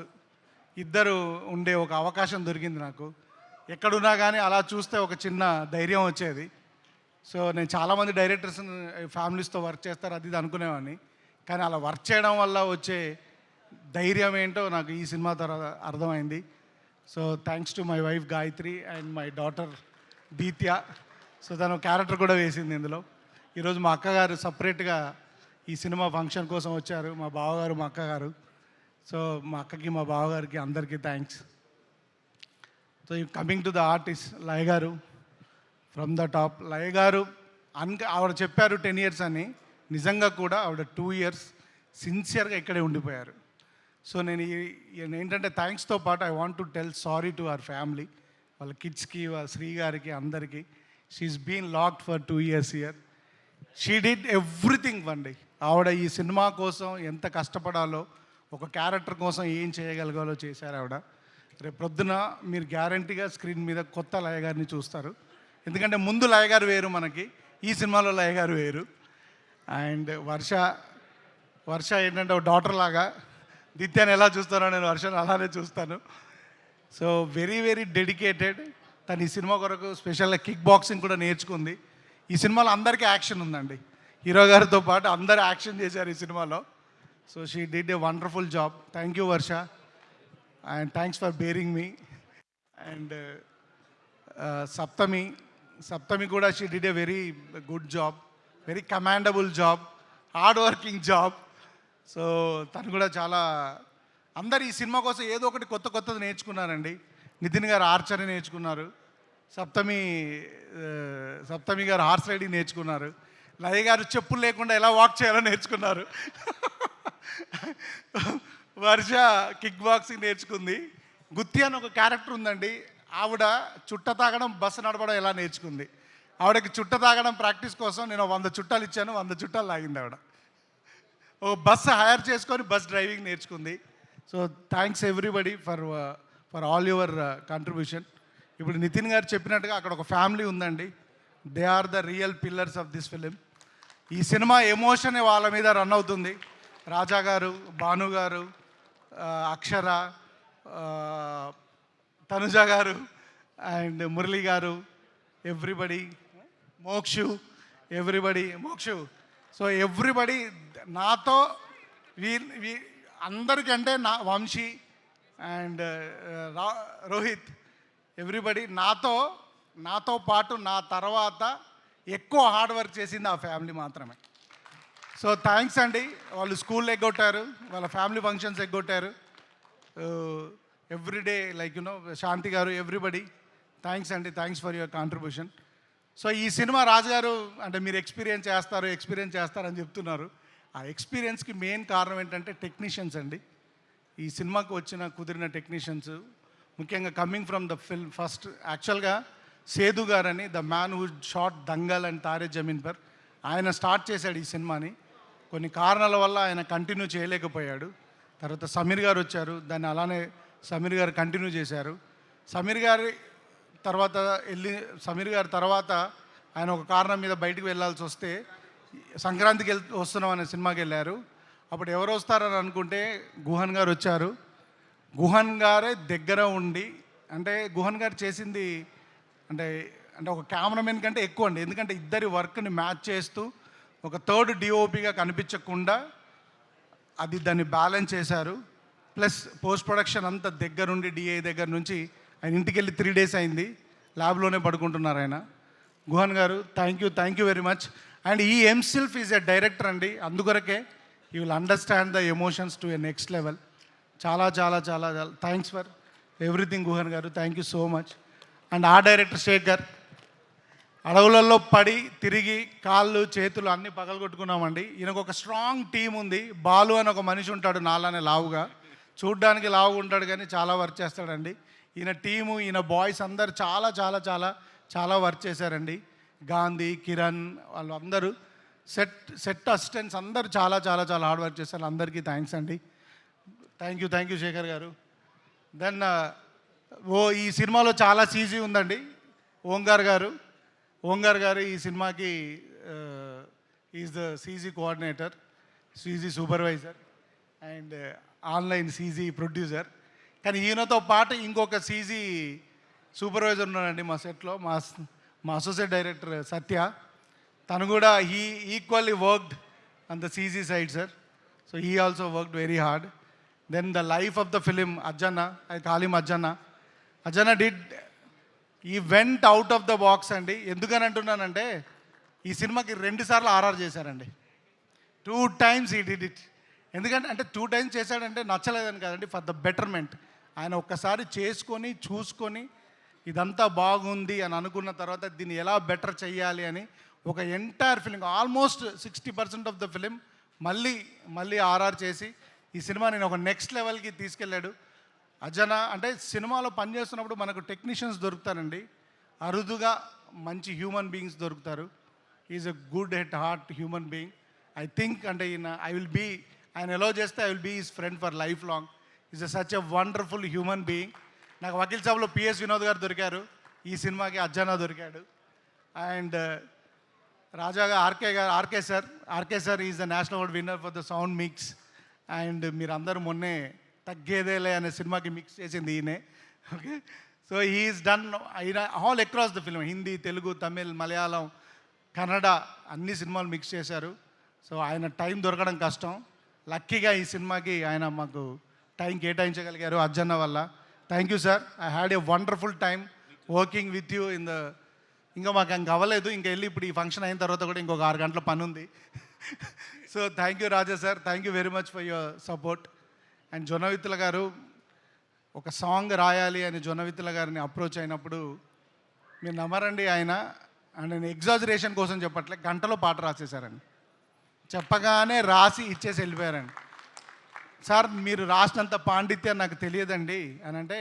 ఇద్దరు ఉండే ఒక అవకాశం దొరికింది నాకు. ఎక్కడున్నా కానీ అలా చూస్తే ఒక చిన్న ధైర్యం వచ్చేది. సో నేను చాలామంది డైరెక్టర్స్ ఫ్యామిలీస్తో వర్క్ చేస్తారు అది ఇది అనుకునేవాడిని, కానీ అలా వర్క్ చేయడం వల్ల వచ్చే ధైర్యం ఏంటో నాకు ఈ సినిమా తర్వాత అర్థమైంది. So thanks to my wife Gayathri and my daughter Deethya. So తను క్యారెక్టర్ కూడా వేసింది ఇందులో. ఈరోజు మా అక్కగారు సపరేట్గా ఈ సినిమా ఫంక్షన్ కోసం వచ్చారు, మా బావగారు మా అక్కగారు. సో మా అక్కకి మా బావగారికి అందరికీ thanks. So coming to the artist Laya గారు, ఫ్రమ్ ద టాప్. లయ గారు ఆవిడ చెప్పారు 10 years అని, నిజంగా కూడా ఆవిడ 2 years సిన్సియర్గా ఇక్కడే ఉండిపోయారు. సో నేను ఏంటంటే థ్యాంక్స్తో పాటు I want to tell sorry to our family, వాళ్ళ కిడ్స్కి, వాళ్ళ శ్రీ గారికి, అందరికీ. She's been locked for 2 years here. She did everything అండి. ఆవిడ ఈ సినిమా కోసం ఎంత కష్టపడాలో, ఒక క్యారెక్టర్ కోసం ఏం చేయగలగాలో చేశారు ఆవిడ. రేపు ప్రొద్దున మీరు గ్యారంటీగా స్క్రీన్ మీద కొత్త లయ గారిని చూస్తారు. ఎందుకంటే ముందు లయ గారు వేరు మనకి, ఈ సినిమాలో లయ గారు వేరు. అండ్ వర్ష ఏంటంటే ఒక డాటర్ లాగా, దిత్యాన్ని ఎలా చూస్తానో నేను వర్షను అలానే చూస్తాను. So very very dedicated. తను ఈ సినిమా కొరకు స్పెషల్గా కిక్ బాక్సింగ్ కూడా నేర్చుకుంది. ఈ సినిమాలో అందరికీ యాక్షన్ ఉందండి, హీరో గారితో పాటు అందరూ యాక్షన్ చేశారు ఈ సినిమాలో. So she did a wonderful job. Thank you Varsha, and thanks for bearing me. And Sapthami కూడా she did a very good job, very commendable job, hard working job. So తను కూడా చాలా, అందరు ఈ సినిమా కోసం ఏదో ఒకటి కొత్తది నేర్చుకున్నారండి. నితిన్ గారు ఆర్చరీ నేర్చుకున్నారు, సప్తమి గారు హార్స్ రైడింగ్ నేర్చుకున్నారు, లయ గారు చెప్పులు లేకుండా ఎలా వాక్ చేయాలో నేర్చుకున్నారు, వర్ష కిక్ బాక్సింగ్ నేర్చుకుంది, గుత్తి అని ఒక క్యారెక్టర్ ఉందండి, ఆవిడ చుట్ట తాగడం, బస్సు నడపడం ఎలా నేర్చుకుంది. ఆవిడకి చుట్ట తాగడం ప్రాక్టీస్ కోసం నేను 100 చుట్టాలు ఇచ్చాను, 100 చుట్టాలు లాగింది ఆవిడ. ఓ బస్సు హైర్ చేసుకొని బస్ డ్రైవింగ్ నేర్చుకుంది. So thanks everybody for all your contribution. ఇప్పుడు నితిన్ గారు చెప్పినట్టుగా అక్కడ ఒక ఫ్యామిలీ ఉందండి, they are the real pillars of this film. ఈ సినిమా ఎమోషన్ వాళ్ళ మీద రన్ అవుతుంది. రాజా గారు, భాను గారు, అక్షర, తనుజ గారు అండ్ మురళి గారు, ఎవ్రీబడి, మోక్షు. సో ఎవ్రీబడి నాతో అందరికంటే నా వంశీ అండ్ రోహిత్, ఎవ్రీబడి నాతో పాటు నా తర్వాత ఎక్కువ హార్డ్ వర్క్ చేసింది ఆ ఫ్యామిలీ మాత్రమే. సో థ్యాంక్స్ అండి. వాళ్ళు స్కూల్ ఎగ్గొట్టారు, వాళ్ళ ఫ్యామిలీ ఫంక్షన్స్ ఎగ్గొట్టారు, ఎవ్రీడే లైక్ శాంతి గారు, ఎవ్రీబడి థ్యాంక్స్ అండి. Thanks for your contribution. So ఈ సినిమా రాజుగారు అంటే మీరు ఎక్స్పీరియన్స్ చేస్తారని చెప్తున్నారు. ఆ ఎక్స్పీరియన్స్కి మెయిన్ కారణం ఏంటంటే టెక్నీషియన్స్ అండి. ఈ సినిమాకు కుదిరిన టెక్నీషియన్స్, ముఖ్యంగా coming from the film first యాక్చువల్గా సేదు గారని, the man who shot Dangal and Taare Zameen Par, ఆయన స్టార్ట్ చేశాడు ఈ సినిమాని. కొన్ని కారణాల వల్ల ఆయన కంటిన్యూ చేయలేకపోయాడు. తర్వాత సమీర్ గారు వచ్చారు, దాన్ని అలానే సమీర్ గారు కంటిన్యూ చేశారు. సమీర్ గారి తర్వాత ఆయన ఒక కారణం మీద బయటకు వెళ్ళాల్సి వస్తే సంక్రాంతికి వస్తున్నాం అనే సినిమాకి వెళ్ళారు. అప్పుడు ఎవరు వస్తారని అనుకుంటే గుహన్ గారు వచ్చారు. గుహన్ గారే దగ్గర ఉండి, అంటే గుహన్ గారు చేసింది అంటే ఒక కెమెరామెన్ కంటే ఎక్కువ అండి. ఎందుకంటే ఇద్దరి వర్క్ని మ్యాచ్ చేస్తూ ఒక థర్డ్ డిఓపిగా కనిపించకుండా దాన్ని బ్యాలెన్స్ చేశారు. ప్లస్ పోస్ట్ ప్రొడక్షన్ అంతా దగ్గరుండి, డిఏ దగ్గర నుంచి ఆయన ఇంటికి వెళ్ళి 3 days అయింది. ల్యాబ్లోనే పడుకుంటున్నారు ఆయన. గుహన్ గారు thank you very much. And ఈ హిమ్సెల్ఫ్ ఈజ్ ఎ డైరెక్టర్ అండి, అందుకొరకే you will understand the emotions to a next level. చాలా చాలా చాలా థ్యాంక్స్ ఫర్ ఎవ్రీథింగ్ గుహన్ గారు, thank you so much. And ఆ డైరెక్టర్ శేఖర్, అడవులలో పడి తిరిగి కాళ్ళు చేతులు అన్నీ పగలగొట్టుకున్నామండి. ఈయనకు ఒక స్ట్రాంగ్ టీం ఉంది. బాలు అని ఒక మనిషి ఉంటాడు నాలానే లావుగా, చూడ్డానికి లావుగా ఉంటాడు కానీ చాలా వర్క్ చేస్తాడండి. ఈయన టీము, ఈయన బాయ్స్ అందరు చాలా చాలా చాలా చాలా వర్క్ చేశారండి. గాంధీ, కిరణ్ వాళ్ళు అందరూ సెట్ అసిస్టెంట్స్ అందరూ చాలా చాలా చాలా హార్డ్ వర్క్ చేశారు. అందరికీ థ్యాంక్స్ అండి. థ్యాంక్ యూ శేఖర్ గారు. దెన్ ఈ సినిమాలో చాలా సీజీ ఉందండి. ఓంగార్ గారు ఈ సినిమాకి is the CG coordinator, CG supervisor and online CG producer. కానీ ఈయనతో పాటు ఇంకొక సీజీ సూపర్వైజర్ ఉన్నాడండి మా సెట్లో, మా అసోసియేట్ డైరెక్టర్ సత్య. తను కూడా equally worked on the CG side sir. So he also worked very hard. Then the life of the film Ajjanna, I call him Ajjanna did he went out of the box అండి. ఎందుకని అంటున్నానంటే ఈ సినిమాకి 2 సార్లు RR చేశారండి. 2 times ఈ did it. ఎందుకంటే 2 times చేశాడంటే నచ్చలేదని కాదండి, ఫర్ ద బెటర్మెంట్. ఆయన ఒక్కసారి చేసుకొని చూసుకొని ఇదంతా బాగుంది అని అనుకున్న తర్వాత దీన్ని ఎలా బెటర్ చెయ్యాలి అని ఒక entire film, almost 60% of the film మళ్ళీ ఆర్ఆర్ చేసి ఈ సినిమా నేను ఒక నెక్స్ట్ లెవెల్కి తీసుకెళ్ళాడు. అజ్జన అంటే సినిమాలో పనిచేస్తున్నప్పుడు మనకు టెక్నీషియన్స్ దొరుకుతారండి, అరుదుగా మంచి హ్యూమన్ బీయింగ్స్ దొరుకుతారు. Is a good at heart human being. I think అంటే ఆయన ఎలా చేస్తే I will be his friend for life long. Is such a wonderful human being. నాకు వకీల్ సాబ్లో పిఎస్ వినోద్ గారు దొరికారు, ఈ సినిమాకి అజ్జన దొరికాడు. అండ్ రాజాగా RK sir is the national award winner for the sound mix. And మీరందరూ మొన్నే తగ్గేదేలే అనే సినిమాకి మిక్స్ చేసింది ఈయనే. Okay, so he's done all across the film, Hindi, Telugu, Tamil, Malayalam, Kannada అన్ని సినిమాలు మిక్స్ చేశారు. సో ఆయన టైం దొరకడం కష్టం. లక్కీగా ఈ సినిమాకి ఆయన మాకు టైం కేటాయించగలిగారు అజ్జన్న వల్ల. Thank you sir. I had a wonderful time working with you in the. ఇంకా మాకు ఇంకా అవ్వలేదు, ఇంకా వెళ్ళి ఇప్పుడు ఈ ఫంక్షన్ అయిన తర్వాత కూడా ఇంకొక 6 గంటల పని ఉంది. So thank you Raja sir, thank you very much for your support. And Jonnavithula గారు ఒక సాంగ్ రాయాలి అని జొన్నవిత్తుల గారిని అప్రోచ్ అయినప్పుడు మీరు నమ్మరండి, ఆయన నేను ఎగ్జాజరేషన్ కోసం చెప్పట్లే, గంటలో పాట రాసేశారండి. చెప్పగానే రాసి ఇచ్చేసి వెళ్ళిపోయారండి. సార్ మీరు రాసినంత పాండిత్యం నాకు తెలియదండి అని అంటే,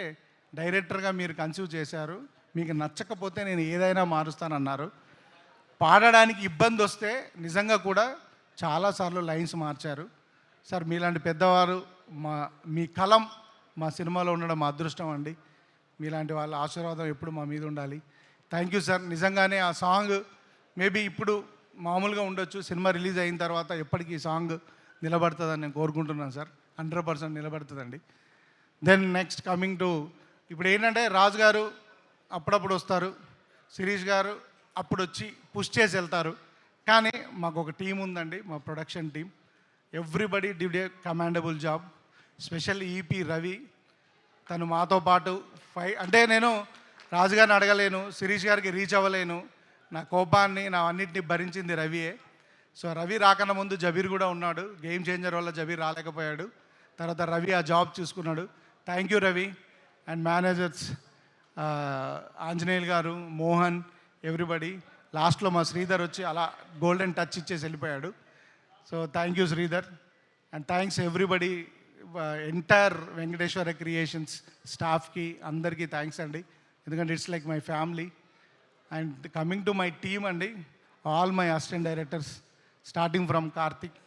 డైరెక్టర్గా మీరు కన్సీవ్ చేశారు, మీకు నచ్చకపోతే నేను ఏదైనా మారుస్తానన్నారు. పాడడానికి ఇబ్బంది వస్తే నిజంగా కూడా చాలాసార్లు లైన్స్ మార్చారు. సార్ మీలాంటి పెద్దవారు, మీ కలం మా సినిమాలో ఉండడం మా అదృష్టం అండి. మీలాంటి వాళ్ళ ఆశీర్వాదం ఎప్పుడు మా మీద ఉండాలి. Thank you sir. నిజంగానే ఆ సాంగ్ మేబీ ఇప్పుడు మామూలుగా ఉండొచ్చు, సినిమా రిలీజ్ అయిన తర్వాత ఎప్పటికీ ఈ సాంగ్ నిలబడుతుందని నేను కోరుకుంటున్నాను సార్. 100% నిలబడుతుందండి. దెన్ నెక్స్ట్ కమింగ్ టు ఇప్పుడు ఏంటంటే, రాజు గారు అప్పుడప్పుడు వస్తారు, శిరీష్ గారు అప్పుడు వచ్చి పుష్ చేసి వెళ్తారు. కానీ మాకు ఒక టీం ఉందండి, మా production team. Everybody did a commendable job. Specially EP Ravi, తను మాతో పాటు అంటే నేను రాజుగారిని అడగలేను, శిరీష్ గారికి రీచ్ అవ్వలేను, నా కోపాన్ని నా అన్నింటినీ భరించింది రవియే. సో రవి రాకన్నా ముందు జబీర్ కూడా ఉన్నాడు, గేమ్ చేంజర్ వల్ల జబీర్ రాలేకపోయాడు, తర్వాత రవి ఆ జాబ్ చూసుకున్నాడు. Thank you Ravi. And managers Anjaneyulu గారు, మోహన్, ఎవ్రీబడి. లాస్ట్లో మా శ్రీధర్ వచ్చి అలా గోల్డెన్ టచ్ ఇచ్చేసి వెళ్ళిపోయాడు. So thank you Sridhar. And thanks everybody, entire Venkateswara creations స్టాఫ్కి అందరికీ థ్యాంక్స్ అండి, ఎందుకంటే it's like my family. And coming to my team అండి, all my assistant directors starting from Karthik,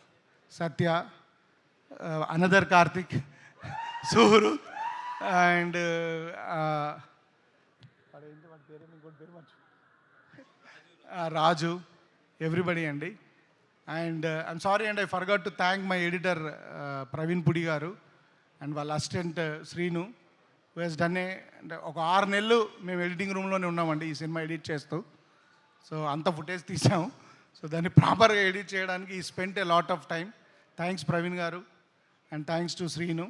Sathya, another Karthik, Suru and Raju, everybody అండి. And I'm sorry and I forgot to thank my editor Praveen Pudi గారు and వాళ్ళ assistant Srinu, who has done అంటే ఒక 6 నెలలు మేము editing రూమ్లోనే ఉన్నామండి ఈ సినిమా ఎడిట్ చేస్తూ. సో అంత ఫుటేజ్ తీసాము. సో దాన్ని ప్రాపర్గా ఎడిట్ చేయడానికి we spent a lot of time. Thanks Praveen గారు and thanks to Srinu.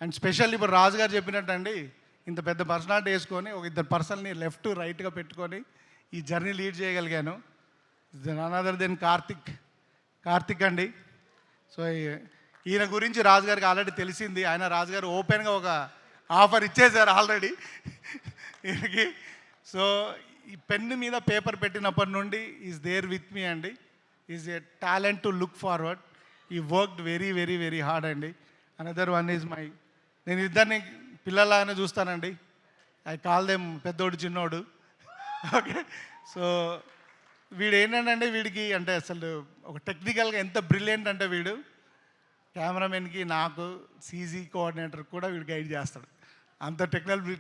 And special ఇప్పుడు రాజు గారు చెప్పినట్టు అండి, ఇంత పెద్ద పర్సనాలిటీ వేసుకొని ఒక ఇద్దరు పర్సన్ని లెఫ్ట్ రైట్గా పెట్టుకొని ఈ జర్నీ లీడ్ చేయగలిగాను. అనదర్ దెన్ కార్తిక్ అండి. సో ఈయన గురించి రాజుగారికి ఆల్రెడీ తెలిసింది. ఆయన రాజుగారు ఓపెన్గా ఒక ఆఫర్ ఇచ్చేశారు ఆల్రెడీ ఈయనకి. సో ఈ పెన్ను మీద పేపర్ పెట్టినప్పటి నుండి ఈజ్ దేర్ విత్ మీ అండి. Is a talent to look forward. He worked very very very hard అండి. అనదర్ వన్ ఈజ్ మై, నేను ఇద్దరిని పిల్లలాగానే చూస్తానండి. ఐ కాల్ దెమ్ పెద్దోడు చిన్నోడు. ఓకే, సో వీడు ఏంటంటే వీడికి అంటే అసలు ఒక టెక్నికల్గా ఎంత బ్రిలియంట్ అంటే వీడు కెమెరామెన్కి నాకు సీజీ కోఆర్డినేటర్ కూడా వీడు గైడ్ చేస్తాడు. అంత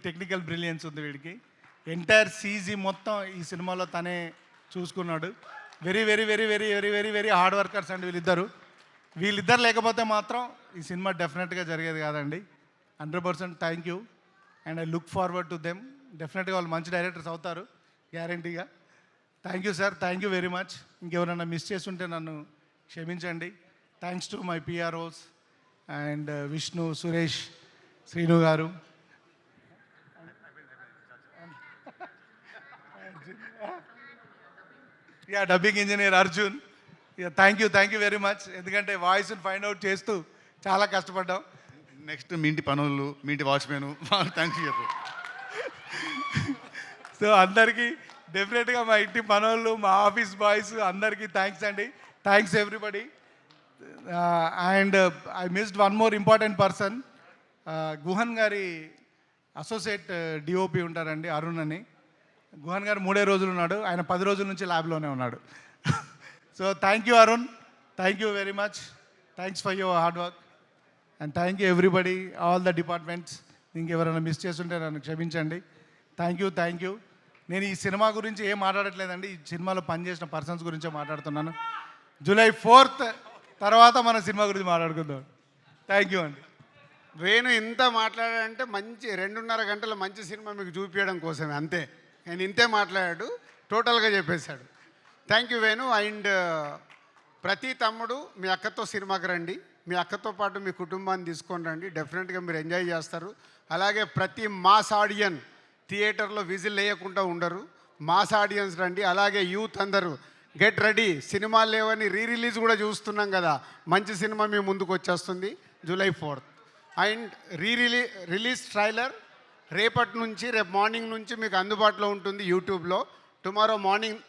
టెక్నికల్ బ్రిలియన్స్ ఉంది వీడికి. ఎంటైర్ సీజీ మొత్తం ఈ సినిమాలో తనే చూసుకున్నాడు. Very very very very very very very hard workers అండి వీళ్ళిద్దరు లేకపోతే మాత్రం ఈ సినిమా డెఫినెట్గా జరిగేది కాదండి. 100% thank you and I look forward to them. డెఫినెట్గా వాళ్ళు మంచి డైరెక్టర్స్ అవుతారు గ్యారంటీగా. Thank you sir, thank you very much. ఇంకెవరైనా మిస్ చేస్తుంటే నన్ను క్షమించండి. Thanks to my PROs and Vishnu, Suresh, Srinu గారు. Dubbing engineer Arjun. Thank you very much. ఎందుకంటే వాయిస్ని ఫైండ్ అవుట్ చేస్తూ చాలా కష్టపడ్డాం. నెక్స్ట్ మీ ఇంటి పనులు, మీ ఇంటి వాచ్మెన్, థ్యాంక్ యూ చెప్పు. సో అందరికీ డెఫినెట్గా మా ఇంటి పనులు, మా ఆఫీస్ బాయ్స్ అందరికీ థ్యాంక్స్ అండి. Thanks everybody. And I missed one more important person. Guhan గారి అసోసియేట్ డిఓపి ఉంటారండి, అరుణ్ అని. గుహన్ గారు 3 రోజులు ఉన్నాడు, ఆయన 10 రోజుల నుంచి ల్యాబ్లోనే ఉన్నాడు. So thank you Arun, thank you very much. Thanks for your hard work and thank you everybody, all the departments. ఇంకెవరైనా మిస్ చేస్తుంటే నన్ను క్షమించండి. Thank you. నేను ఈ సినిమా గురించి ఏం మాట్లాడట్లేదండి, ఈ సినిమాలో పనిచేసిన పర్సన్స్ గురించే మాట్లాడుతున్నాను. జూలై 4th తర్వాత మన సినిమా గురించి మాట్లాడుకుందాం. థ్యాంక్ యూ అండి. వేణు ఇంత మాట్లాడాడంటే మంచి 2.5 గంటల మంచి సినిమా మీకు చూపించడం కోసమే, అంతే. నేను ఇంతే మాట్లాడాడు, టోటల్గా చెప్పేశాడు. Thank you Venu. అండ్ ప్రతి తమ్ముడు మీ అక్కతో సినిమాకి రండి, మీ అక్కతో పాటు మీ కుటుంబాన్ని తీసుకొని రండి, డెఫినెట్గా మీరు ఎంజాయ్ చేస్తారు. అలాగే ప్రతి మాస్ ఆడియన్ థియేటర్లో విజిల్ వేయకుండా ఉండరు, మాస్ ఆడియన్స్ రండి. అలాగే యూత్ అందరూ గెట్ రెడీ, సినిమాలు లేవని రిలీజ్ కూడా చూస్తున్నాం కదా, మంచి సినిమా మీ ముందుకు వచ్చేస్తుంది July 4th. And release trailer రేపటి నుంచి, రేపు మార్నింగ్ నుంచి మీకు అందుబాటులో ఉంటుంది యూట్యూబ్లో. టుమారో మార్నింగ్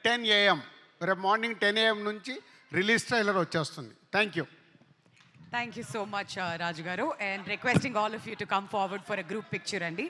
10 AM, రేపు మార్నింగ్ 10 AM నుంచి రిలీజ్ ట్రైలర్ వచ్చేస్తుంది. Thank you. Thank you so much, Raju garu, and requesting all of you to come forward for a group picture, Andy.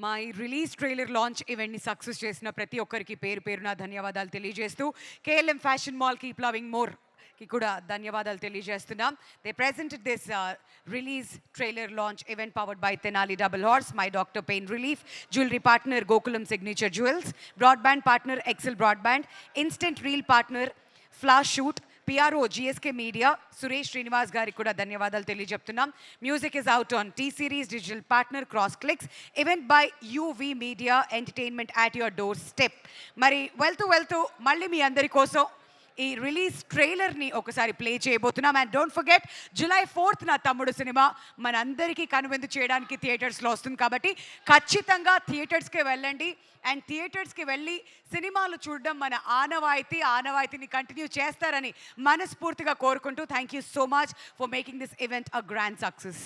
మా ఈ రిలీజ్ ట్రైలర్ లాంచ్ ఈవెంట్ని సక్సెస్ చేసిన ప్రతి ఒక్కరికి పేరు పేరున ధన్యవాదాలు తెలియజేస్తూ KLM fashion mall keep loving more కి కూడా ధన్యవాదాలు తెలియజేస్తున్నాం. They presented this release trailer launch event powered by Tenali Double Horse, My Doctor Pain Relief, jewelry partner Gokulam Signature Jewels, broadband partner Excel Broadband, instant reel partner Flash Shoot, PRO GSK Media, Suresh Srinivas గారికి కూడా ధన్యవాదాలు తెలియజెప్తున్నాం. Music is out on T Series, digital partner Cross Clicks, event by UV Media, entertainment at your doorstep. మరి వెళ్తూ మళ్ళీ మీ అందరి కోసం ఈ రిలీజ్ ట్రైలర్ని ఒకసారి ప్లే చేయబోతున్నాం. And don't forget July 4th నా తమ్ముడు సినిమా మనందరికీ కనువిందు చేయడానికి థియేటర్స్లో వస్తుంది కాబట్టి ఖచ్చితంగా థియేటర్స్కే వెళ్ళండి. అండ్ థియేటర్స్కి వెళ్ళి సినిమాలు చూడడం మన ఆనవాయితీని కంటిన్యూ చేస్తారని మనస్ఫూర్తిగా కోరుకుంటూ thank you so much for making this event a grand success.